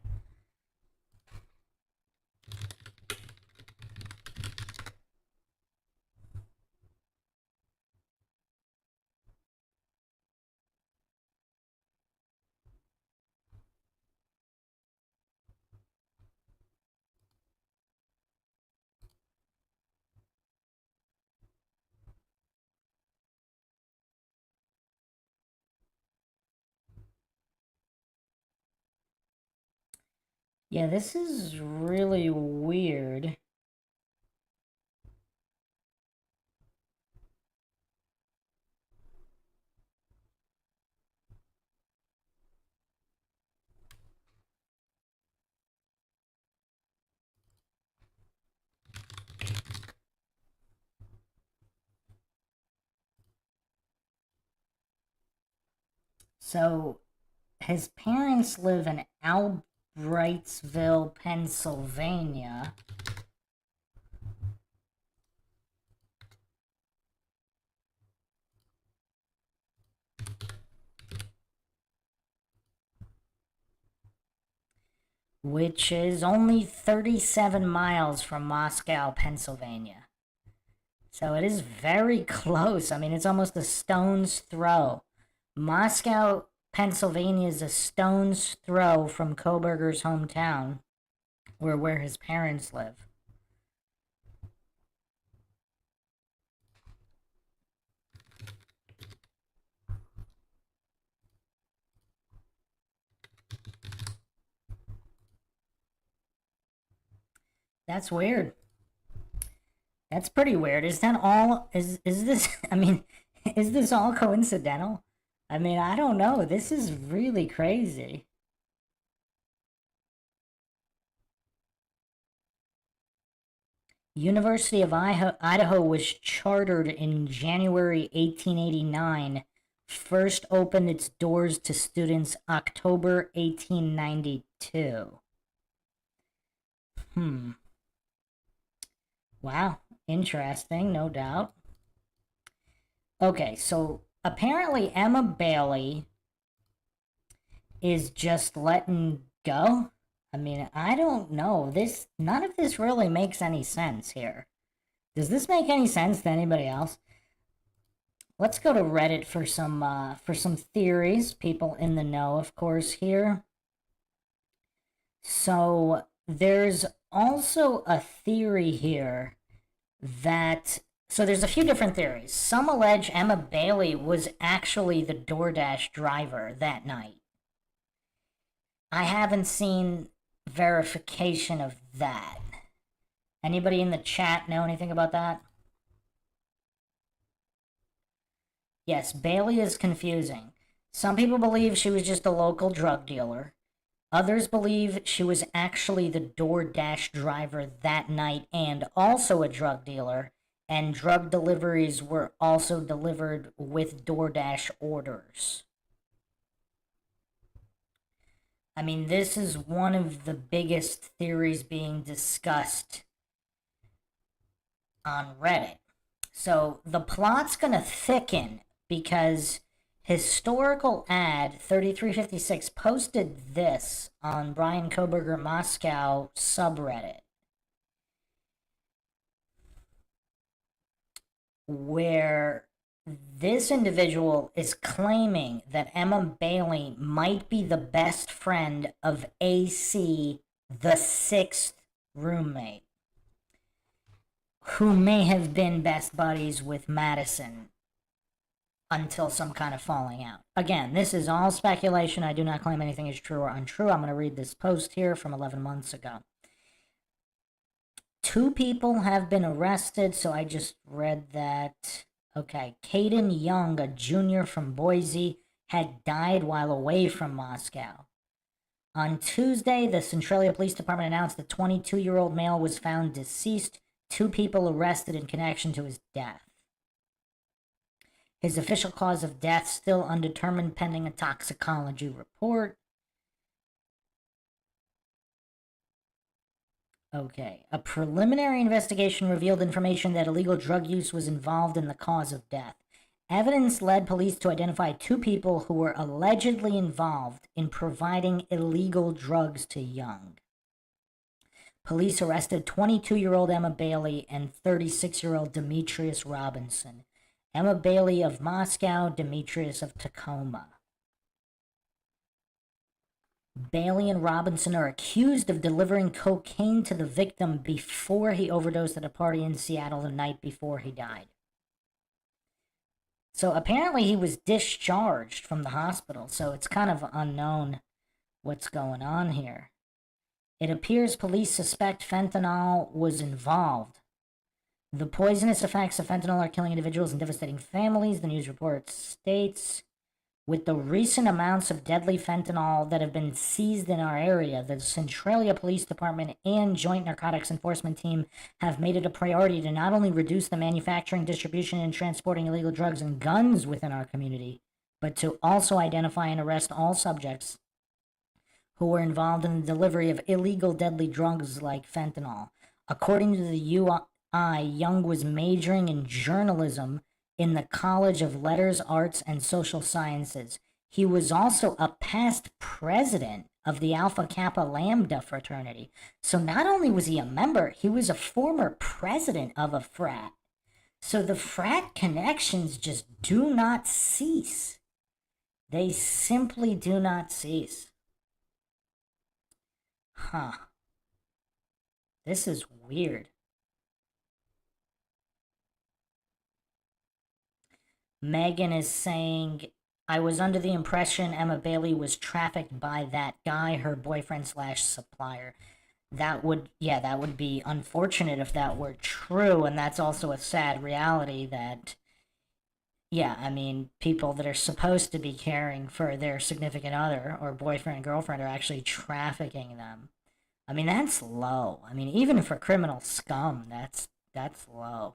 Yeah, this is really weird. So, his parents live in Albrightsville, Pennsylvania. Which is only 37 miles from Moscow, Pennsylvania. So it is very close. I mean, it's almost a stone's throw. Moscow, Pennsylvania is a stone's throw from Koberger's hometown, where his parents live. That's weird. That's pretty weird. Is that all? Is this? I mean, is this all coincidental? I mean, I don't know. This is really crazy. University of Idaho was chartered in January 1889. First opened its doors to students October 1892. Wow. Interesting, no doubt. Okay, so apparently Emma Bailey is just letting go. I mean, I don't know. None of this really makes any sense here. Does this make any sense to anybody else? Let's go to Reddit for some theories. People in the know, of course, here. So there's also a theory here that, so there's a few different theories. Some allege Emma Bailey was actually the DoorDash driver that night. I haven't seen verification of that. Anybody in the chat know anything about that? Yes, Bailey is confusing. Some people believe she was just a local drug dealer. Others believe she was actually the DoorDash driver that night and also a drug dealer, and drug deliveries were also delivered with DoorDash orders. I mean, this is one of the biggest theories being discussed on Reddit. So the plot's gonna thicken because Historical Ad 3356 posted this on Brian Koberger Moscow subreddit, where this individual is claiming that Emma Bailey might be the best friend of AC, the sixth roommate, who may have been best buddies with Madison until some kind of falling out. Again, this is all speculation. I do not claim anything is true or untrue. I'm going to read this post here from 11 months ago. 2 people have been arrested, so I just read that. Okay, Caden Young, a junior from Boise, had died while away from Moscow. On Tuesday, the Centralia Police Department announced the 22-year-old male was found deceased. 2 people arrested in connection to his death. His official cause of death still undetermined pending a toxicology report. Okay. A preliminary investigation revealed information that illegal drug use was involved in the cause of death. Evidence led police to identify 2 people who were allegedly involved in providing illegal drugs to Young. Police arrested 22-year-old Emma Bailey and 36-year-old Demetrius Robinson. Emma Bailey of Moscow, Demetrius of Tacoma. Bailey and Robinson are accused of delivering cocaine to the victim before he overdosed at a party in Seattle the night before he died. So apparently he was discharged from the hospital, so it's kind of unknown what's going on here. It appears police suspect fentanyl was involved. The poisonous effects of fentanyl are killing individuals and devastating families, the news report states. With the recent amounts of deadly fentanyl that have been seized in our area, the Centralia Police Department and Joint Narcotics Enforcement Team have made it a priority to not only reduce the manufacturing, distribution, and transporting illegal drugs and guns within our community, but to also identify and arrest all subjects who were involved in the delivery of illegal deadly drugs like fentanyl. According to the UI, Young was majoring in journalism in the College of Letters, Arts, and Social Sciences. He was also a past president of the Alpha Kappa Lambda fraternity. So not only was he a member, he was a former president of a frat. So the frat connections just do not cease. They simply do not cease. Huh. This is weird. Megan is saying, I was under the impression Emma Bailey was trafficked by that guy, her boyfriend / supplier. That would be unfortunate if that were true, and that's also a sad reality that, people that are supposed to be caring for their significant other or boyfriend, girlfriend are actually trafficking them. That's low. Even for criminal scum, that's low.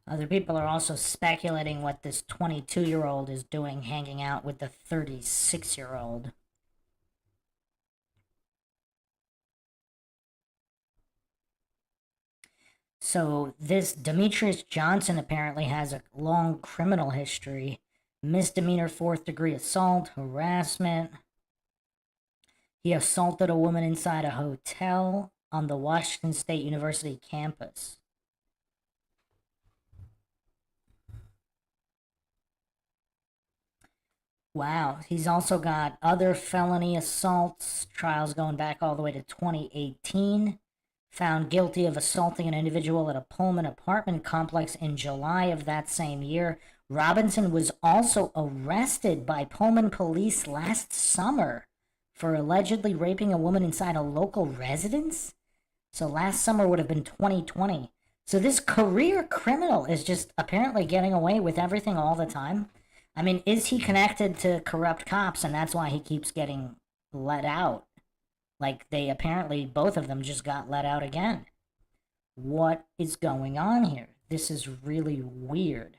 Other people are also speculating what this 22-year-old is doing hanging out with the 36-year-old. So this Demetrius Johnson apparently has a long criminal history. Misdemeanor 4th-degree assault, harassment. He assaulted a woman inside a hotel on the Washington State University campus. Wow, he's also got other felony assaults, trials going back all the way to 2018. Found guilty of assaulting an individual at a Pullman apartment complex in July of that same year. Robinson was also arrested by Pullman police last summer for allegedly raping a woman inside a local residence. So last summer would have been 2020. So this career criminal is just apparently getting away with everything all the time. Is he connected to corrupt cops and that's why he keeps getting let out? Like, they apparently, both of them just got let out again. What is going on here? This is really weird.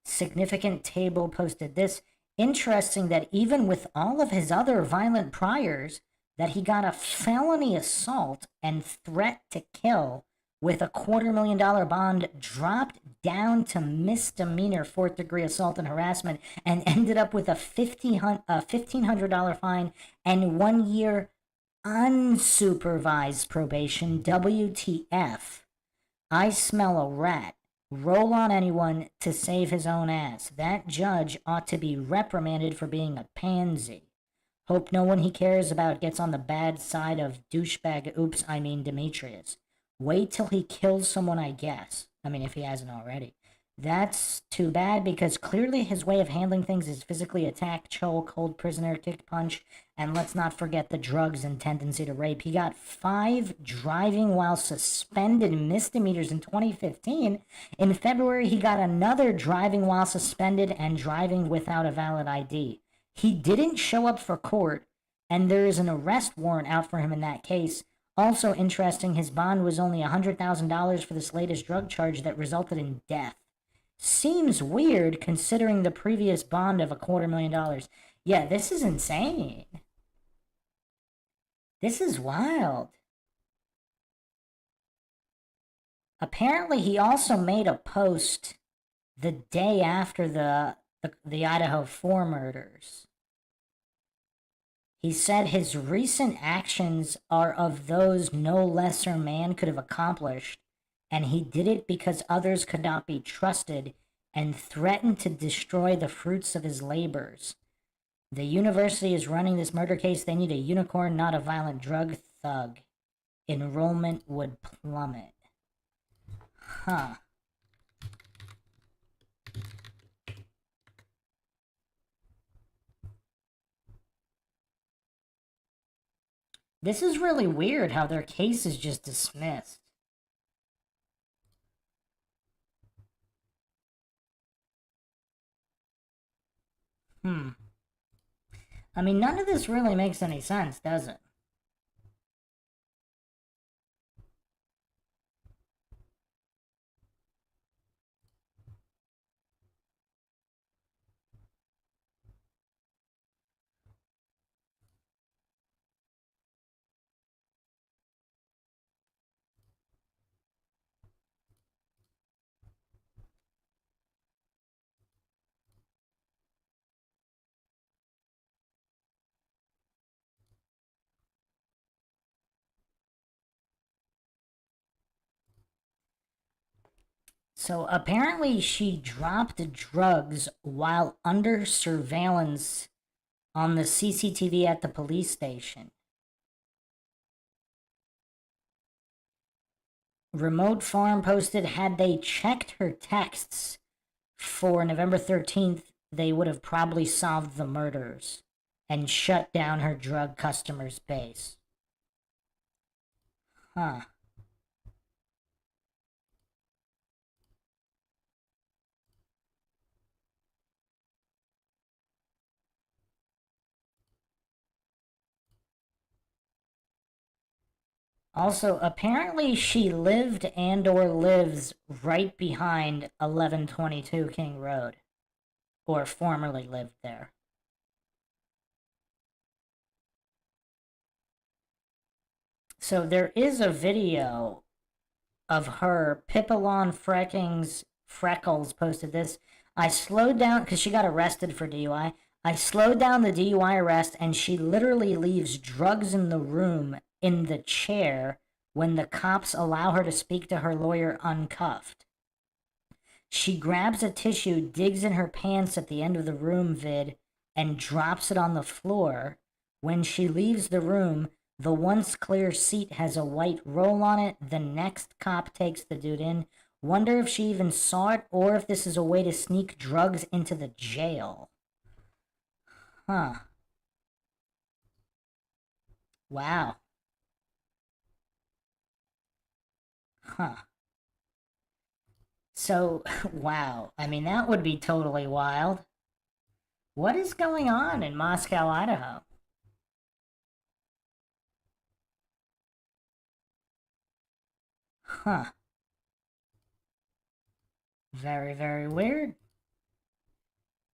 Significant Table posted this. Interesting that even with all of his other violent priors, that he got a felony assault and threat to kill with a $250,000 bond dropped down to misdemeanor 4th-degree assault and harassment and ended up with a $1,500 fine and 1 year unsupervised probation. WTF. I smell a rat. Roll on anyone to save his own ass. That judge ought to be reprimanded for being a pansy. Hope no one he cares about gets on the bad side of douchebag Demetrius. Wait till he kills someone, I guess. If he hasn't already. That's too bad because clearly his way of handling things is physically attack, choke, hold prisoner, kick, punch, and let's not forget the drugs and tendency to rape. He got 5 driving while suspended misdemeanors in 2015. In February, he got another driving while suspended and driving without a valid ID. He didn't show up for court, and there is an arrest warrant out for him in that case. Also interesting, his bond was only $100,000 for this latest drug charge that resulted in death. Seems weird considering the previous bond of $250,000. Yeah, this is insane. This is wild. Apparently, he also made a post the day after the Idaho 4 murders. He said his recent actions are of those no lesser man could have accomplished, and he did it because others could not be trusted and threatened to destroy the fruits of his labors. The university is running this murder case. They need a unicorn, not a violent drug thug. Enrollment would plummet. Huh. This is really weird how their case is just dismissed. I mean, none of this really makes any sense, does it? So apparently she dropped drugs while under surveillance on the CCTV at the police station. Remote Farm posted, had they checked her texts for November 13th, they would have probably solved the murders and shut down her drug customers' base. Huh. Also, apparently she lived and or lives right behind 1122 King Road, or formerly lived there. So there is a video of her. Pipalon Freckles posted this. I slowed down because she got arrested for DUI. I slowed down the DUI arrest and she literally leaves drugs in the room in the chair when the cops allow her to speak to her lawyer uncuffed. She grabs a tissue, digs in her pants at the end of the room vid, and drops it on the floor. When she leaves the room, the once clear seat has a white roll on it. The next cop takes the dude in. Wonder if she even saw it or if this is a way to sneak drugs into the jail. Huh. Wow. Huh. So, wow. I mean, that would be totally wild. What is going on in Moscow, Idaho? Huh. Very, very weird.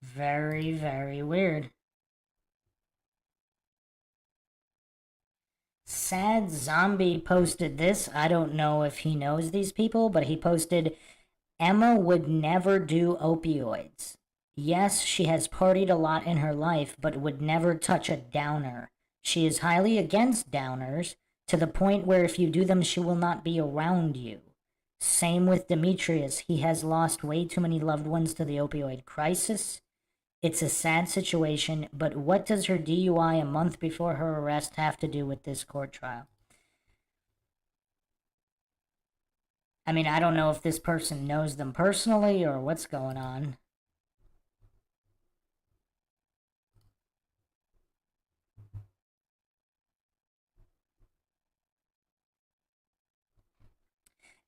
Very, very weird. Sad Zombie posted this. I don't know if he knows these people, but he posted, Emma would never do opioids. Yes, she has partied a lot in her life, but would never touch a downer. She is highly against downers, to the point where if you do them, she will not be around you. Same with Demetrius. He has lost way too many loved ones to the opioid crisis. It's a sad situation, but what does her DUI a month before her arrest have to do with this court trial? I mean, I don't know if this person knows them personally or what's going on.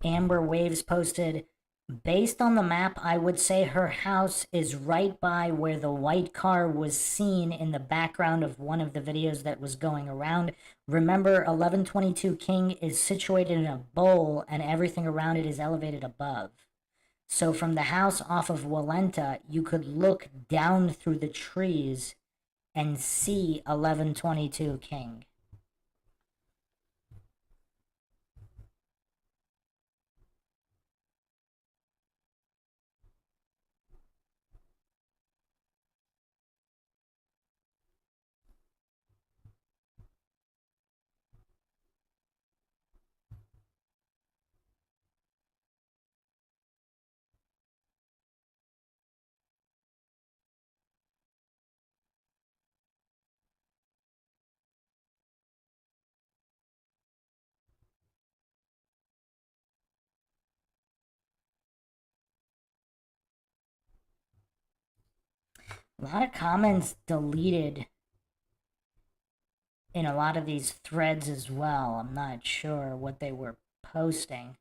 Amber Waves posted, based on the map, I would say her house is right by where the white car was seen in the background of one of the videos that was going around. Remember, 1122 King is situated in a bowl and everything around it is elevated above. So from the house off of Walenta, you could look down through the trees and see 1122 King. A lot of comments deleted in a lot of these threads as well. I'm not sure what they were posting.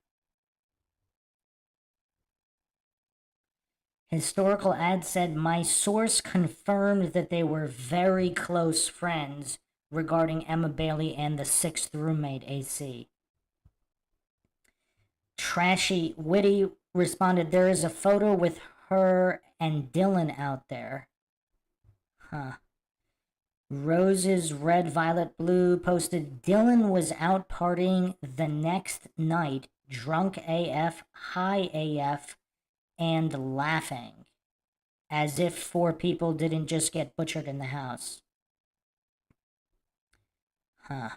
Historical Ad said, my source confirmed that they were very close friends regarding Emma Bailey and the sixth roommate, AC. Trashy Witty responded, there is a photo with her and Dylan out there. Huh. Roses Red Violet Blue posted, Dylan was out partying the next night, drunk AF, high AF, and laughing, as if 4 people didn't just get butchered in the house. Huh.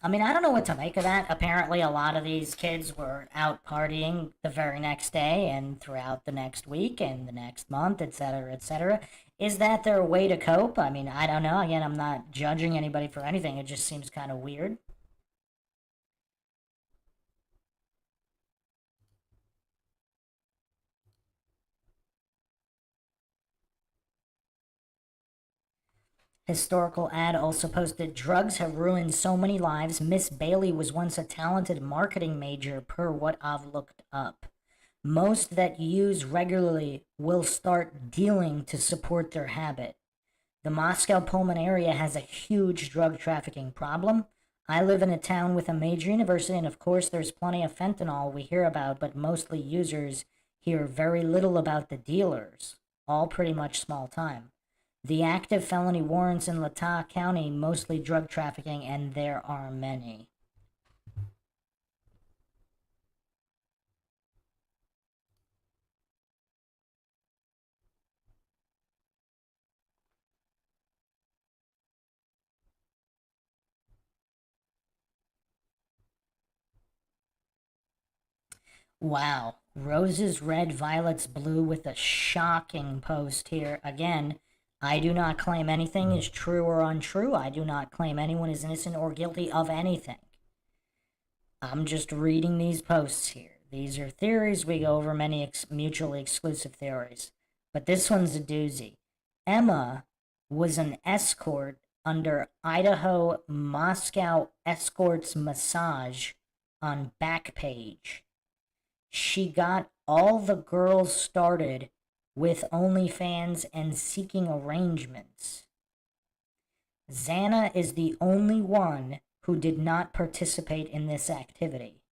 I mean, I don't know what to make of that. Apparently, a lot of these kids were out partying the very next day and throughout the next week and the next month, etc., etc. Is that their way to cope? I mean, I don't know. Again, I'm not judging anybody for anything. It just seems kind of weird. Historical Ad also posted, drugs have ruined so many lives. Miss Bailey was once a talented marketing major per what I've looked up. Most that use regularly will start dealing to support their habit. The Moscow-Pullman area has a huge drug trafficking problem. I live in a town with a major university, and of course there's plenty of fentanyl we hear about, but mostly users hear very little about the dealers, all pretty much small time. The active felony warrants in Latah County, mostly drug trafficking, and there are many. Wow. Roses red, violets blue with a shocking post here. Again, I do not claim anything is true or untrue. I do not claim anyone is innocent or guilty of anything. I'm just reading these posts here. These are theories. We go over many mutually exclusive theories. But this one's a doozy. Emma was an escort under Idaho Moscow Escorts Massage on Backpage. She got all the girls started with OnlyFans and seeking arrangements. Xana is the only one who did not participate in this activity.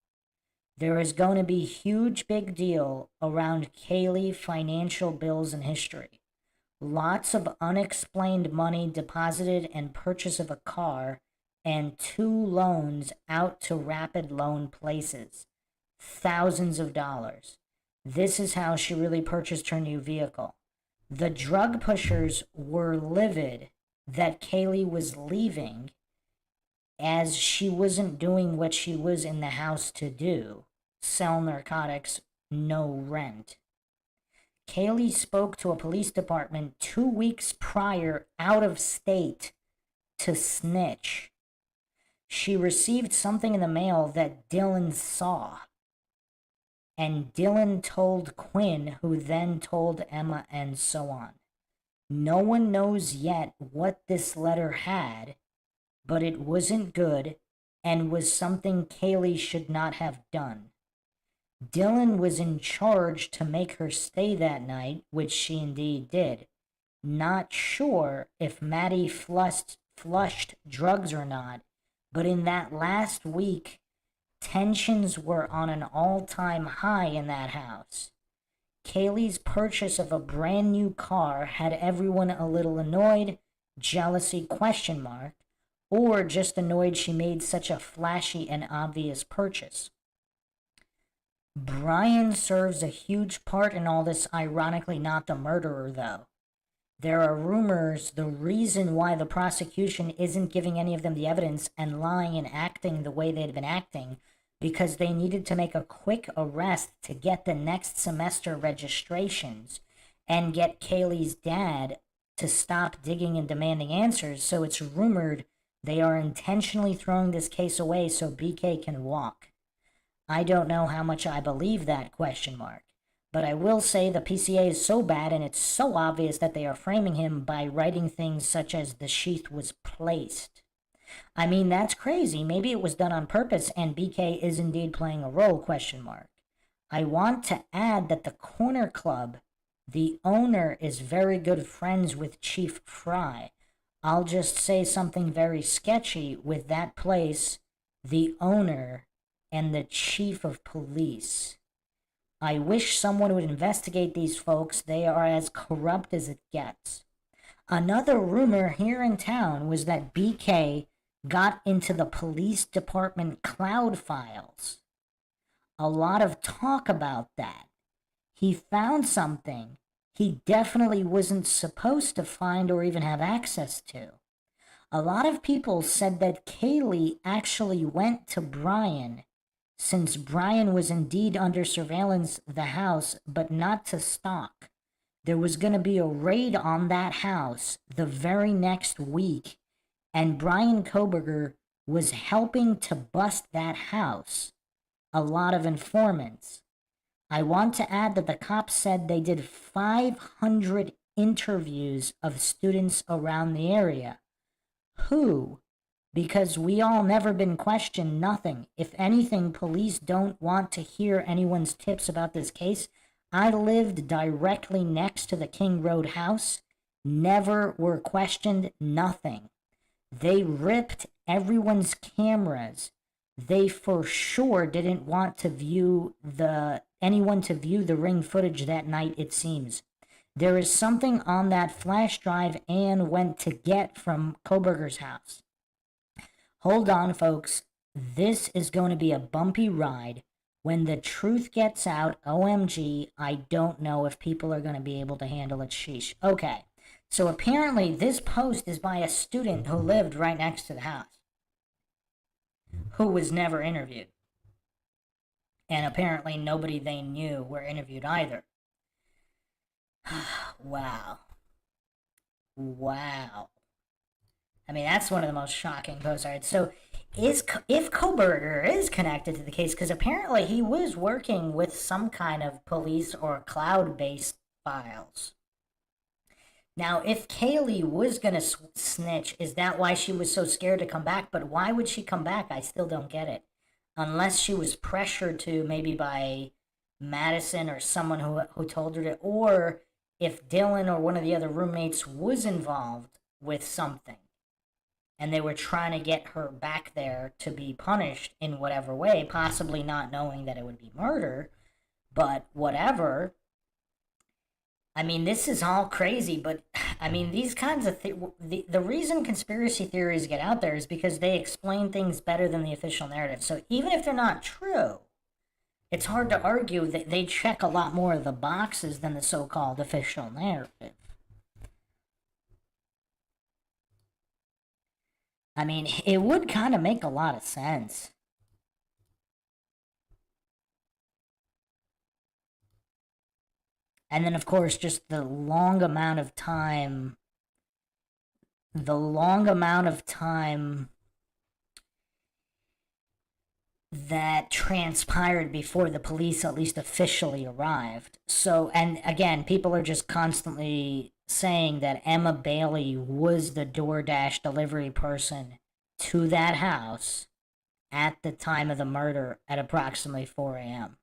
There is going to be a huge big deal around Kaylee financial bills and history. Lots of unexplained money deposited and purchase of a car and 2 loans out to rapid loan places. Thousands of dollars. This is how she really purchased her new vehicle. The drug pushers were livid that Kaylee was leaving, as she wasn't doing what she was in the house to do, sell narcotics, no rent. Kaylee spoke to a police department 2 weeks prior out of state to snitch. she received something in the mail that Dylan saw. And Dylan told Quinn, who then told Emma, and so on. No one knows yet what this letter had, but it wasn't good and was something Kaylee should not have done. Dylan was in charge to make her stay that night, which she indeed did. Not sure if Maddie flushed drugs or not, but in that last week, tensions were on an all-time high in that house. Kaylee's purchase of a brand new car had everyone a little annoyed, jealousy ? Or just annoyed she made such a flashy and obvious purchase. Brian serves a huge part in all this, ironically not the murderer, though. There are rumors the reason why the prosecution isn't giving any of them the evidence and lying and acting the way they'd been acting, because they needed to make a quick arrest to get the next semester registrations and get Kaylee's dad to stop digging and demanding answers, so it's rumored they are intentionally throwing this case away so BK can walk. I don't know how much I believe that ? But I will say the PCA is so bad and it's so obvious that they are framing him by writing things such as the sheath was placed. I mean, that's crazy. Maybe it was done on purpose and BK is indeed playing a role ? I want to add that the Corner Club, the owner is very good friends with Chief Fry. I'll just say something very sketchy with that place, the owner, and the chief of police. I wish someone would investigate these folks. They are as corrupt as it gets. Another rumor here in town was that BK got into the police department cloud files. A lot of talk about that. He found something he definitely wasn't supposed to find or even have access to. A lot of people said that Kaylee actually went to Brian, since Brian was indeed under surveillance the house, but not to stalk. There was going to be a raid on that house the very next week, and Brian Koberger was helping to bust that house. A lot of informants. I want to add that the cops said they did 500 interviews of students around the area. Who? Because we all never been questioned, nothing. If anything, police don't want to hear anyone's tips about this case. I lived directly next to the King Road house. Never were questioned, nothing. They ripped everyone's cameras. They for sure didn't want to anyone to view the ring footage that night, it seems. There is something on that flash drive Anne went to get from Koberger's house. Hold on, folks. This is going to be a bumpy ride. When the truth gets out, OMG, I don't know if people are going to be able to handle it, sheesh. Okay, so apparently this post is by a student who lived right next to the house, who was never interviewed. And apparently nobody they knew were interviewed either. Wow. Wow. I mean, that's one of the most shocking posts. All right, so if Koberger is connected to the case, because apparently he was working with some kind of police or cloud-based files. Now, if Kaylee was going to snitch, is that why she was so scared to come back? But why would she come back? I still don't get it. Unless she was pressured to, maybe by Madison or someone who told her to, or if Dylan or one of the other roommates was involved with something and they were trying to get her back there to be punished in whatever way, possibly not knowing that it would be murder, but whatever. I mean, this is all crazy, but I mean, these kinds of the reason conspiracy theories get out there is because they explain things better than the official narrative. So even if they're not true, it's hard to argue that they check a lot more of the boxes than the so-called official narrative. I mean, it would kind of make a lot of sense. And then, of course, just the long amount of time that transpired before the police at least officially arrived. So, and again, people are just constantly saying that Emma Bailey was the DoorDash delivery person to that house at the time of the murder at approximately 4 a.m.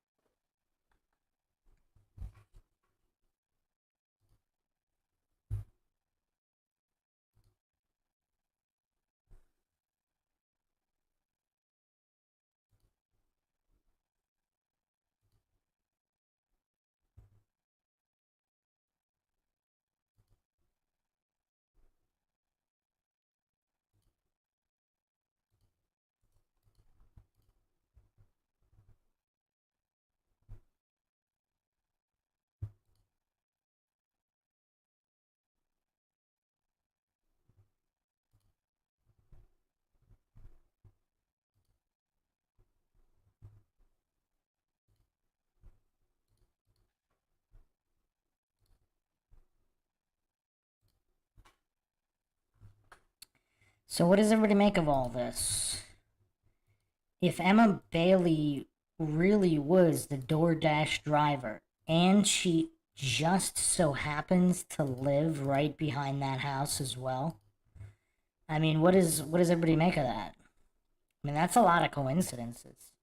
So what does everybody make of all this? If Emma Bailey really was the DoorDash driver, and she just so happens to live right behind that house as well, I mean, what does everybody make of that? I mean, that's a lot of coincidences.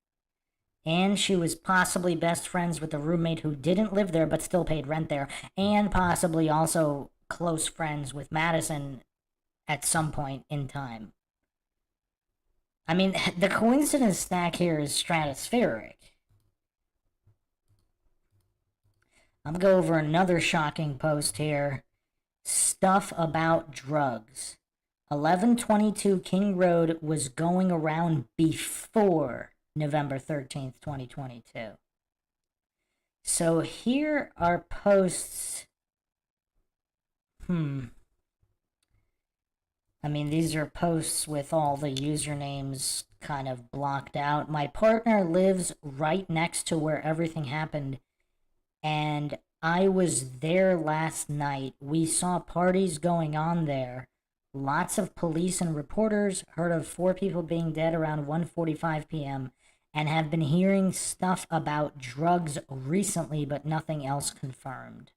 And she was possibly best friends with the roommate who didn't live there but still paid rent there, and possibly also close friends with Madison at some point in time. I mean, the coincidence stack here is stratospheric. I'm going to go over another shocking post here. Stuff about drugs. 1122 King Road was going around before November 13th, 2022. So here are posts. I mean, these are posts with all the usernames kind of blocked out. My partner lives right next to where everything happened, and I was there last night. We saw parties going on there. Lots of police and reporters, heard of 4 people being dead around 1:45 p.m., and have been hearing stuff about drugs recently, but nothing else confirmed.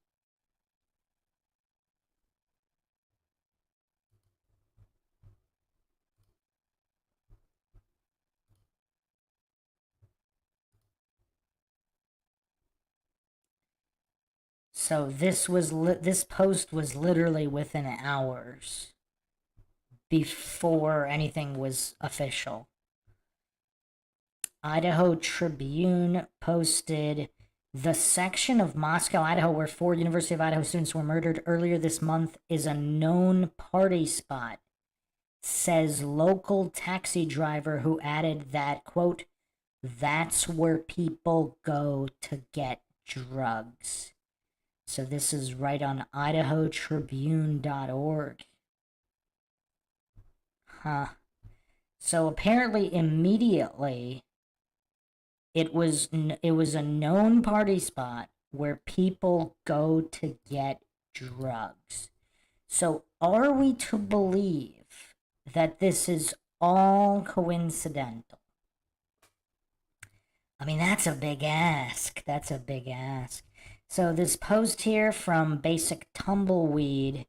So this post was literally within hours before anything was official. Idaho Tribune posted, the section of Moscow, Idaho, where 4 University of Idaho students were murdered earlier this month is a known party spot, says local taxi driver who added that, quote, that's where people go to get drugs. So this is right on idahotribune.org. So apparently immediately it was a known party spot where people go to get drugs. So are we to believe that this is all coincidental? I mean, that's a big ask. So this post here from Basic Tumbleweed,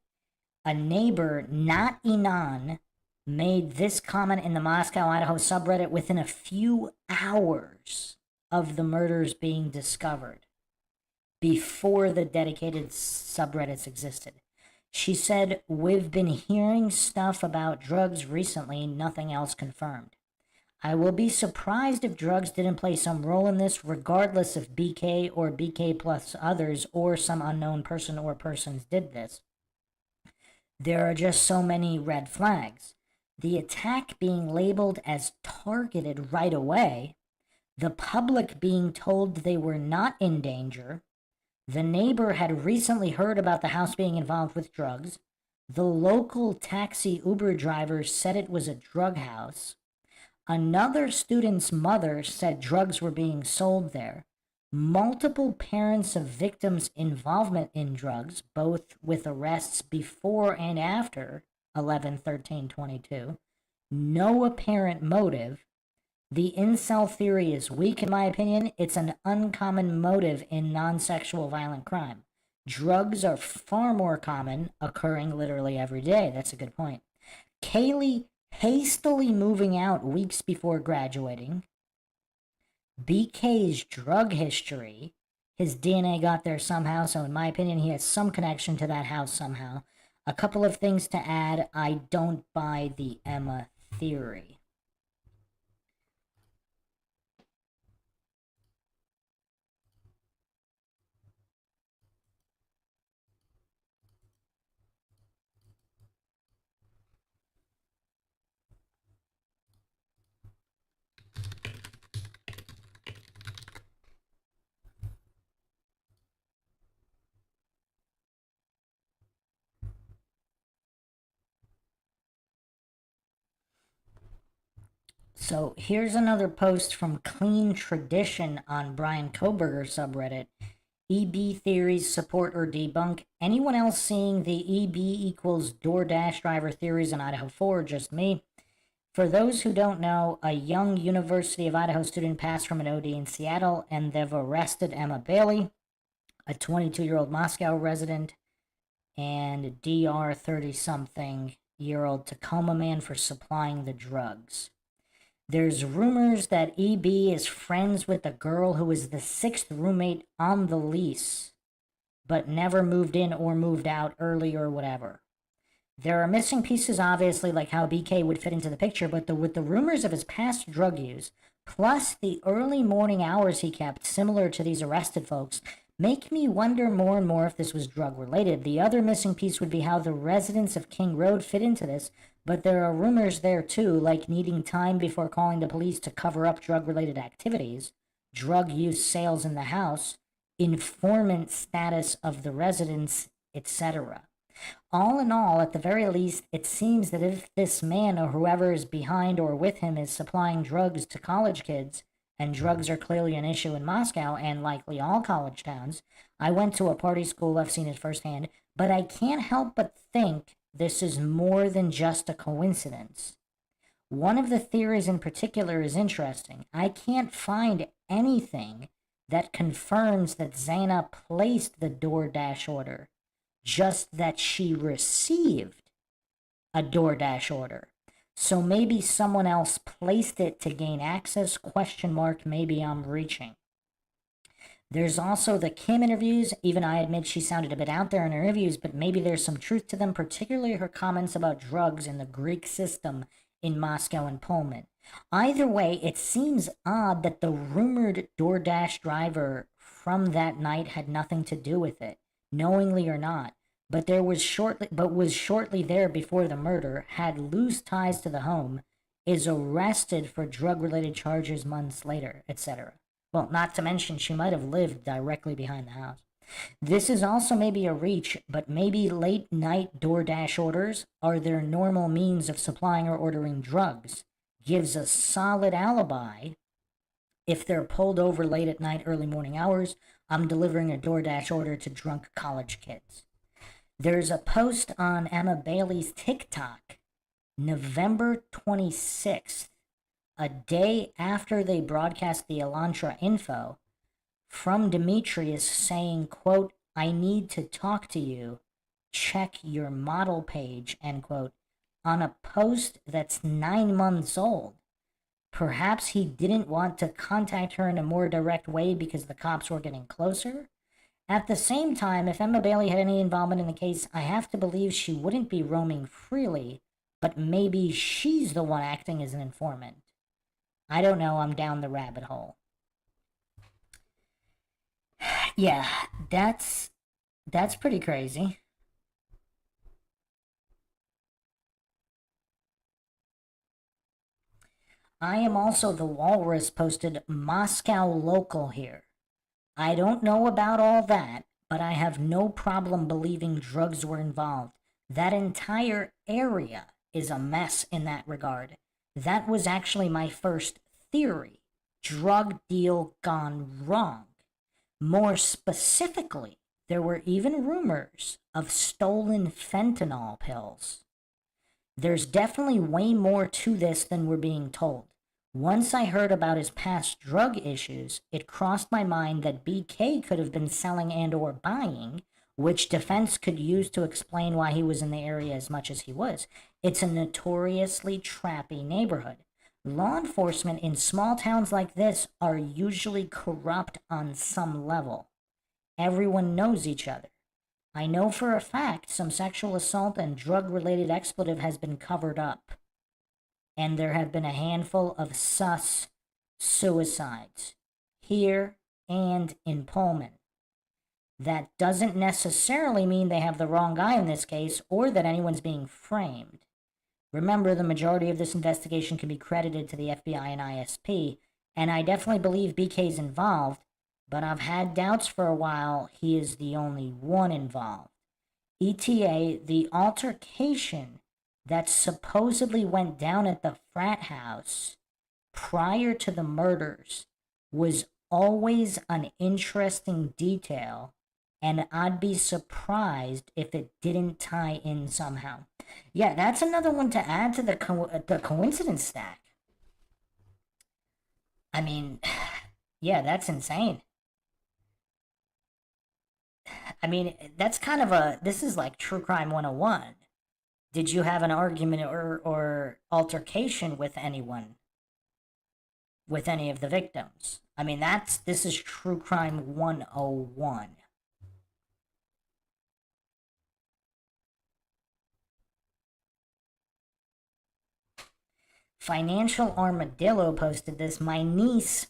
a neighbor, not Inan, made this comment in the Moscow, Idaho subreddit within a few hours of the murders being discovered, before the dedicated subreddits existed. She said, we've been hearing stuff about drugs recently, nothing else confirmed. I will be surprised if drugs didn't play some role in this, regardless if BK or BK plus others or some unknown person or persons did this. There are just so many red flags. The attack being labeled as targeted right away, the public being told they were not in danger, the neighbor had recently heard about the house being involved with drugs, the local taxi Uber driver said it was a drug house, another student's mother said drugs were being sold there. Multiple parents of victims' involvement in drugs, both with arrests before and after 11/13/22. No apparent motive. The incel theory is weak, in my opinion. It's an uncommon motive in non-sexual violent crime. Drugs are far more common, occurring literally every day. That's a good point. Kaylee hastily moving out weeks before graduating. BK's drug history. His DNA got there somehow, so in my opinion, he has some connection to that house somehow. A couple of things to add. I don't buy the Emma theory. So here's another post from Clean Tradition on Brian Koberger subreddit. EB theories support or debunk. Anyone else seeing the EB equals DoorDash driver theories in Idaho 4, just me? For those who don't know, a young University of Idaho student passed from an OD in Seattle, and they've arrested Emma Bailey, a 22-year-old Moscow resident, and DR 30-something-year-old Tacoma man for supplying the drugs. There's rumors that EB is friends with the girl who was the 6th roommate on the lease, but never moved in or moved out early or whatever. There are missing pieces, obviously, like how BK would fit into the picture, but with the rumors of his past drug use, plus the early morning hours he kept, similar to these arrested folks, make me wonder more and more if this was drug-related. The other missing piece would be how the residents of King Road fit into this, but there are rumors there too, like needing time before calling the police to cover up drug-related activities, drug use sales in the house, informant status of the residents, etc. All in all, at the very least, it seems that if this man or whoever is behind or with him is supplying drugs to college kids, and drugs are clearly an issue in Moscow and likely all college towns, I went to a party school, I've seen it firsthand, but I can't help but think this is more than just a coincidence. One of the theories in particular is interesting. I can't find anything that confirms that Xana placed the DoorDash order, just that she received a DoorDash order. So maybe someone else placed it to gain access, ? Maybe I'm reaching. There's also the Kim interviews. Even I admit she sounded a bit out there in her interviews, but maybe there's some truth to them, particularly her comments about drugs in the Greek system in Moscow and Pullman. Either way, it seems odd that the rumored DoorDash driver from that night had nothing to do with it, knowingly or not, but was shortly there before the murder, had loose ties to the home, is arrested for drug-related charges months later, etc. Well, not to mention she might have lived directly behind the house. This is also maybe a reach, but maybe late-night DoorDash orders are their normal means of supplying or ordering drugs. Gives a solid alibi. If they're pulled over late at night, early morning hours, I'm delivering a DoorDash order to drunk college kids. There's a post on Emma Bailey's TikTok, November 26th, a day after they broadcast the Elantra info, from Demetrius saying, quote, "I need to talk to you. Check your model page," end quote, on a post that's 9 months old. Perhaps he didn't want to contact her in a more direct way because the cops were getting closer? At the same time, if Emma Bailey had any involvement in the case, I have to believe she wouldn't be roaming freely, but maybe she's the one acting as an informant. I don't know, I'm down the rabbit hole. Yeah, that's pretty crazy. I am also the Walrus posted Moscow local here. I don't know about all that, but I have no problem believing drugs were involved. That entire area is a mess in that regard. That was actually my first theory. Drug deal gone wrong. More specifically, there were even rumors of stolen fentanyl pills. There's definitely way more to this than we're being told. Once I heard about his past drug issues, it crossed my mind that BK could have been selling and or buying, which defense could use to explain why he was in the area as much as he was. It's a notoriously trappy neighborhood. Law enforcement in small towns like this are usually corrupt on some level. Everyone knows each other. I know for a fact some sexual assault and drug-related expletive has been covered up. And there have been a handful of sus suicides here and in Pullman. That doesn't necessarily mean they have the wrong guy in this case or that anyone's being framed. Remember, the majority of this investigation can be credited to the FBI and ISP, and I definitely believe BK's involved, but I've had doubts for a while he is the only one involved. ETA, the altercation that supposedly went down at the frat house prior to the murders was always an interesting detail, and I'd be surprised if it didn't tie in somehow. Yeah, that's another one to add to the coincidence stack. I mean, yeah, that's insane. I mean, that's kind of this is like True Crime 101. Did you have an argument or altercation with anyone? With any of the victims? I mean, this is True Crime 101. Financial Armadillo posted this. My niece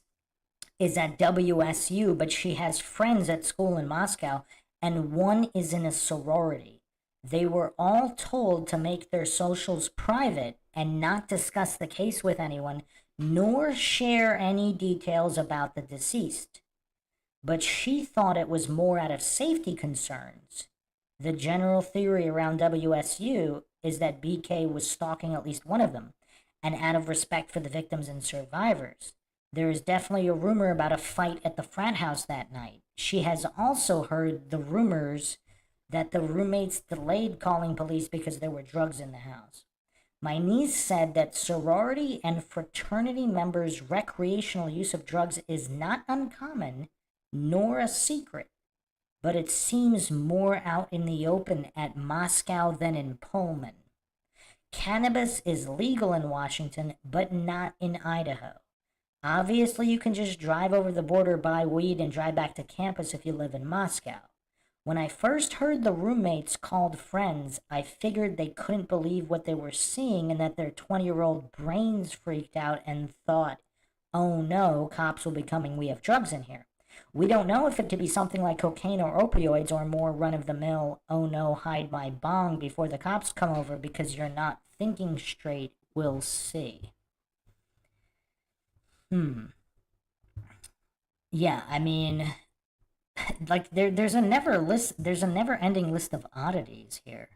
is at WSU, but she has friends at school in Moscow, and one is in a sorority. They were all told to make their socials private and not discuss the case with anyone, nor share any details about the deceased. But she thought it was more out of safety concerns. The general theory around WSU is that BK was stalking at least one of them, and out of respect for the victims and survivors. There is definitely a rumor about a fight at the frat house that night. She has also heard the rumors that the roommates delayed calling police because there were drugs in the house. My niece said that sorority and fraternity members' recreational use of drugs is not uncommon, nor a secret, but it seems more out in the open at Moscow than in Pullman. Cannabis is legal in Washington, but not in Idaho. Obviously, you can just drive over the border, buy weed, and drive back to campus if you live in Moscow. When I first heard the roommates called friends, I figured they couldn't believe what they were seeing and that their 20-year-old brains freaked out and thought, oh no, cops will be coming, we have drugs in here. We don't know if it could be something like cocaine or opioids or more run-of-the-mill, oh no, hide my bong before the cops come over because you're not thinking straight, we'll see. Yeah, I mean, like there's a never-ending list of oddities here.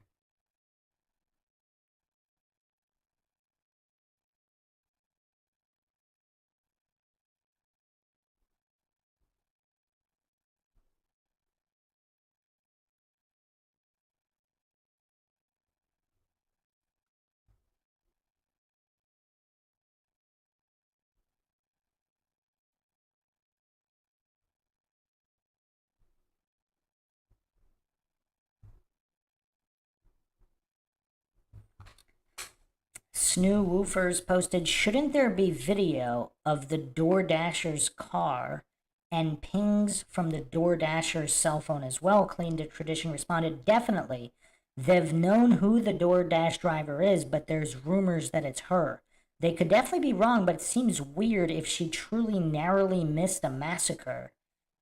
Snoo Woofers posted, shouldn't there be video of the DoorDasher's car and pings from the DoorDasher's cell phone as well? Clean to Tradition responded, definitely. They've known who the DoorDash driver is, but there's rumors that it's her. They could definitely be wrong, but it seems weird if she truly narrowly missed a massacre,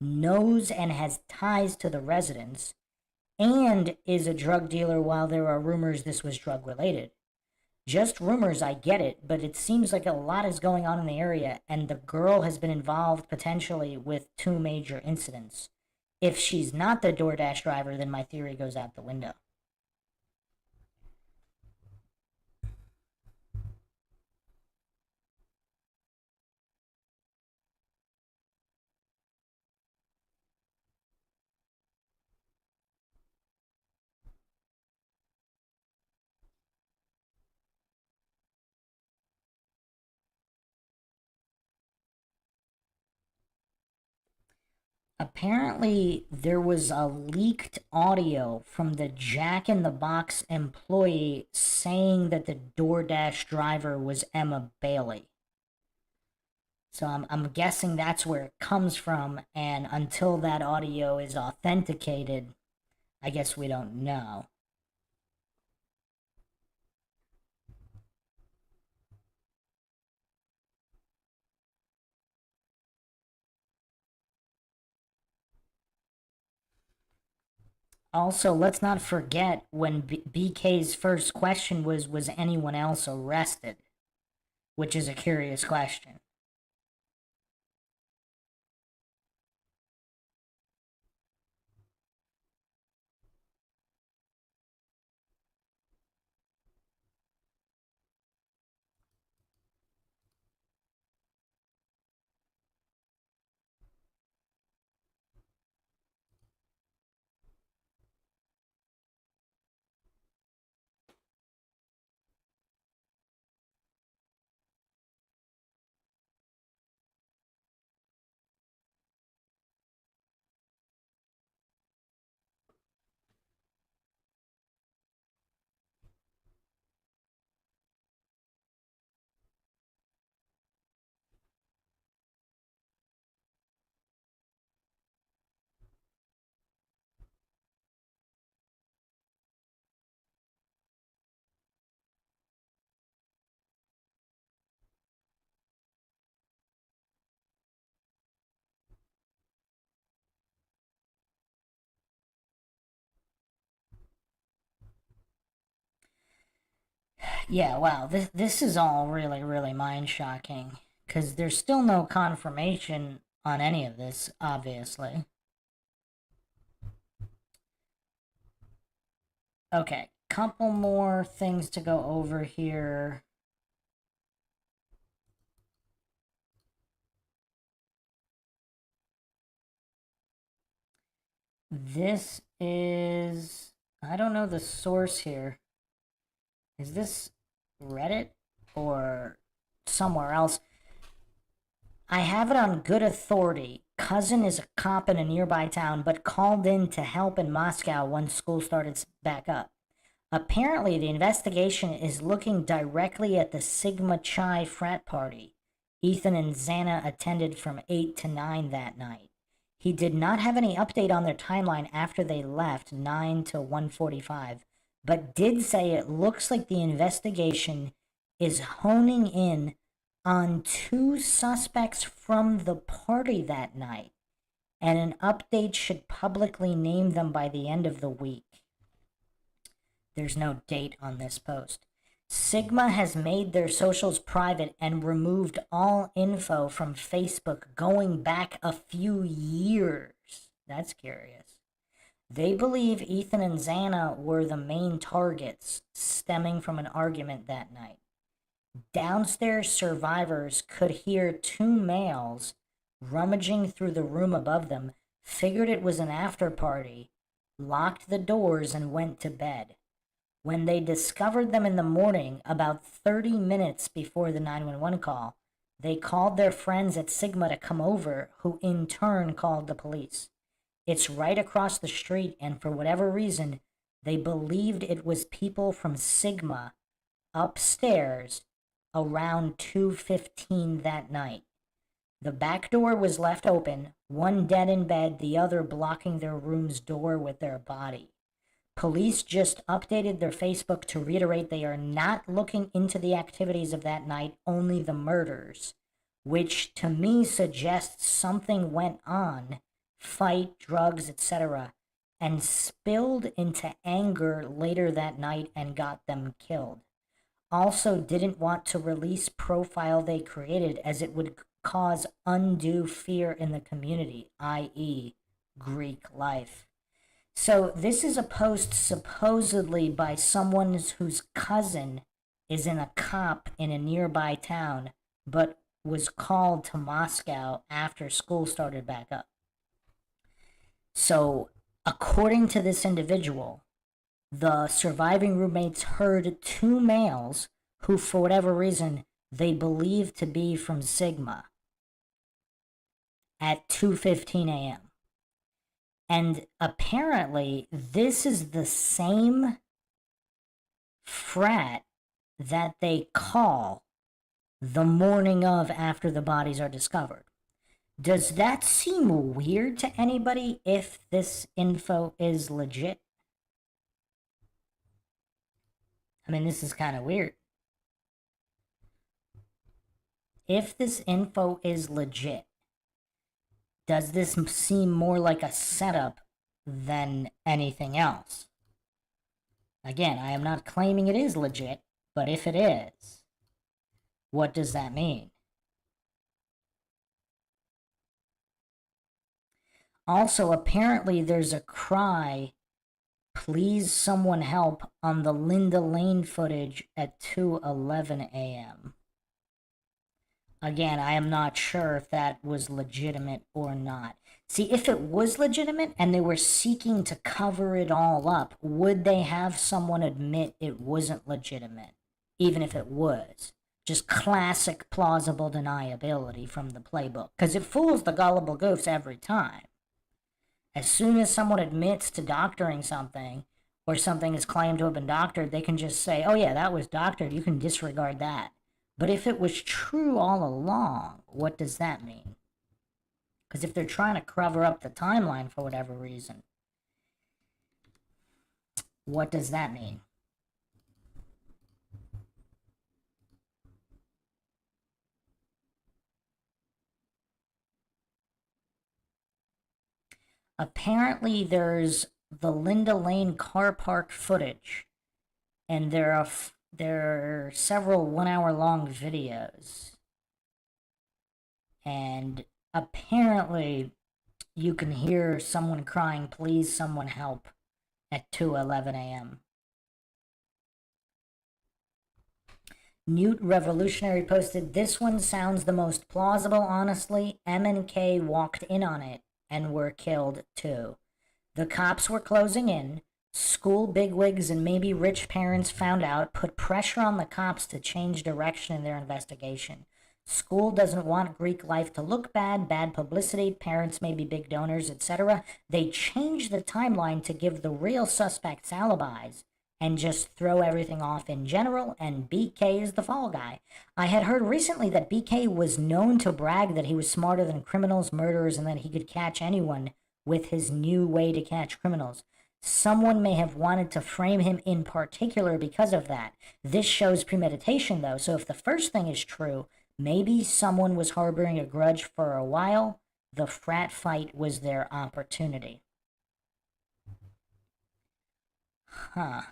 knows and has ties to the residents, and is a drug dealer while there are rumors this was drug related. Just rumors, I get it, but it seems like a lot is going on in the area, and the girl has been involved potentially with 2 major incidents. If she's not the DoorDash driver, then my theory goes out the window. Apparently, there was a leaked audio from the Jack in the Box employee saying that the DoorDash driver was Emma Bailey. So I'm guessing that's where it comes from, and until that audio is authenticated, I guess we don't know. Also, let's not forget when BK's first question was anyone else arrested? Which is a curious question. Yeah, wow, this is all really, really mind-shocking, because there's still no confirmation on any of this, obviously. Okay, couple more things to go over here. This is... I don't know the source here. Is this Reddit or somewhere else? I have it on good authority. Cousin is a cop in a nearby town, but called in to help in Moscow once school started back up. Apparently, the investigation is looking directly at the Sigma Chi frat party Ethan and Xana attended from 8 to 9 that night. He did not have any update on their timeline after they left, 9 to 1:45, but did say it looks like the investigation is honing in on 2 suspects from the party that night, and an update should publicly name them by the end of the week. There's no date on this post. Sigma has made their socials private and removed all info from Facebook going back a few years. That's curious. They believe Ethan and Xana were the main targets, stemming from an argument that night. Downstairs survivors could hear 2 males rummaging through the room above them, figured it was an after party, locked the doors, and went to bed. When they discovered them in the morning, about 30 minutes before the 911 call, they called their friends at Sigma to come over, who in turn called the police. It's right across the street, and for whatever reason, they believed it was people from Sigma upstairs around 2:15 that night. The back door was left open, one dead in bed, the other blocking their room's door with their body. Police just updated their Facebook to reiterate they are not looking into the activities of that night, only the murders, which to me suggests something went on, fight, drugs, etc., and spilled into anger later that night and got them killed. Also didn't want to release profile they created as it would cause undue fear in the community, i.e. Greek life. So this is a post supposedly by someone whose cousin is a cop in a nearby town, but was called to Moscow after school started back up. So according to this individual, the surviving roommates heard 2 males who, for whatever reason, they believe to be from Sigma at 2:15 a.m. And apparently, this is the same frat that they call the morning of after the bodies are discovered. Does that seem weird to anybody if this info is legit? I mean, this is kind of weird. If this info is legit, does this seem more like a setup than anything else? Again, I am not claiming it is legit, but if it is, what does that mean? Also, apparently there's a cry, "Please someone help," on the Linda Lane footage at 2:11 a.m. Again, I am not sure if that was legitimate or not. See, if it was legitimate and they were seeking to cover it all up, would they have someone admit it wasn't legitimate, even if it was? Just classic plausible deniability from the playbook, because it fools the gullible goofs every time. As soon as someone admits to doctoring something, or something is claimed to have been doctored, they can just say, oh yeah, that was doctored, you can disregard that. But if it was true all along, what does that mean? Because if they're trying to cover up the timeline for whatever reason, what does that mean? Apparently there's the Linda Lane car park footage, and there are several 1 hour long videos, and apparently you can hear someone crying, "Please someone help," at 2:11 a.m. Newt Revolutionary posted, "This one sounds the most plausible, honestly. M and K walked in on it and were killed too. The cops were closing in. School bigwigs and maybe rich parents found out, put pressure on the cops to change direction in their investigation. School doesn't want Greek life to look bad, bad publicity, parents may be big donors, etc. They changed the timeline to give the real suspects alibis and just throw everything off in general, and BK is the fall guy. I had heard recently that BK was known to brag that he was smarter than criminals, murderers, and that he could catch anyone with his new way to catch criminals. Someone may have wanted to frame him in particular because of that. This shows premeditation, though, so if the first thing is true, maybe someone was harboring a grudge for a while. The frat fight was their opportunity." Huh.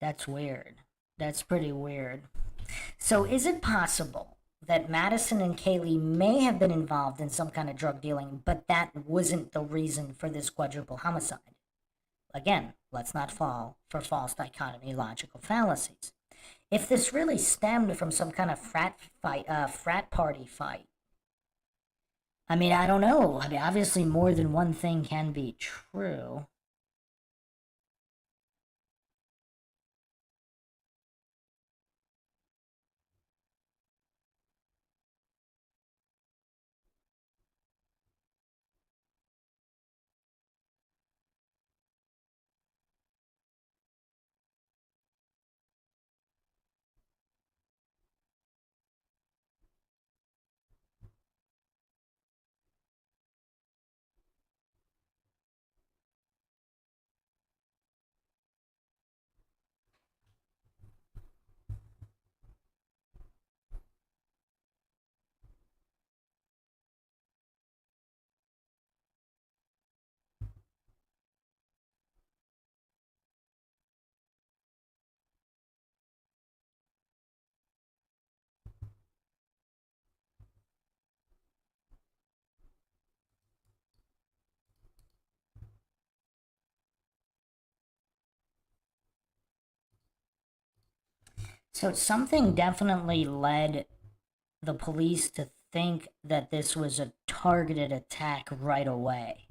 That's weird. That's pretty weird. So is it possible that Madison and Kaylee may have been involved in some kind of drug dealing, but that wasn't the reason for this quadruple homicide? Again, let's not fall for false dichotomy logical fallacies. If this really stemmed from some kind of frat party fight, I mean, I don't know. I mean, obviously more than one thing can be true. So something definitely led the police to think that this was a targeted attack right away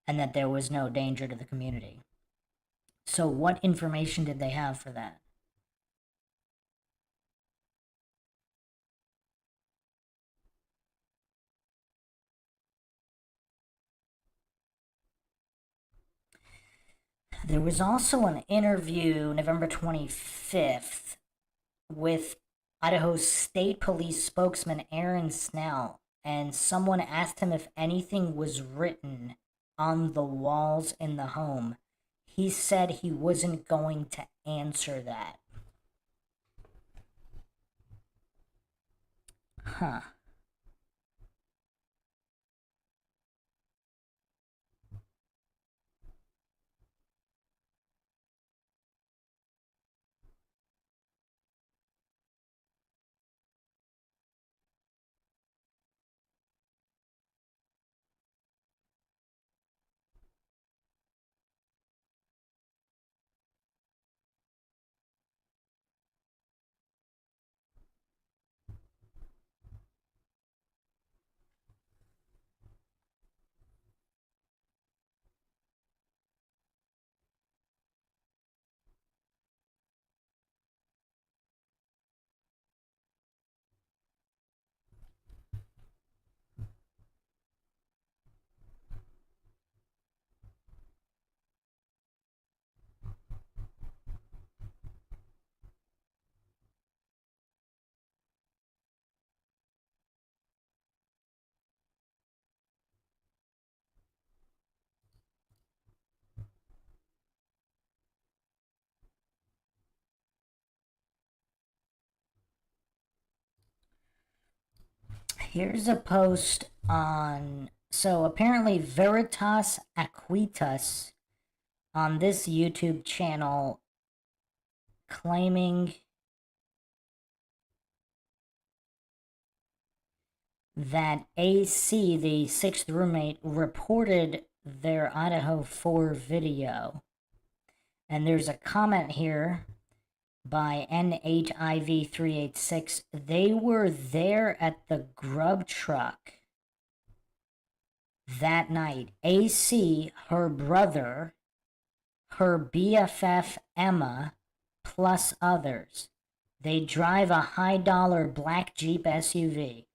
and that there was no danger to the community. So what information did they have for that? There was also an interview November 25th with Idaho State Police spokesman Aaron Snell, and someone asked him if anything was written on the walls in the home. He said he wasn't going to answer that. Huh. Here's a post on, so apparently Veritas Aquitas on this YouTube channel claiming that AC, the sixth roommate, reported their Idaho 4 video. And there's a comment here by NHIV386. They were there at the grub truck that night. AC, her brother, her BFF Emma, plus others. They drive a high-dollar black Jeep SUV.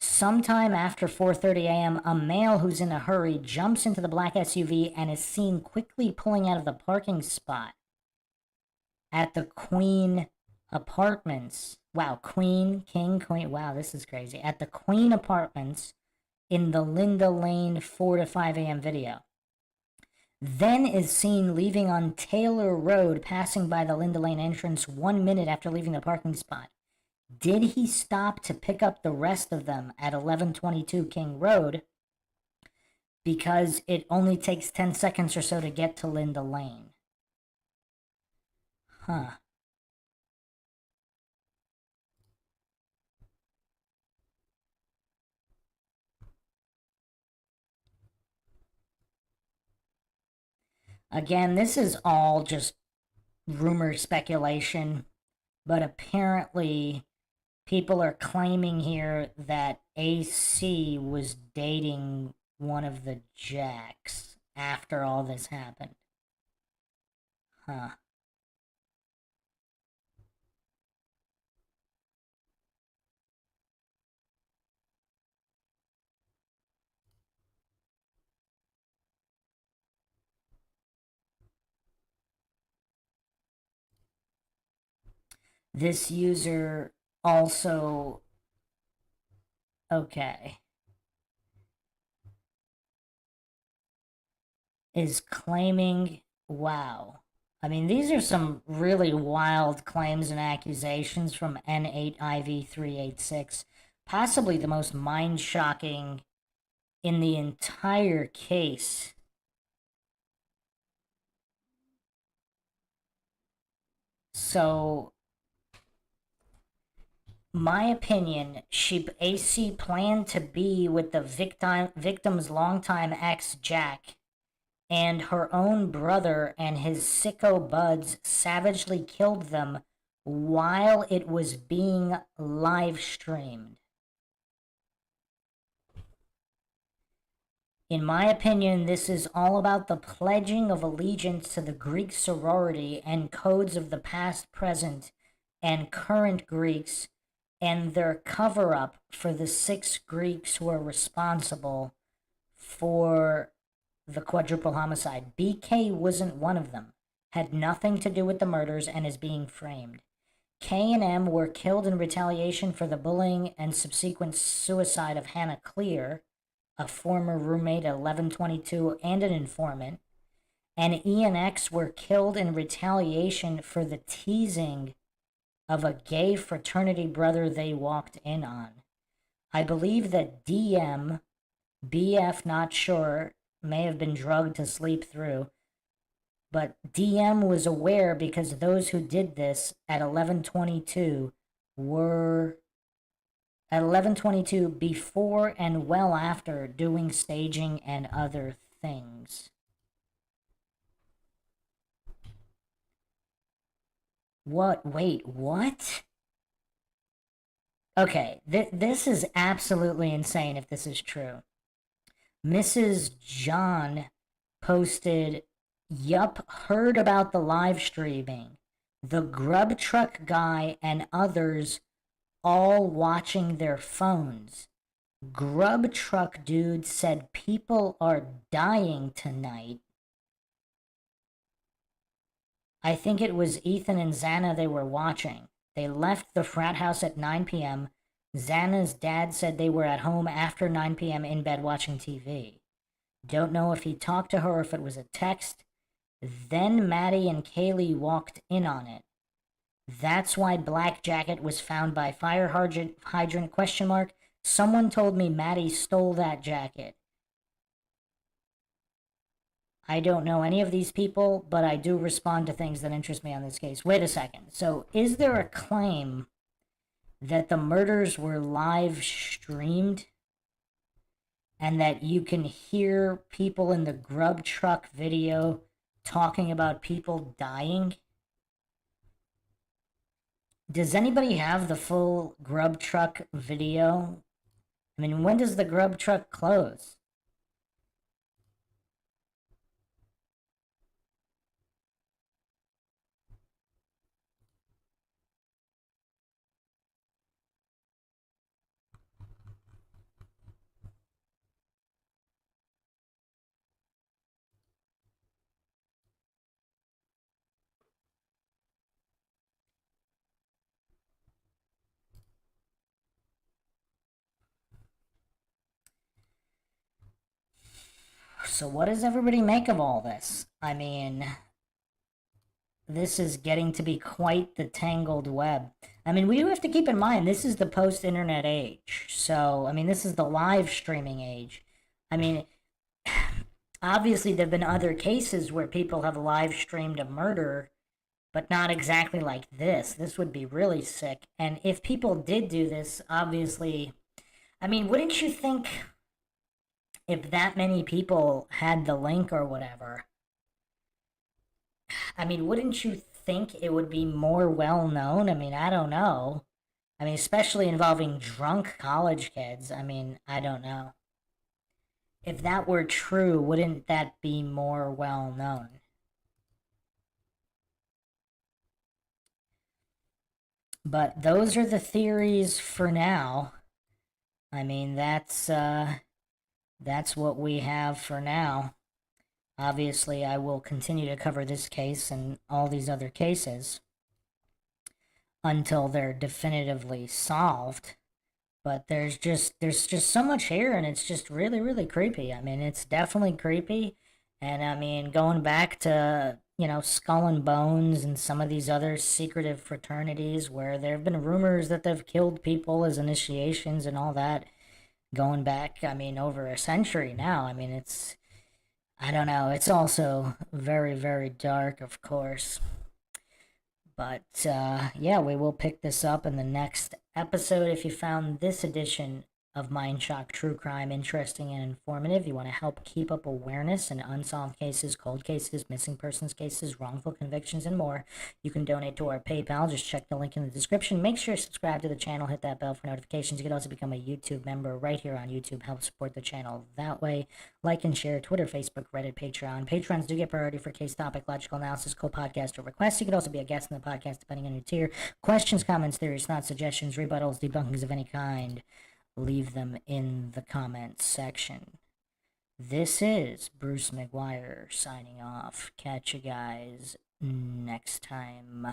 Sometime after 4:30 a.m., a male who's in a hurry jumps into the black SUV and is seen quickly pulling out of the parking spot at the Queen Apartments. Wow, Queen, King, Queen. Wow, this is crazy. At the Queen Apartments in the Linda Lane 4 to 5 a.m. video. Then is seen leaving on Taylor Road, passing by the Linda Lane entrance 1 minute after leaving the parking spot. Did he stop to pick up the rest of them at 1122 King Road? Because it only takes 10 seconds or so to get to Linda Lane. Huh. Again, this is all just rumor speculation, but apparently people are claiming here that AC was dating one of the Jacks after all this happened. Huh. This user also, okay, is claiming, wow. I mean, these are some really wild claims and accusations from N8IV386. Possibly the most mind-shocking in the entire case. So, my opinion, AC planned to be with the victim's longtime ex, Jack, and her own brother and his sicko buds savagely killed them while it was being live streamed. In my opinion, this is all about the pledging of allegiance to the Greek sorority and codes of the past, present, and current Greeks, and their cover-up for the 6 Greeks who are responsible for the quadruple homicide. BK wasn't one of them. had nothing to do with the murders and is being framed. K and M were killed in retaliation for the bullying and subsequent suicide of Hannah Clear, a former roommate at 1122 and an informant. And E and X were killed in retaliation for the teasing of a gay fraternity brother they walked in on. I believe that DM, BF not sure, may have been drugged to sleep through, but DM was aware because those who did this at 1122 were at 1122 before and well after doing staging and other things. What? Wait, what? Okay, this is absolutely insane if this is true. Mrs. John posted, yup, heard about the live streaming. The grub truck guy and others all watching their phones. Grub truck dude said people are dying tonight. I think it was Ethan and Xana they were watching. They left the frat house at 9 p.m. Xana's dad said they were at home after 9 p.m. in bed watching TV. Don't know if he talked to her or if it was a text. Then Maddie and Kaylee walked in on it. That's why Black Jacket was found by fire hydrant question mark. Someone told me Maddie stole that jacket. I don't know any of these people, but I do respond to things that interest me on this case. Wait a second. So is there a claim that the murders were live streamed and that you can hear people in the grub truck video talking about people dying? Does anybody have the full grub truck video? I mean, when does the grub truck close? So what does everybody make of all this? I mean, this is getting to be quite the tangled web. I mean, we do have to keep in mind, this is the post-internet age. So, I mean, this is the live streaming age. I mean, obviously there have been other cases where people have live streamed a murder, but not exactly like this. This would be really sick. And if people did do this, obviously, I mean, wouldn't you think if that many people had the link or whatever, I mean, wouldn't you think it would be more well known? I mean, I don't know. I mean, especially involving drunk college kids. I mean, I don't know. If that were true, wouldn't that be more well known? But those are the theories for now. I mean, that's what we have for now. Obviously, I will continue to cover this case and all these other cases until they're definitively solved. But there's just so much here, and it's just really, really creepy. I mean, it's definitely creepy. And I mean, going back to, Skull and Bones and some of these other secretive fraternities where there have been rumors that they've killed people as initiations and all that, going back, I mean, over a century now. I mean, I don't know. It's also very, very dark, of course. But, yeah, we will pick this up in the next episode. If you found this edition of Mindshock True Crime interesting and informative, you want to help keep up awareness in unsolved cases, cold cases, missing persons cases, wrongful convictions, and more, you can donate to our PayPal. Just check the link in the description. Make sure to subscribe to the channel. Hit that bell for notifications. You can also become a YouTube member right here on YouTube. Help support the channel that way. Like and share Twitter, Facebook, Reddit, Patreon. Patrons do get priority for case topic, logical analysis, co-podcast, or requests. You can also be a guest in the podcast depending on your tier. Questions, comments, theories, thoughts, suggestions, rebuttals, debunkings of any kind, leave them in the comments section. This is Bruce McGuire signing off. Catch you guys next time.